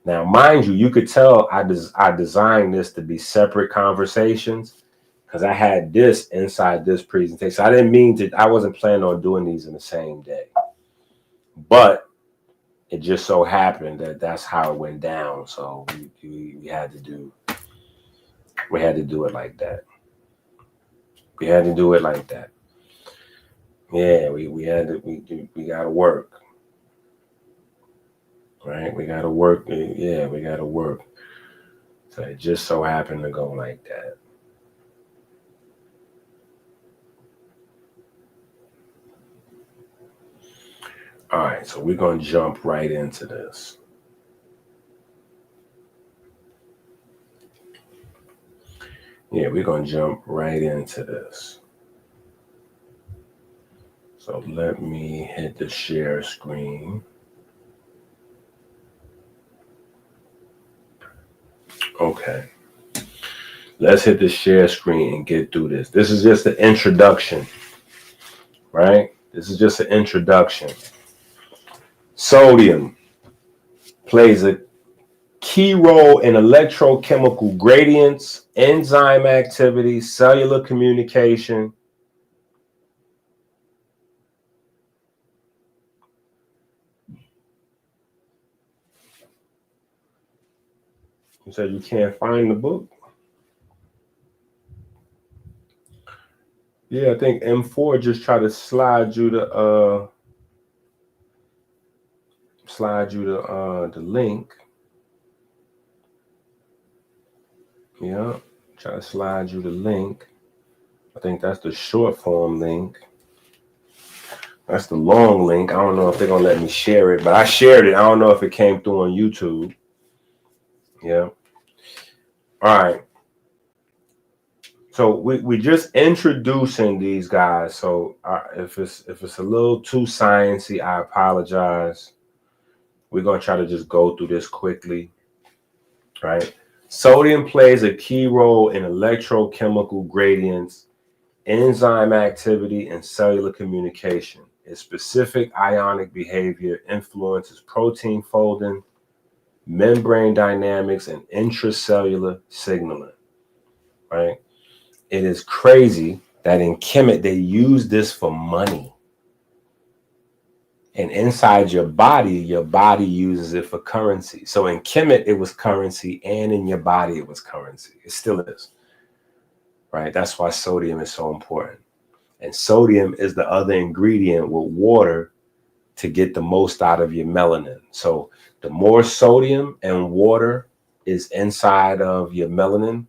Now, mind you, you could tell I designed this to be separate conversations because I had this inside this presentation. I didn't mean to, I wasn't planning on doing these in the same day. But it just so happened that that's how it went down. So we had to do it like that. We had to do it like that. Yeah, we got to work. Right? We got to work. Yeah, we got to work. So it just so happened to go like that. All right, so we're going to jump right into this. Yeah, we're going to jump right into this. So let me hit the share screen. Okay. Let's hit the share screen and get through this. This is just the introduction, right? This is just an introduction. Sodium plays a key role in electrochemical gradients, enzyme activity, cellular communication. You said you can't find the book? Yeah, I think M4 just tried to slide you the link. Yeah, try to slide you the link. I think that's the short form link. That's the long link. I don't know if they're gonna let me share it, but I shared it. I don't know if it came through on YouTube. Yeah. All right. So we just introducing these guys. So if it's a little too sciencey, I apologize. We're gonna try to just go through this quickly, right? Sodium plays a key role in electrochemical gradients, enzyme activity, and cellular communication. Its specific ionic behavior influences protein folding, membrane dynamics, and intracellular signaling, right? It is crazy that in Keynote they use this for money. And inside your body uses it for currency. So in Keynote it was currency, and in your body it was currency. It still is, right? That's why sodium is so important. And sodium is the other ingredient with water to get the most out of your melanin. So the more sodium and water is inside of your melanin,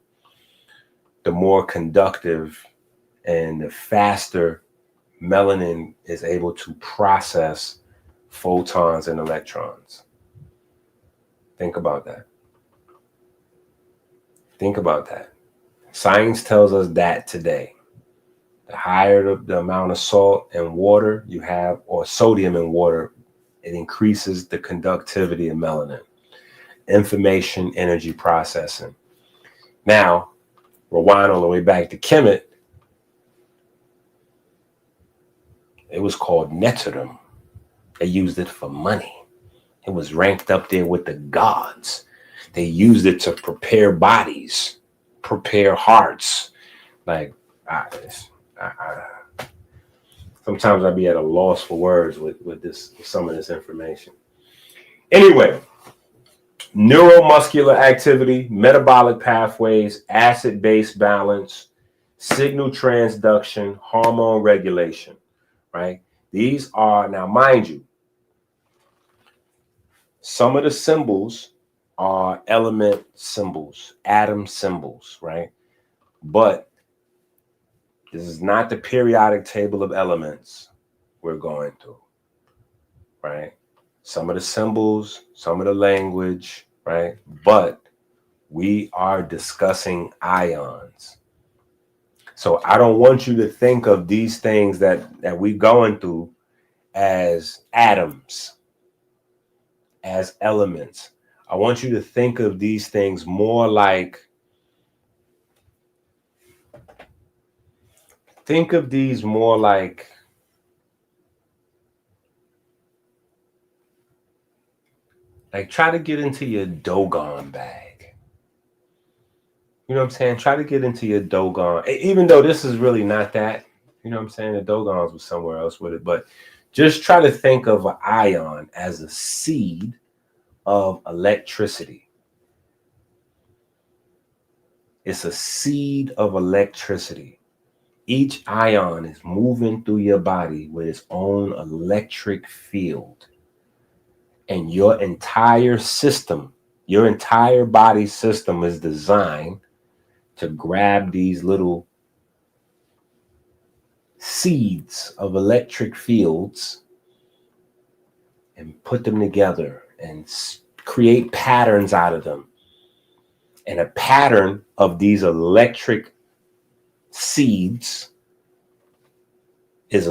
the more conductive and the faster melanin is able to process photons and electrons. Think about that. Think about that. Science tells us that today. The higher the amount of salt and water you have, or sodium in water, it increases the conductivity of melanin. Information energy processing. Now, rewind all the way back to Kemet. It was called Neterim. They used it for money. It was ranked up there with the gods. They used it to prepare bodies, prepare hearts. Like, sometimes I'd be at a loss for words with some of this information. Anyway, neuromuscular activity, metabolic pathways, acid-base balance, signal transduction, hormone regulation, right? These are, now mind you, some of the symbols are element symbols, atom symbols, right? But this is not the periodic table of elements we're going through, right? Some of the symbols, some of the language, right? But we are discussing ions. So I don't want you to think of these things that we're going through as atoms, as elements. I want you to think of these things more like, try to get into your Dogon bag. You know what I'm saying? Try to get into your Dogon, even though this is really not that. You know what I'm saying? The Dogons was somewhere else with it, but just try to think of an ion as a seed of electricity. It's a seed of electricity. Each ion is moving through your body with its own electric field. And your entire system, your entire body system is designed to grab these little seeds of electric fields and put them together and create patterns out of them. And a pattern of these electric seeds is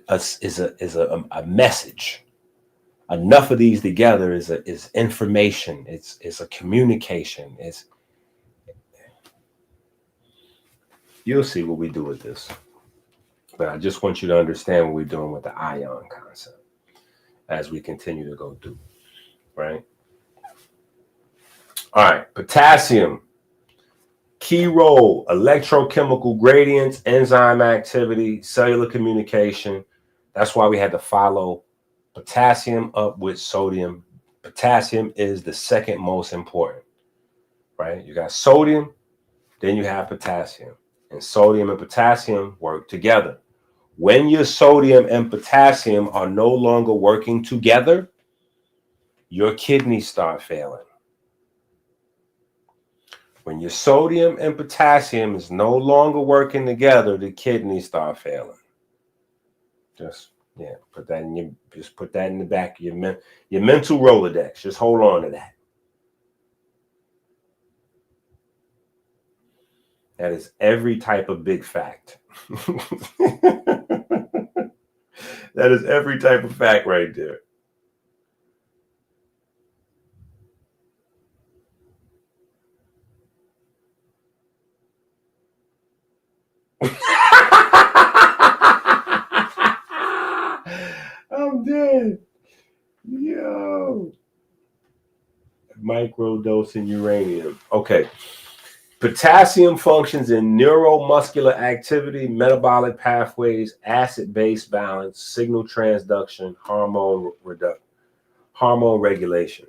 a message. Enough of these together is information. It's a communication. You'll see what we do with this. But I just want you to understand what we're doing with the ion concept as we continue to go through, right? All right, potassium. Key role, electrochemical gradients, enzyme activity, cellular communication. That's why we had to follow potassium up with sodium. Potassium is the second most important, right? You got sodium, then you have potassium. And sodium and potassium work together. When your sodium and potassium are no longer working together, your kidneys start failing. When your sodium and potassium is no longer working together, the kidneys start failing. Put that in the back of your mental Rolodex. Just hold on to that. That is every type of big fact. That is every type of fact right there. I'm dead. Yo. Microdosing uranium. Okay. Potassium functions in neuromuscular activity, metabolic pathways, acid-base balance, signal transduction, hormone regulation.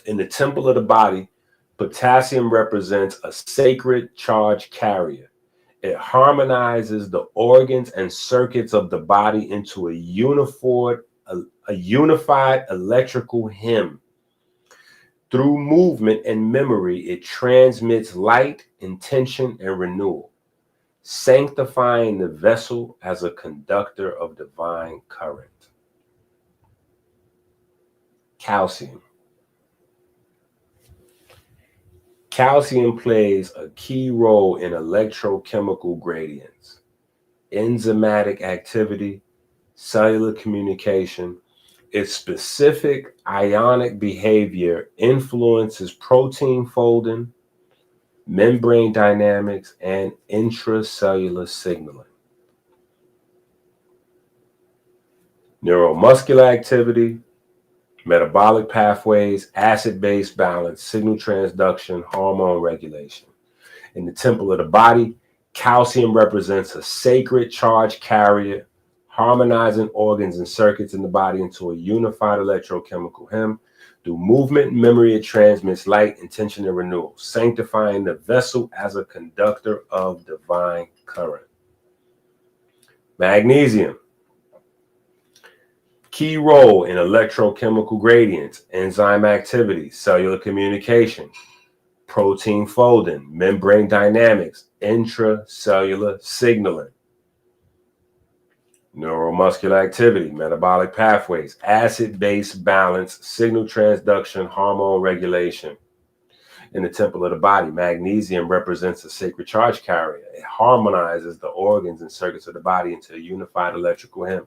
In the temple of the body, potassium represents a sacred charge carrier. It harmonizes the organs and circuits of the body into a unified electrical hymn. Through movement and memory, it transmits light, intention, and renewal, sanctifying the vessel as a conductor of divine current. Calcium. Calcium plays a key role in electrochemical gradients, enzymatic activity, cellular communication. Its specific ionic behavior influences protein folding, membrane dynamics, and intracellular signaling. Neuromuscular activity, metabolic pathways, acid-base balance, signal transduction, hormone regulation. In the temple of the body, calcium represents a sacred charge carrier, harmonizing organs and circuits in the body into a unified electrochemical hymn. Through movement and memory, it transmits light, intention, and renewal, sanctifying the vessel as a conductor of divine current. Magnesium. Key role in electrochemical gradients, enzyme activity, cellular communication, protein folding, membrane dynamics, intracellular signaling. Neuromuscular activity, metabolic pathways, acid-base balance, signal transduction, hormone regulation. In the temple of the body, magnesium represents a sacred charge carrier. It harmonizes the organs and circuits of the body into a unified electrical hymn.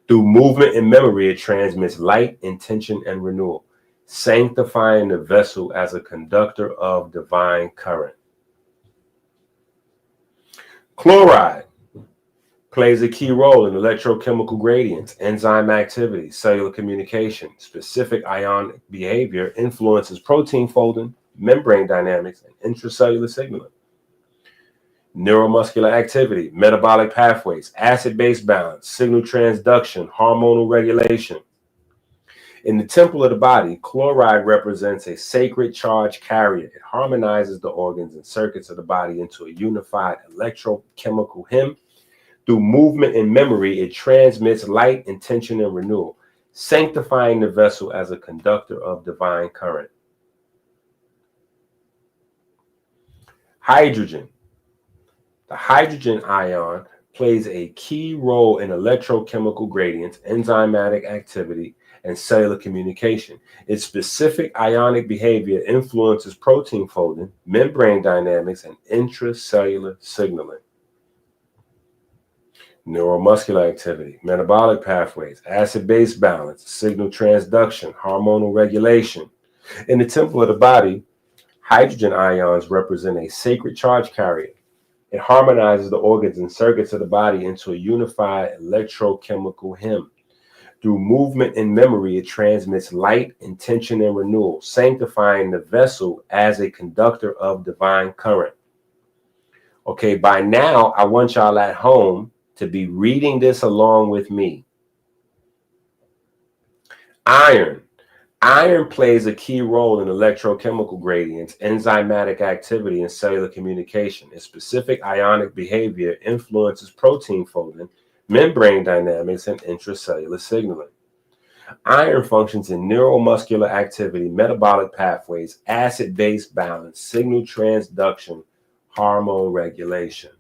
Through movement and memory, it transmits light, intention, and renewal, sanctifying the vessel as a conductor of divine current. Chloride plays a key role in electrochemical gradients, enzyme activity, cellular communication. Specific ionic behavior influences protein folding, membrane dynamics, and intracellular signaling. Neuromuscular activity, metabolic pathways, acid-base balance, signal transduction, hormonal regulation. In the temple of the body, chloride represents a sacred charge carrier. It harmonizes the organs and circuits of the body into a unified electrochemical hymn. Through movement and memory, it transmits light, intention, and renewal, sanctifying the vessel as a conductor of divine current. Hydrogen. The hydrogen ion plays a key role in electrochemical gradients, enzymatic activity, and cellular communication. Its specific ionic behavior influences protein folding, membrane dynamics, and intracellular signaling. Neuromuscular activity, metabolic pathways, acid-base balance, signal transduction, hormonal regulation. In the temple of the body, hydrogen ions represent a sacred charge carrier. It harmonizes the organs and circuits of the body into a unified electrochemical hymn. Through movement and memory, it transmits light, intention, and renewal, sanctifying the vessel as a conductor of divine current. Okay, by now, I want y'all at home to be reading this along with me. Iron. Iron plays a key role in electrochemical gradients, enzymatic activity, and cellular communication. Its specific ionic behavior influences protein folding, membrane dynamics, and intracellular signaling. Iron functions in neuromuscular activity, metabolic pathways, acid-base balance, signal transduction, hormone regulation.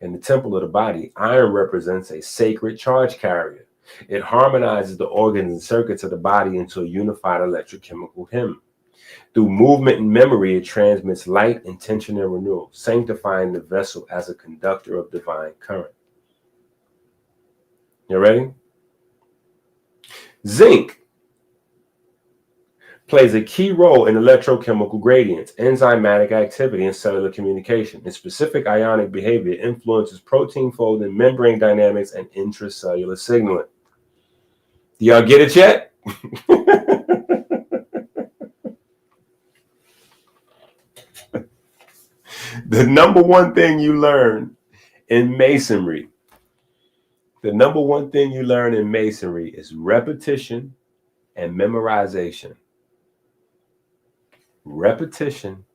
In the temple of the body, iron represents a sacred charge carrier. It harmonizes the organs and circuits of the body into a unified electrochemical hymn. Through movement and memory, it transmits light, intention, and renewal, sanctifying the vessel as a conductor of divine current. You ready? Zinc plays a key role in electrochemical gradients, enzymatic activity, and cellular communication. Its specific ionic behavior influences protein folding, membrane dynamics, and intracellular signaling. Do y'all get it yet? The number one thing you learn in masonry, is repetition and memorization. Repetition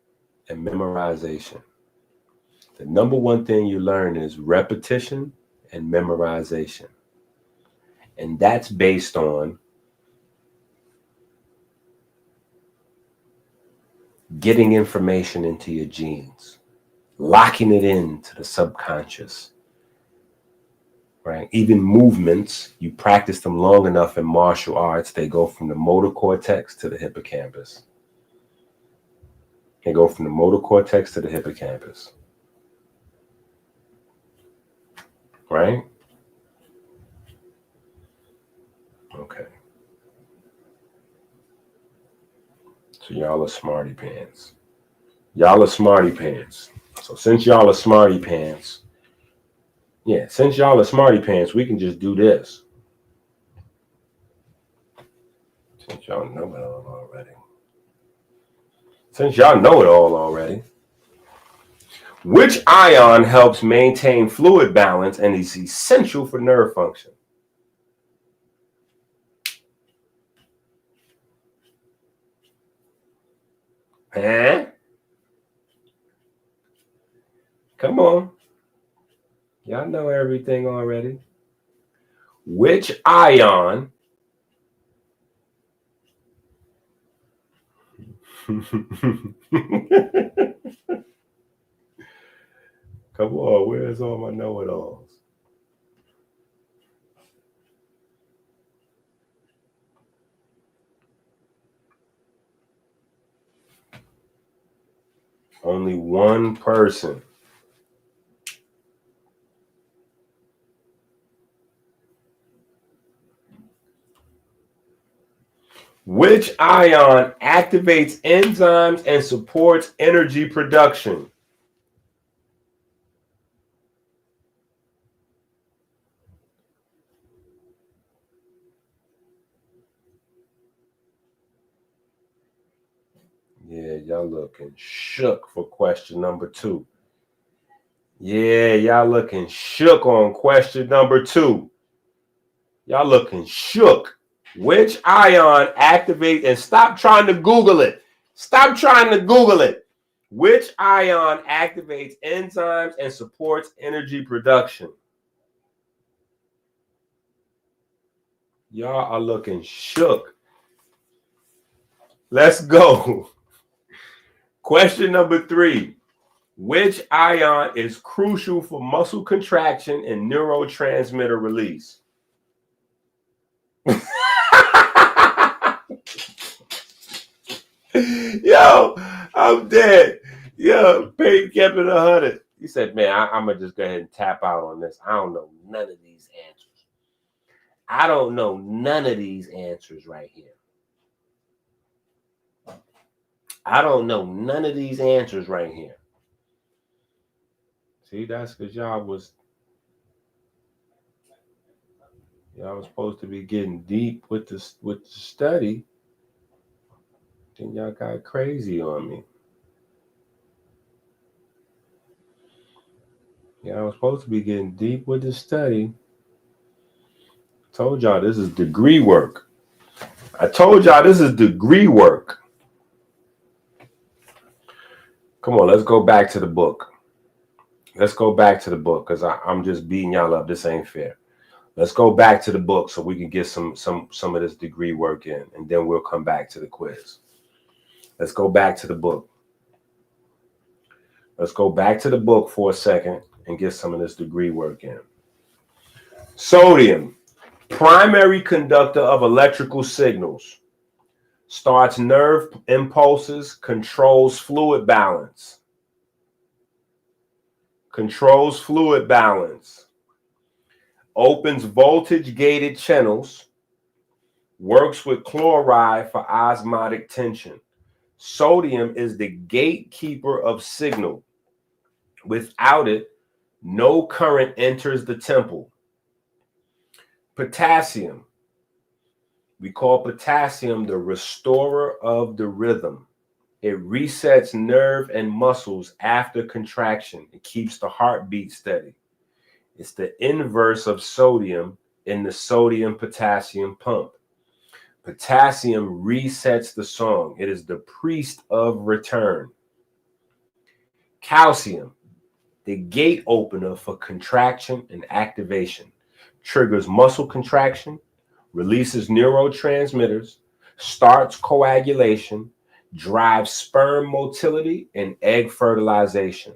and memorization. The number one thing you learn is repetition and memorization. And that's based on getting information into your genes, locking it into the subconscious, right? Even movements, you practice them long enough in martial arts, they go from the motor cortex to the hippocampus. They go from the motor cortex to the hippocampus, right? Okay. So y'all are smarty pants. Y'all are smarty pants. So since y'all are smarty pants, we can just do this. Since y'all know it all already. Which ion helps maintain fluid balance and is essential for nerve function? Huh? Come on. Y'all know everything already. Which ion Come on, where's all my know-it-alls? Only one person. Which ion activates enzymes and supports energy production? Yeah, y'all looking shook for question number 2. Yeah, y'all looking shook on question number 2. Y'all looking shook. Which ion activates, and stop trying to Google it. Which ion activates enzymes and supports energy production? Y'all are looking shook. Let's go. Question number 3. Which ion is crucial for muscle contraction and neurotransmitter release? Yo, I'm dead. Yo, Peyton kept it 100. He said, man, I'm going to just go ahead and tap out on this. I don't know none of these answers right here. See, that's because y'all was supposed to be getting deep with the study. Then y'all got crazy on me. Y'all was supposed to be getting deep with the study. Told y'all this is degree work. Come on, let's go back to the book. Because I'm just beating y'all up. This ain't fair. Let's go back to the book so we can get some of this degree work in, and then we'll come back to the quiz. Let's go back to the book. Let's go back to the book for a second and get some of this degree work in. Sodium, primary conductor of electrical signals. Starts nerve impulses, controls fluid balance. Controls fluid balance. Opens voltage-gated channels. Works with chloride for osmotic tension. Sodium is the gatekeeper of signal. Without it, no current enters the temple. Potassium. We call potassium the restorer of the rhythm. It resets nerve and muscles after contraction. It keeps the heartbeat steady. It's the inverse of sodium in the sodium-potassium pump. Potassium resets the song. It is the priest of return. Calcium, the gate opener for contraction and activation, triggers muscle contraction, releases neurotransmitters, starts coagulation, drives sperm motility and egg fertilization.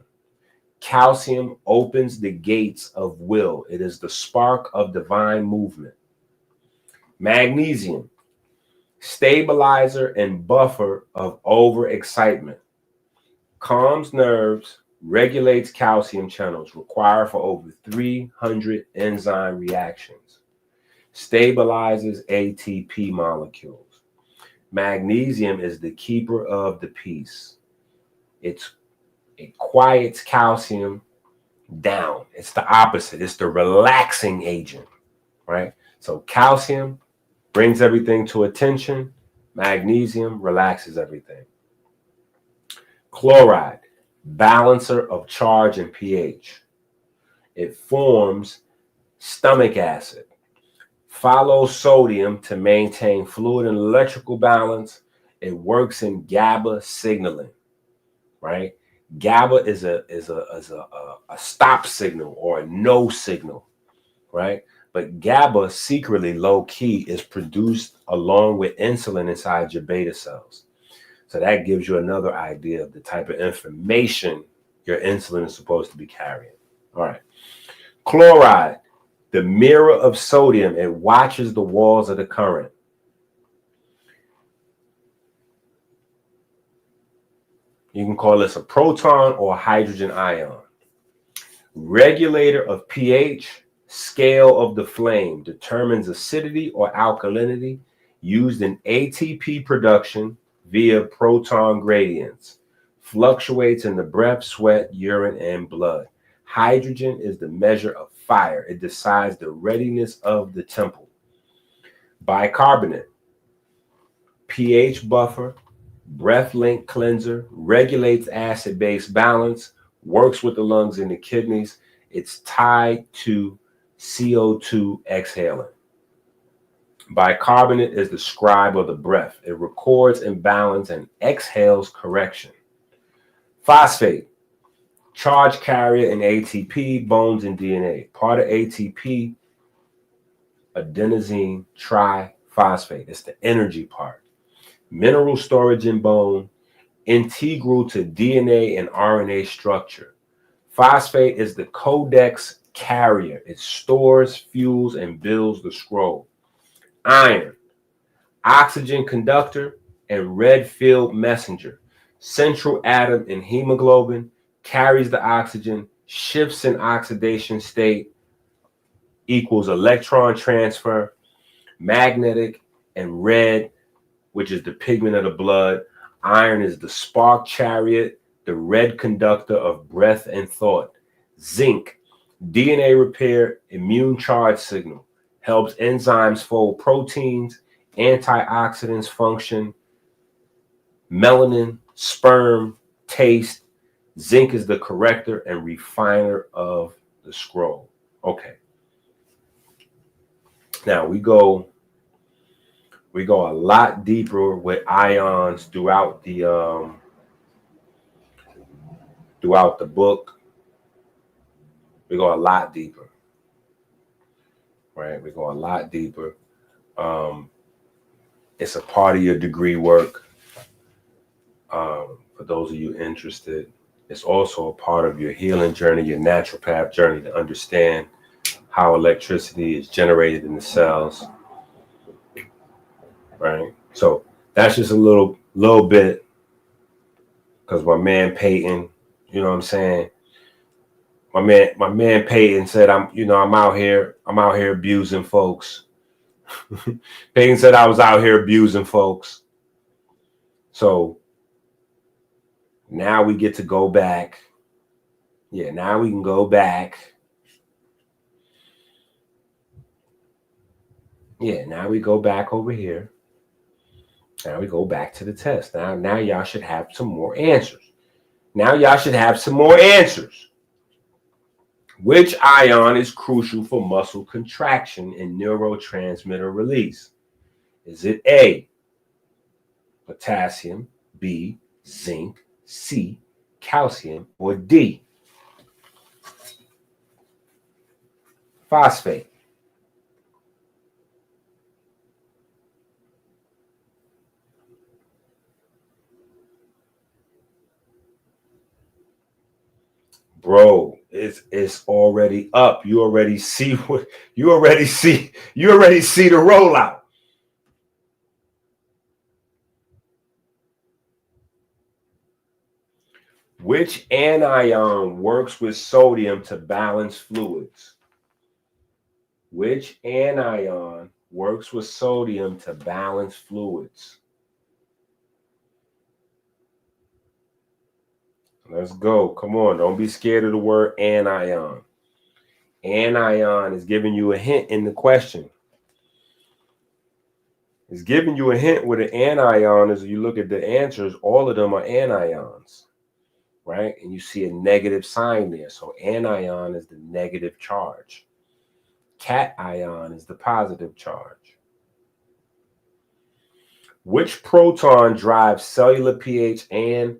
Calcium opens the gates of will. It is the spark of divine movement. Magnesium, stabilizer and buffer of overexcitement, calms nerves, regulates calcium channels, required for over 300 enzyme reactions, stabilizes ATP molecules. Magnesium is the keeper of the peace. It quiets calcium down. It's the opposite. It's the relaxing agent, right? So calcium brings everything to attention. Magnesium relaxes everything. Chloride, balancer of charge and pH. It forms stomach acid. Follows sodium to maintain fluid and electrical balance. It works in GABA signaling, right? GABA is a stop signal or a no signal, right? But GABA, secretly low key, is produced along with insulin inside your beta cells. So that gives you another idea of the type of information your insulin is supposed to be carrying. All right. Chloride, the mirror of sodium. It watches the walls of the current. You can call this a proton or a hydrogen ion. Regulator of pH, scale of the flame, determines acidity or alkalinity, used in ATP production via proton gradients. Fluctuates in the breath, sweat, urine, and blood. Hydrogen is the measure of fire. It decides the readiness of the temple. Bicarbonate, pH buffer, breath link cleanser, regulates acid-base balance, works with the lungs and the kidneys. It's tied to CO2 exhaling. Bicarbonate is the scribe of the breath. It records imbalance and exhales correction. Phosphate, charge carrier in ATP, bones, and DNA. Part of ATP, adenosine triphosphate. It's the energy part. Mineral storage in bone, integral to DNA and RNA structure. Phosphate is the codex carrier. It stores, fuels, and builds the scroll. Iron, oxygen conductor and red field messenger. Central atom in hemoglobin, carries the oxygen, shifts in oxidation state, equals electron transfer. Magnetic and red, which is the pigment of the blood. Iron is the spark chariot, the red conductor of breath and thought. Zinc, DNA repair, immune charge signal, helps enzymes fold proteins, antioxidants function. Melanin, sperm, taste. Zinc is the corrector and refiner of the scroll. Okay. Now we go a lot deeper with ions throughout the book. We go a lot deeper, right? We go a lot deeper. It's a part of your degree work. For those of you interested, it's also a part of your healing journey, your naturopath journey, to understand how electricity is generated in the cells, right? So That's just a little bit, because my man Peyton, you know what I'm saying? My man Peyton said I'm out here abusing folks. Peyton said I was out here abusing folks. So now we get to go back. Yeah, now we can go back. Yeah, now we go back over here. Now we go back to the test. Now y'all should have some more answers. Which ion is crucial for muscle contraction and neurotransmitter release? Is it A, potassium, B, zinc, C, calcium, or D, phosphate? Bro, it's already up. You already see the rollout. Which anion works with sodium to balance fluids? Which anion works with sodium to balance fluids? Let's go. Come on. Don't be scared of the word anion. Anion is giving you a hint in the question. It's giving you a hint with an anion is. You look at the answers, all of them are anions, right? And you see a negative sign there. So anion is the negative charge. Cation is the positive charge. Which proton drives cellular pH and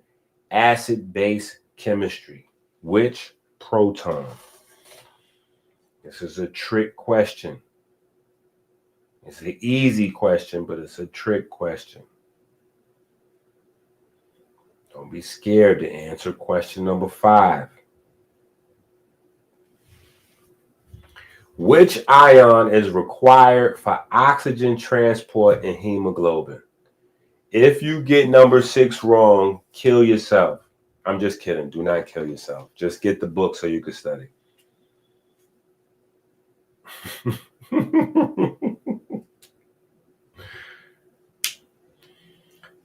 acid-base chemistry? Which proton? This is a trick question. It's an easy question, but it's a trick question. Don't be scared to answer question number 5. Which ion is required for oxygen transport in hemoglobin? If you get number 6 wrong, kill yourself. I'm just kidding. Do not kill yourself. Just get the book so you can study.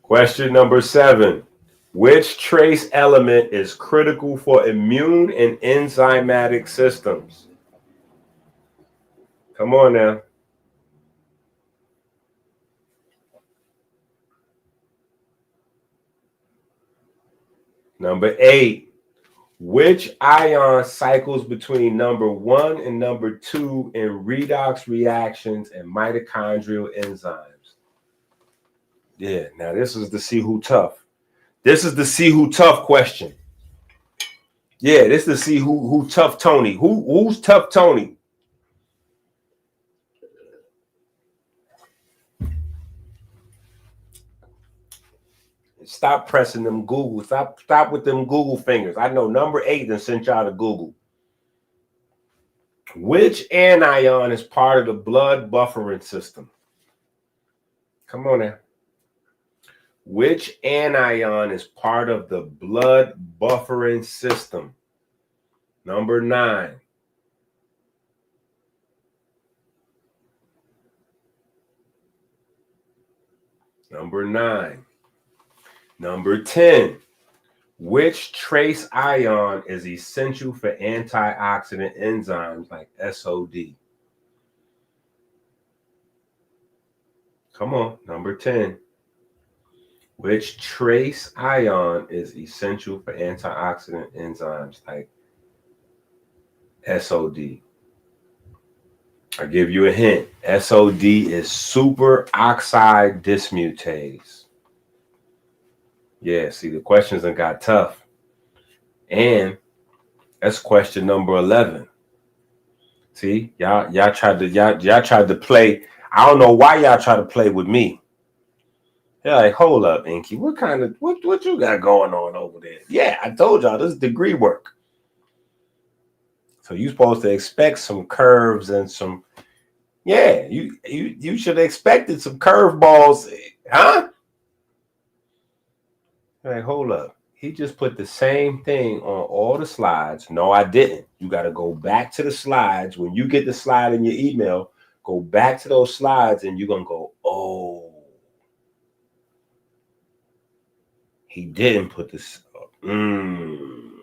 Question number 7. Which trace element is critical for immune and enzymatic systems? Come on now. Number 8. Which ion cycles between number 1 and number 2 in redox reactions and mitochondrial enzymes? Yeah, now this is the see who tough. This is the see who tough question. Yeah, this is the see who tough Tony. Who's tough Tony? Stop pressing them Google. Stop with them Google fingers. I know number 8 and sent y'all to Google. Which anion is part of the blood buffering system? Come on now. Which anion is part of the blood buffering system? Number 9. Number 9. Number 10. Which trace ion is essential for antioxidant enzymes like SOD? Come on, number 10. Which trace ion is essential for antioxidant enzymes like SOD? I'll give you a hint. SOD is superoxide dismutase. Yeah, see, the questions done got tough. And that's question number 11. See, y'all tried to play. I don't know why y'all try to play with me. They're like, hold up, Enqi. What you got going on over there? Yeah, I told y'all this is degree work. So you're supposed to expect some curves and some, yeah, you should have expected some curveballs, huh? Like, hold up. He just put the same thing on all the slides. No, I didn't. You got to go back to the slides. When you get the slide in your email, go back to those slides and you're going to go, oh, he didn't put this. Then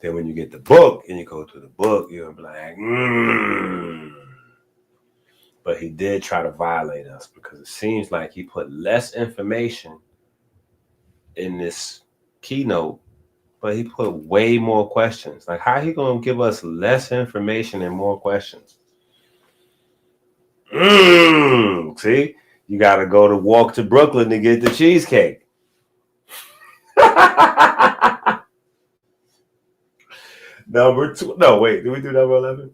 when you get the book and you go to the book, you're going to be like, But he did try to violate us because it seems like he put less information in this keynote, but he put way more questions. Like, how he gonna give us less information and more questions? See, you gotta go to walk to Brooklyn to get the cheesecake. Number 2. No, wait, did we do number 11?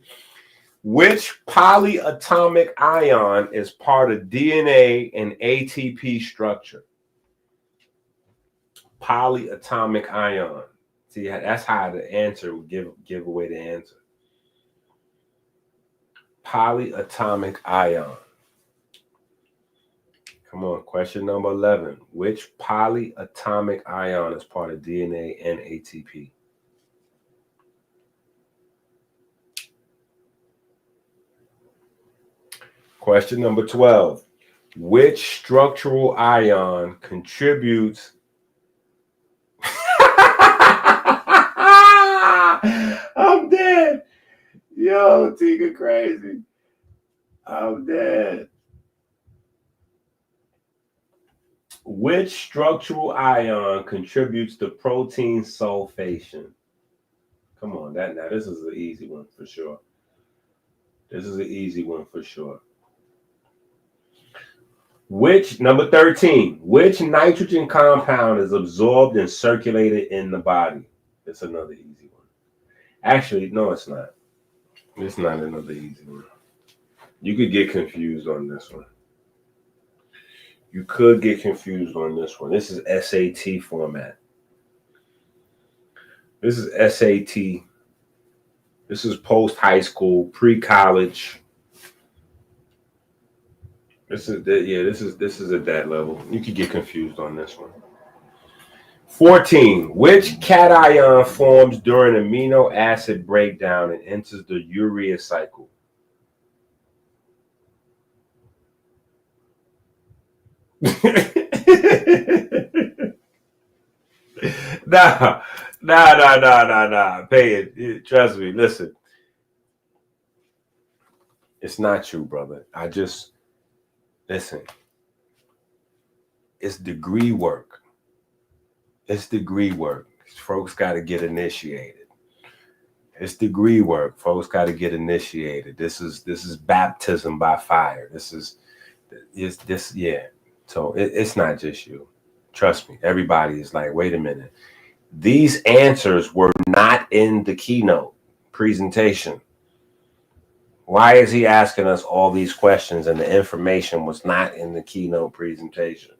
Which polyatomic ion is part of DNA and ATP structure? Polyatomic ion. See, that's how the answer would give away the answer. Polyatomic ion. Come on, question number 11. Which polyatomic ion is part of DNA and ATP? Question number 12. Which structural ion contributes? I'm dead. Yo, Tika crazy. I'm dead. Which structural ion contributes to protein sulfation? Come on, now this is an easy one for sure. This is an easy one for sure. Number 13, which nitrogen compound is absorbed and circulated in the body? It's another easy one. Actually, no, it's not. It's not another easy one. You could get confused on this one. You could get confused on this one. This is SAT format. This is SAT. This is post-high school, pre-college. This is at that level. You could get confused on this one. 14. Which cation forms during amino acid breakdown and enters the urea cycle? Nah. Pay it. Trust me. Listen. It's not you, brother. Listen. It's degree work. Folks got to get initiated. It's degree work. Folks got to get initiated. This is baptism by fire. Yeah. So it's not just you. Trust me. Everybody is like, wait a minute. These answers were not in the keynote presentation. Why is he asking us all these questions and the information was not in the keynote presentation?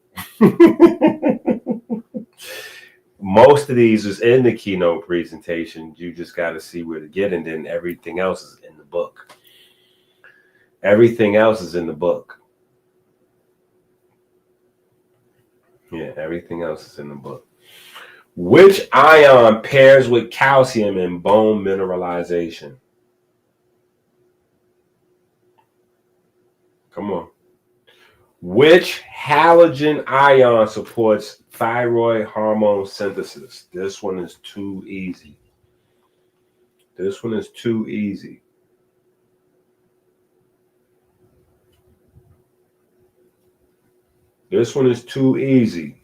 Most of these is in the keynote presentation. You just got to see where to get, and then everything else is in the book. Everything else is in the book. Yeah, everything else is in the book. Which ion pairs with calcium in bone mineralization? Come on. Which halogen ion supports thyroid hormone synthesis? This one is too easy. This one is too easy. This one is too easy.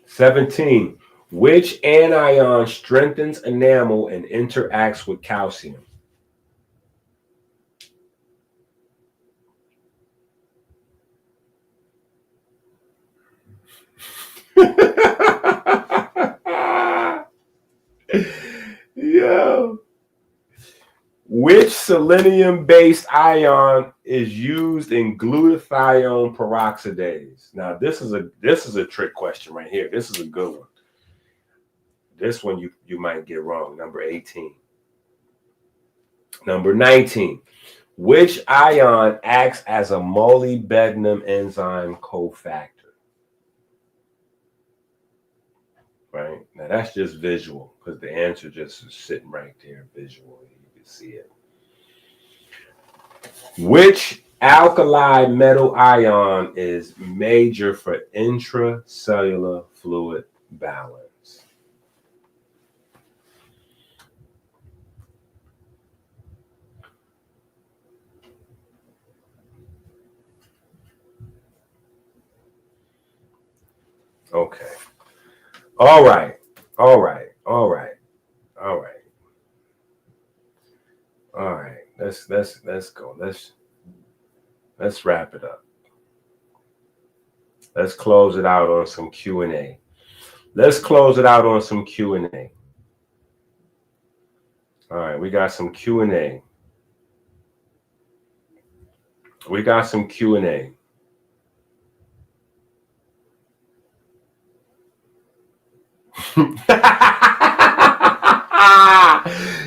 17. Which anion strengthens enamel and interacts with calcium? Yo. Which selenium-based ion is used in glutathione peroxidase? Now, this is a trick question right here. This is a good one. This one you might get wrong. Number 18. Number 19. Which ion acts as a molybdenum enzyme cofactor? right? Now that's just visual because the answer just is sitting right there visually. You can see it. Which alkali metal ion is major for intracellular fluid balance? Okay. All right. All right. All right. All right. All right. Let's go. Let's wrap it up. Let's close it out on some Q&A. Let's close it out on some Q&A. All right, we got some Q&A. We got some Q&A.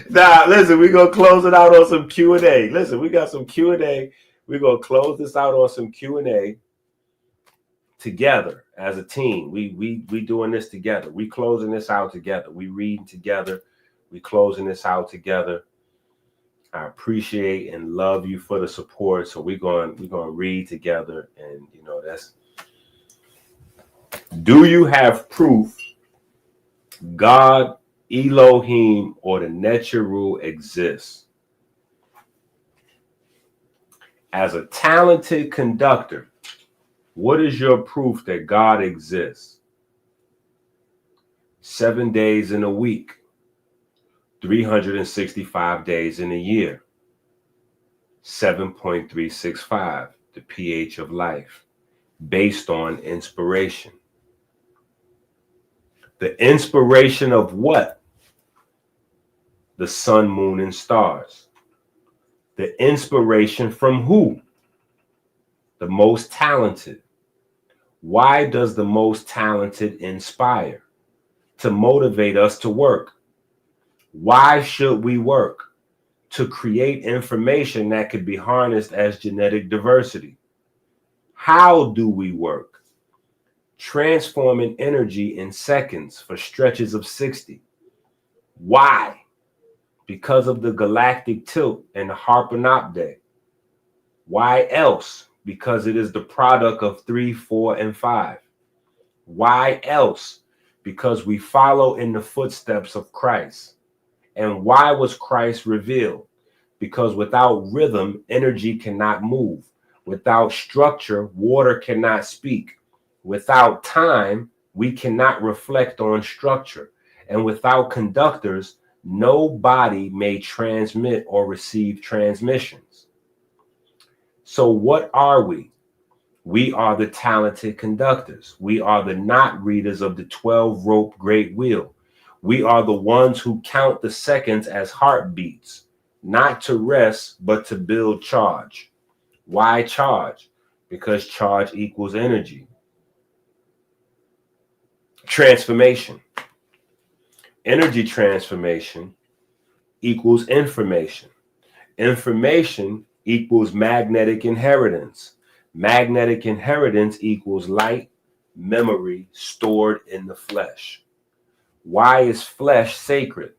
Nah, listen, we're going to close it out on some Q&A. Listen, we got some Q&A. We're going to close this out on some Q&A together as a team. We doing this together. We closing this out together. We reading together. We closing this out together. I appreciate and love you for the support. So we're going to read together, and you know that's. Do you have proof God, Elohim, or the Necharu exists? As a talented conductor, what is your proof that God exists? 7 days in a week, 365 days in a year, 7.365, the pH of life, based on inspiration. The inspiration of what? The sun, moon, and stars. The inspiration from who? The most talented. Why does the most talented inspire? To motivate us to work. Why should we work? To create information that could be harnessed as genetic diversity. How do we work? Transforming energy in seconds for stretches of 60. Why? Because of the galactic tilt and the Harpanopte. Why else? Because it is the product of 3, 4, and 5. Why else? Because we follow in the footsteps of Christ. And why was Christ revealed? Because without rhythm, energy cannot move. Without structure, water cannot speak. Without time, we cannot reflect on structure. And without conductors, no body may transmit or receive transmissions. So what are we? We are the talented conductors. We are the knot readers of the 12-rope great wheel. We are the ones who count the seconds as heartbeats, not to rest, but to build charge. Why charge? Because charge equals energy. Transformation. Energy transformation equals information. Information equals magnetic inheritance. Magnetic inheritance equals light, memory stored in the flesh. Why is flesh sacred?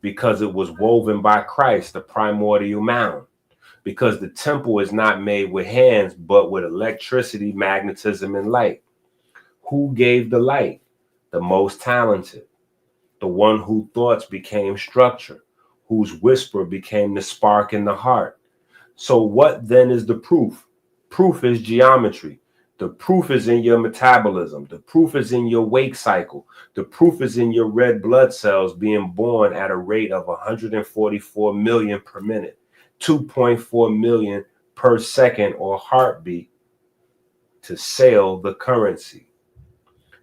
Because it was woven by Christ, the primordial mound. Because the temple is not made with hands, but with electricity, magnetism, and light. Who gave the light? The most talented. The one whose thoughts became structure, whose whisper became the spark in the heart. So what then is the proof? Proof is geometry. The proof is in your metabolism. The proof is in your wake cycle. The proof is in your red blood cells being born at a rate of 144 million per minute, 2.4 million per second or heartbeat to sail the currency.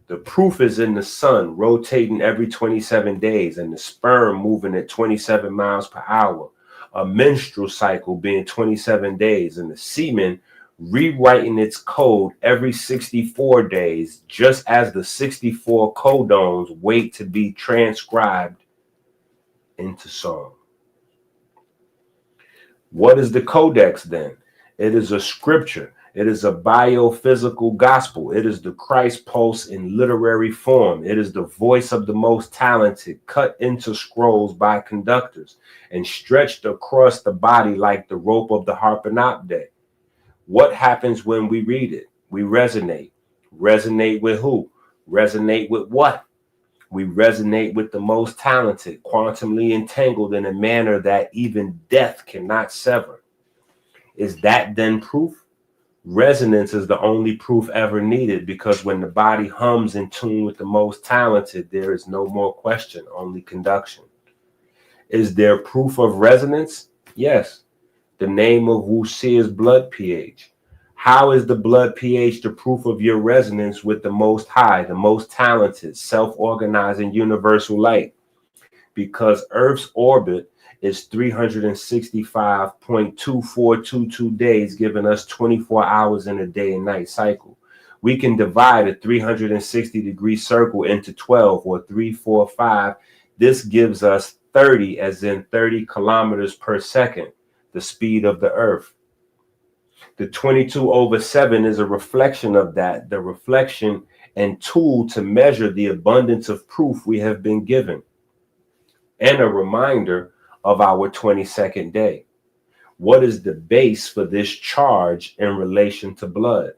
The proof is in the sun rotating every 27 days and the sperm moving at 27 miles per hour, a menstrual cycle being 27 days, and the semen rewriting its code every 64 days, just as the 64 codons wait to be transcribed into song. What is the codex then? It is a scripture. It is a biophysical gospel. It is the Christ pulse in literary form. It is the voice of the most talented, cut into scrolls by conductors and stretched across the body like the rope of the harpanopte. What happens when we read it? We resonate. Resonate with who? Resonate with what? We resonate with the most talented, quantumly entangled in a manner that even death cannot sever. Is that then proof? Resonance is the only proof ever needed, because when the body hums in tune with the most talented, there is no more question, only conduction. Is there proof of resonance? Yes. The name of Wuxi is blood pH. How is the blood pH the proof of your resonance with the most high, the most talented, self-organizing universal light? Because Earth's orbit is 365.2422 days, giving us 24 hours in a day and night cycle. We can divide a 360-degree circle into 12 or 3, 4, 5. This gives us 30, as in 30 kilometers per second, the speed of the Earth. The 22/7 is a reflection of that, the reflection and tool to measure the abundance of proof we have been given, and a reminder of our 22nd day. What is the base for this charge in relation to blood?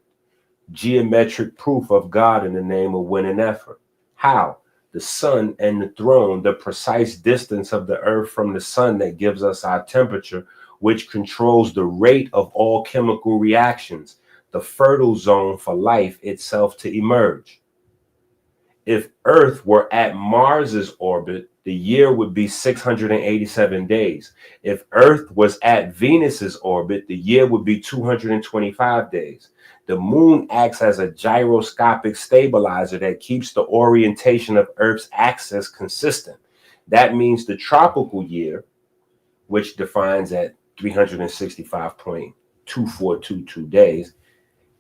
Geometric proof of God in the name of win and effort. How? The sun and the throne, the precise distance of the earth from the sun that gives us our temperature, which controls the rate of all chemical reactions, the fertile zone for life itself to emerge. If Earth were at Mars's orbit, the year would be 687 days. If Earth was at Venus's orbit, the year would be 225 days. The moon acts as a gyroscopic stabilizer that keeps the orientation of Earth's axis consistent. That means the tropical year, which defines at 365.2422 days,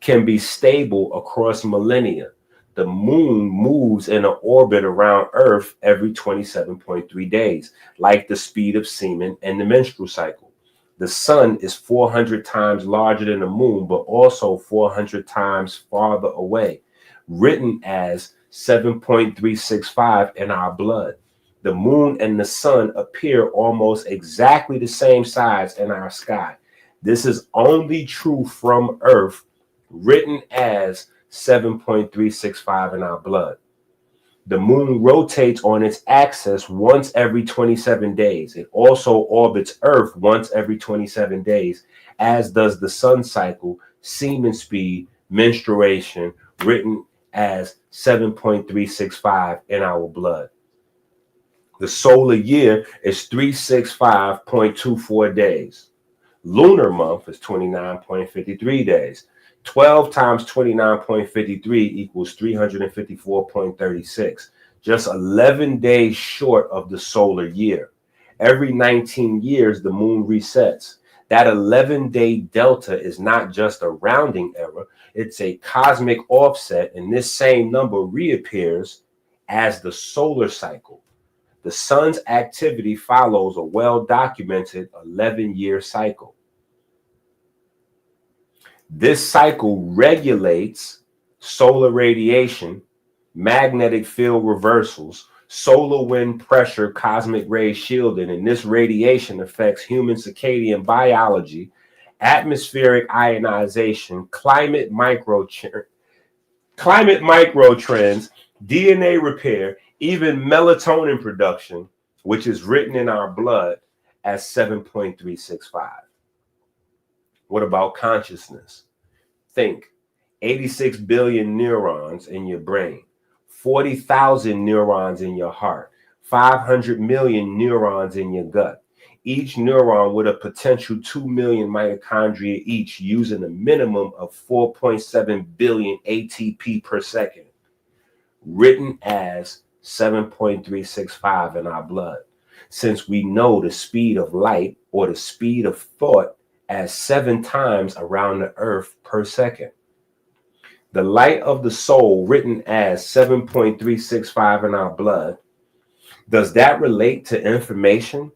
can be stable across millennia. The moon moves in an orbit around Earth every 27.3 days, like the speed of semen and the menstrual cycle. The sun is 400 times larger than the moon, but also 400 times farther away, written as 7.365 in our blood. The moon and the sun appear almost exactly the same size in our sky. This is only true from Earth, written as 7.365 in our blood. The moon rotates on its axis once every 27 days. It also orbits Earth once every 27 days, as does the sun cycle, semen speed, menstruation, written as 7.365 in our blood. The solar year is 365.24 days. Lunar month is 29.53 days. 12 times 29.53 equals 354.36. Just 11 days short of the solar year. Every 19 years, the moon resets. That 11-day delta is not just a rounding error. It's a cosmic offset, and this same number reappears as the solar cycle. The sun's activity follows a well-documented 11-year cycle. This cycle regulates solar radiation, magnetic field reversals, solar wind pressure, cosmic ray shielding, and this radiation affects human circadian biology, atmospheric ionization, climate microtrends, DNA repair, even melatonin production, which is written in our blood as 7.365. What about consciousness? Think 86 billion neurons in your brain, 40,000 neurons in your heart, 500 million neurons in your gut. Each neuron with a potential 2 million mitochondria each, using a minimum of 4.7 billion ATP per second, written as 7.365 in our blood. Since we know the speed of light, or the speed of thought, as 7 times around the earth per second. The light of the soul, written as 7.365 in our blood, does that relate to information,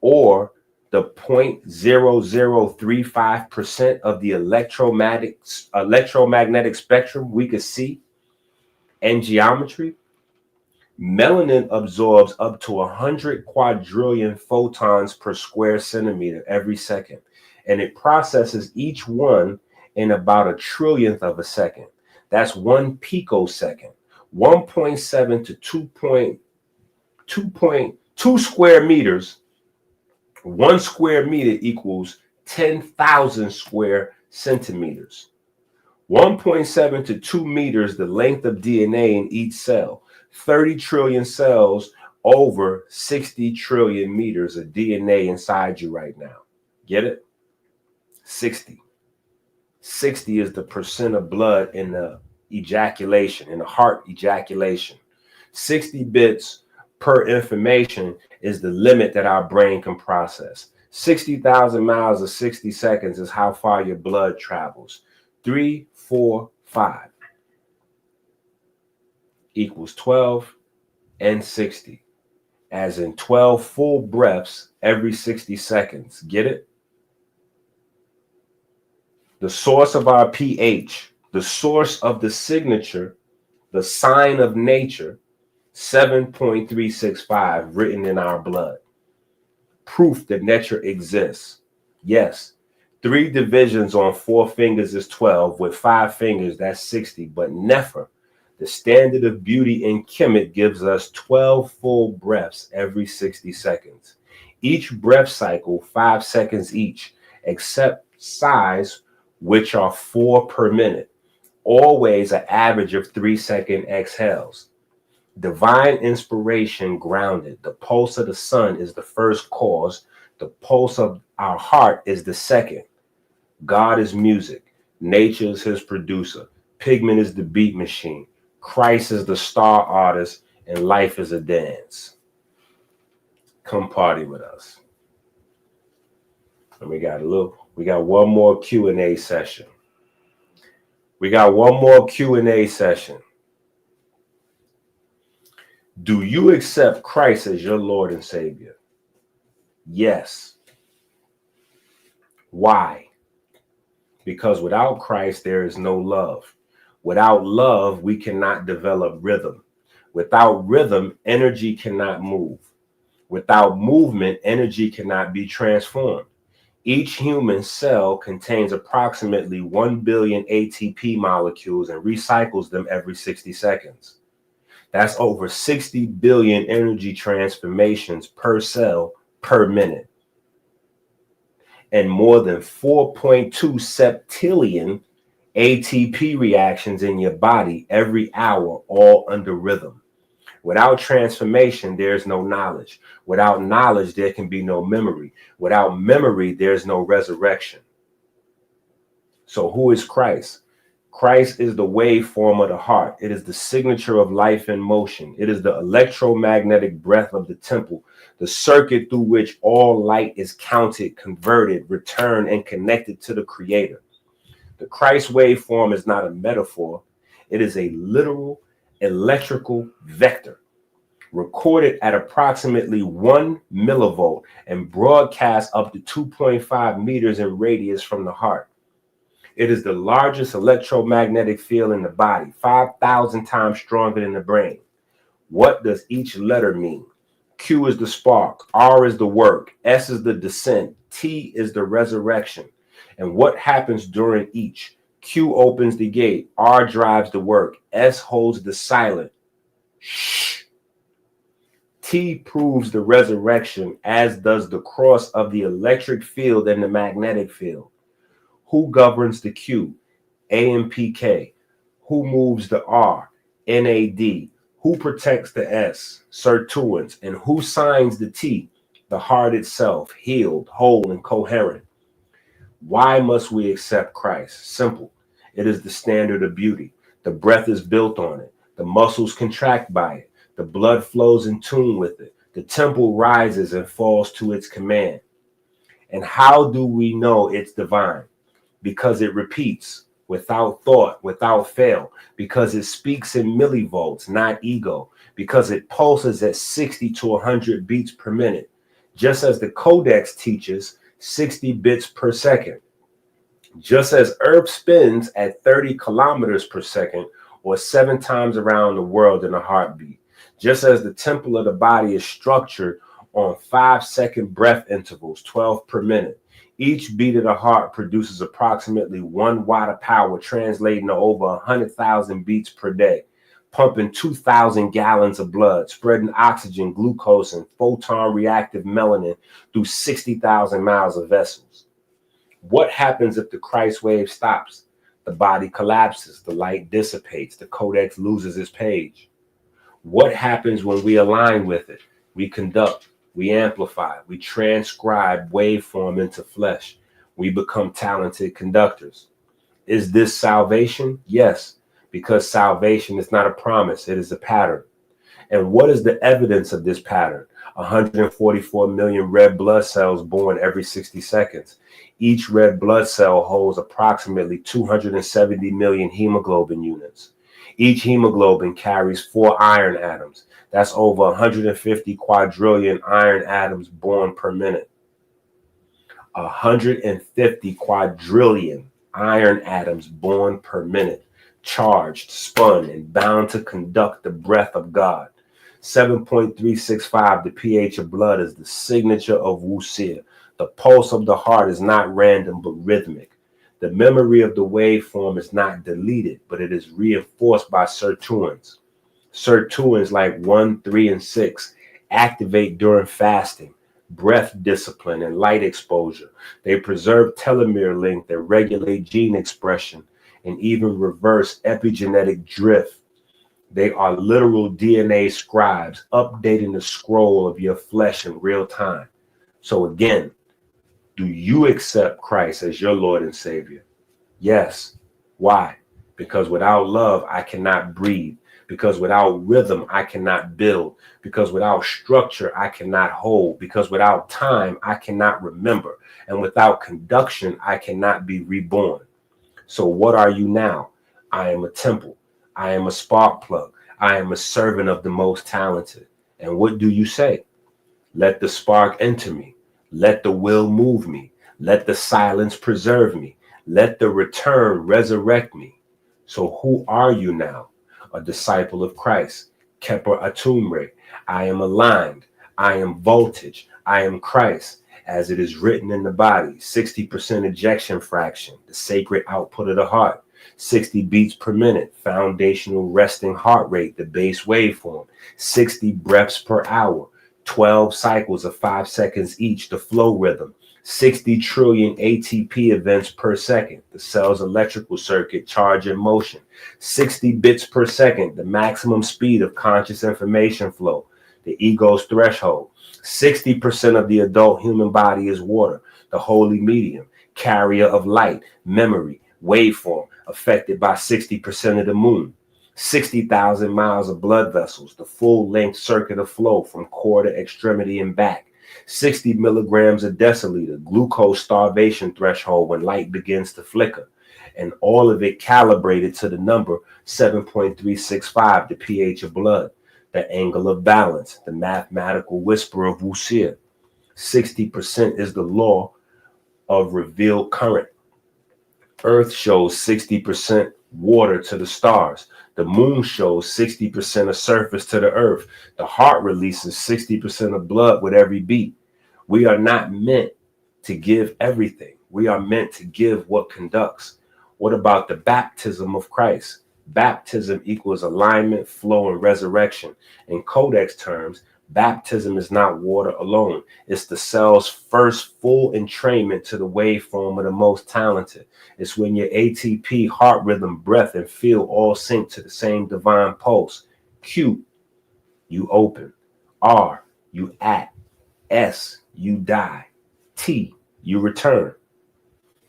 or the 0.0035% of the electromagnetic spectrum we could see and geometry. Melanin absorbs up to 100 quadrillion photons per square centimeter every second, and it processes each one in about a trillionth of a second. That's 1 picosecond. 1.7 to 2.2 square meters. 1 square meter equals 10,000 square centimeters. 1.7 to 2 meters, the length of DNA in each cell. 30 trillion cells over 60 trillion meters of DNA inside you right now. Get it? 60. 60 is the percent of blood in the ejaculation, in the heart ejaculation. 60 bits per information is the limit that our brain can process. 60,000 miles of 60 seconds is how far your blood travels. 3, 4, 5 equals 12 and 60, as in 12 full breaths every 60 seconds. Get it? The source of our pH, the source of the signature, the sign of nature, 7.365 written in our blood. Proof that nature exists. Yes, 3 divisions on 4 fingers is 12. With 5 fingers, that's 60. But Nefer, the standard of beauty in Kemet, gives us 12 full breaths every 60 seconds. Each breath cycle, 5 seconds each, except sighs, which are 4 per minute. Always an average of 3-second exhales. Divine inspiration grounded. The pulse of the sun is the first cause. The pulse of our heart is the second. God is music. Nature is his producer. Pigment is the beat machine. Christ is the star artist. And life is a dance. Come party with us. And we got one more Q&A session. Do you accept Christ as your Lord and Savior? Yes. Why? Because without Christ, there is no love. Without love, we cannot develop rhythm. Without rhythm, energy cannot move. Without movement, energy cannot be transformed. Each human cell contains approximately 1 billion ATP molecules and recycles them every 60 seconds. That's over 60 billion energy transformations per cell per minute. And more than 4.2 septillion ATP reactions in your body every hour, all under rhythm. Without transformation, there's no knowledge. Without knowledge, there can be no memory. Without memory, there's no resurrection. So who is Christ? Christ is the waveform of the heart. It is the signature of life and motion. It is the electromagnetic breath of the temple, the circuit through which all light is counted, converted, returned, and connected to the Creator. The Christ waveform is not a metaphor. It is a literal electrical vector, recorded at approximately 1 millivolt and broadcast up to 2.5 meters in radius from the heart. It is the largest electromagnetic field in the body, 5,000 times stronger than the brain. What does each letter mean? Q is the spark, R is the work, S is the descent, T is the resurrection. And what happens during each? Q opens the gate, R drives the work, S holds the silent. Shh. T proves the resurrection, as does the cross of the electric field and the magnetic field. Who governs the Q? AMPK. Who moves the R? NAD. Who protects the S? Sirtuins. And who signs the T? The heart itself, healed, whole, and coherent. Why must we accept Christ? Simple. It is the standard of beauty. The breath is built on it. The muscles contract by it. The blood flows in tune with it. The temple rises and falls to its command. And how do we know it's divine? Because it repeats without thought, without fail. Because it speaks in millivolts, not ego. Because it pulses at 60 to 100 beats per minute. just as the codex teaches 60 bits per second, just as Earth spins at 30 kilometers per second, or 7 times around the world in a heartbeat, just as the temple of the body is structured on 5-second breath intervals, 12 per minute. Each beat of the heart produces approximately 1 watt of power, translating to over 100,000 beats per day, pumping 2,000 gallons of blood, spreading oxygen, glucose, and photon-reactive melanin through 60,000 miles of vessels. What happens if the Christ wave stops? The body collapses, the light dissipates, the codex loses its page. What happens when we align with it? We conduct, we amplify, we transcribe waveform into flesh. We become talented conductors. Is this salvation? Yes, because salvation is not a promise, it is a pattern. And what is the evidence of this pattern? 144 million red blood cells born every 60 seconds. Each red blood cell holds approximately 270 million hemoglobin units. Each hemoglobin carries 4 iron atoms. That's over 150 quadrillion iron atoms born per minute. 150 quadrillion iron atoms born per minute, charged, spun, and bound to conduct the breath of God. 7.365, the pH of blood, is the signature of Wuxia. The pulse of the heart is not random but rhythmic. The memory of the waveform is not deleted, but it is reinforced by sirtuins. Sirtuins like 1, 3, and 6 activate during fasting, breath discipline, and light exposure. They preserve telomere length and regulate gene expression and even reverse epigenetic drift. They are literal DNA scribes, updating the scroll of your flesh in real time. So again, do you accept Christ as your Lord and Savior? Yes. Why? Because without love, I cannot breathe. Because without rhythm, I cannot build. Because without structure, I cannot hold. Because without time, I cannot remember. And without conduction, I cannot be reborn. So what are you now? I am a temple. I am a spark plug. I am a servant of the most talented. And what do you say? Let the spark enter me. Let the will move me. Let the silence preserve me. Let the return resurrect me. So who are you now? A disciple of Christ. Keper atumre. I am aligned. I am voltage. I am Christ. As it is written in the body, 60% ejection fraction, the sacred output of the heart. 60 beats per minute, foundational resting heart rate, the base waveform. 60 breaths per hour. 12 cycles of 5 seconds each, the flow rhythm. 60 trillion ATP events per second, the cell's electrical circuit charge in motion. 60 bits per second, the maximum speed of conscious information flow, the ego's threshold. 60% of the adult human body is water, the holy medium, carrier of light, memory, waveform, affected by 60% of the moon. 60,000 miles of blood vessels, the full length circuit of flow from core to extremity and back. 60 milligrams a deciliter, glucose starvation threshold when light begins to flicker. And all of it calibrated to the number 7.365, the pH of blood, the angle of balance, the mathematical whisper of Wuxia. 60% is the law of revealed current. Earth shows 60% water to the stars. The moon shows 60% of surface to the earth. The heart releases 60% of blood with every beat. We are not meant to give everything. We are meant to give what conducts. What about the baptism of Christ? Baptism equals alignment, flow, and resurrection. In codex terms, baptism is not water alone. It's the cell's first full entrainment to the waveform of the most talented. It's when your ATP, heart rhythm, breath, and feel all sync to the same divine pulse. Q, you open. R, you act. S, you die. T, you return.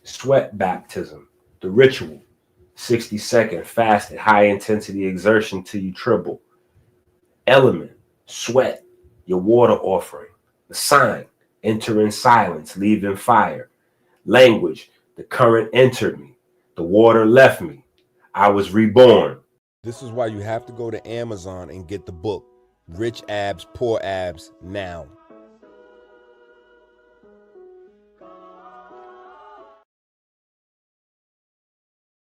Sweat baptism, the ritual. 60-second fasted high intensity exertion till you tremble. Element, sweat, your water offering. The sign, enter in silence, leave in fire. Language, the current entered me. The water left me. I was reborn. This is why you have to go to Amazon and get the book, Rich Abs, Poor Abs, now.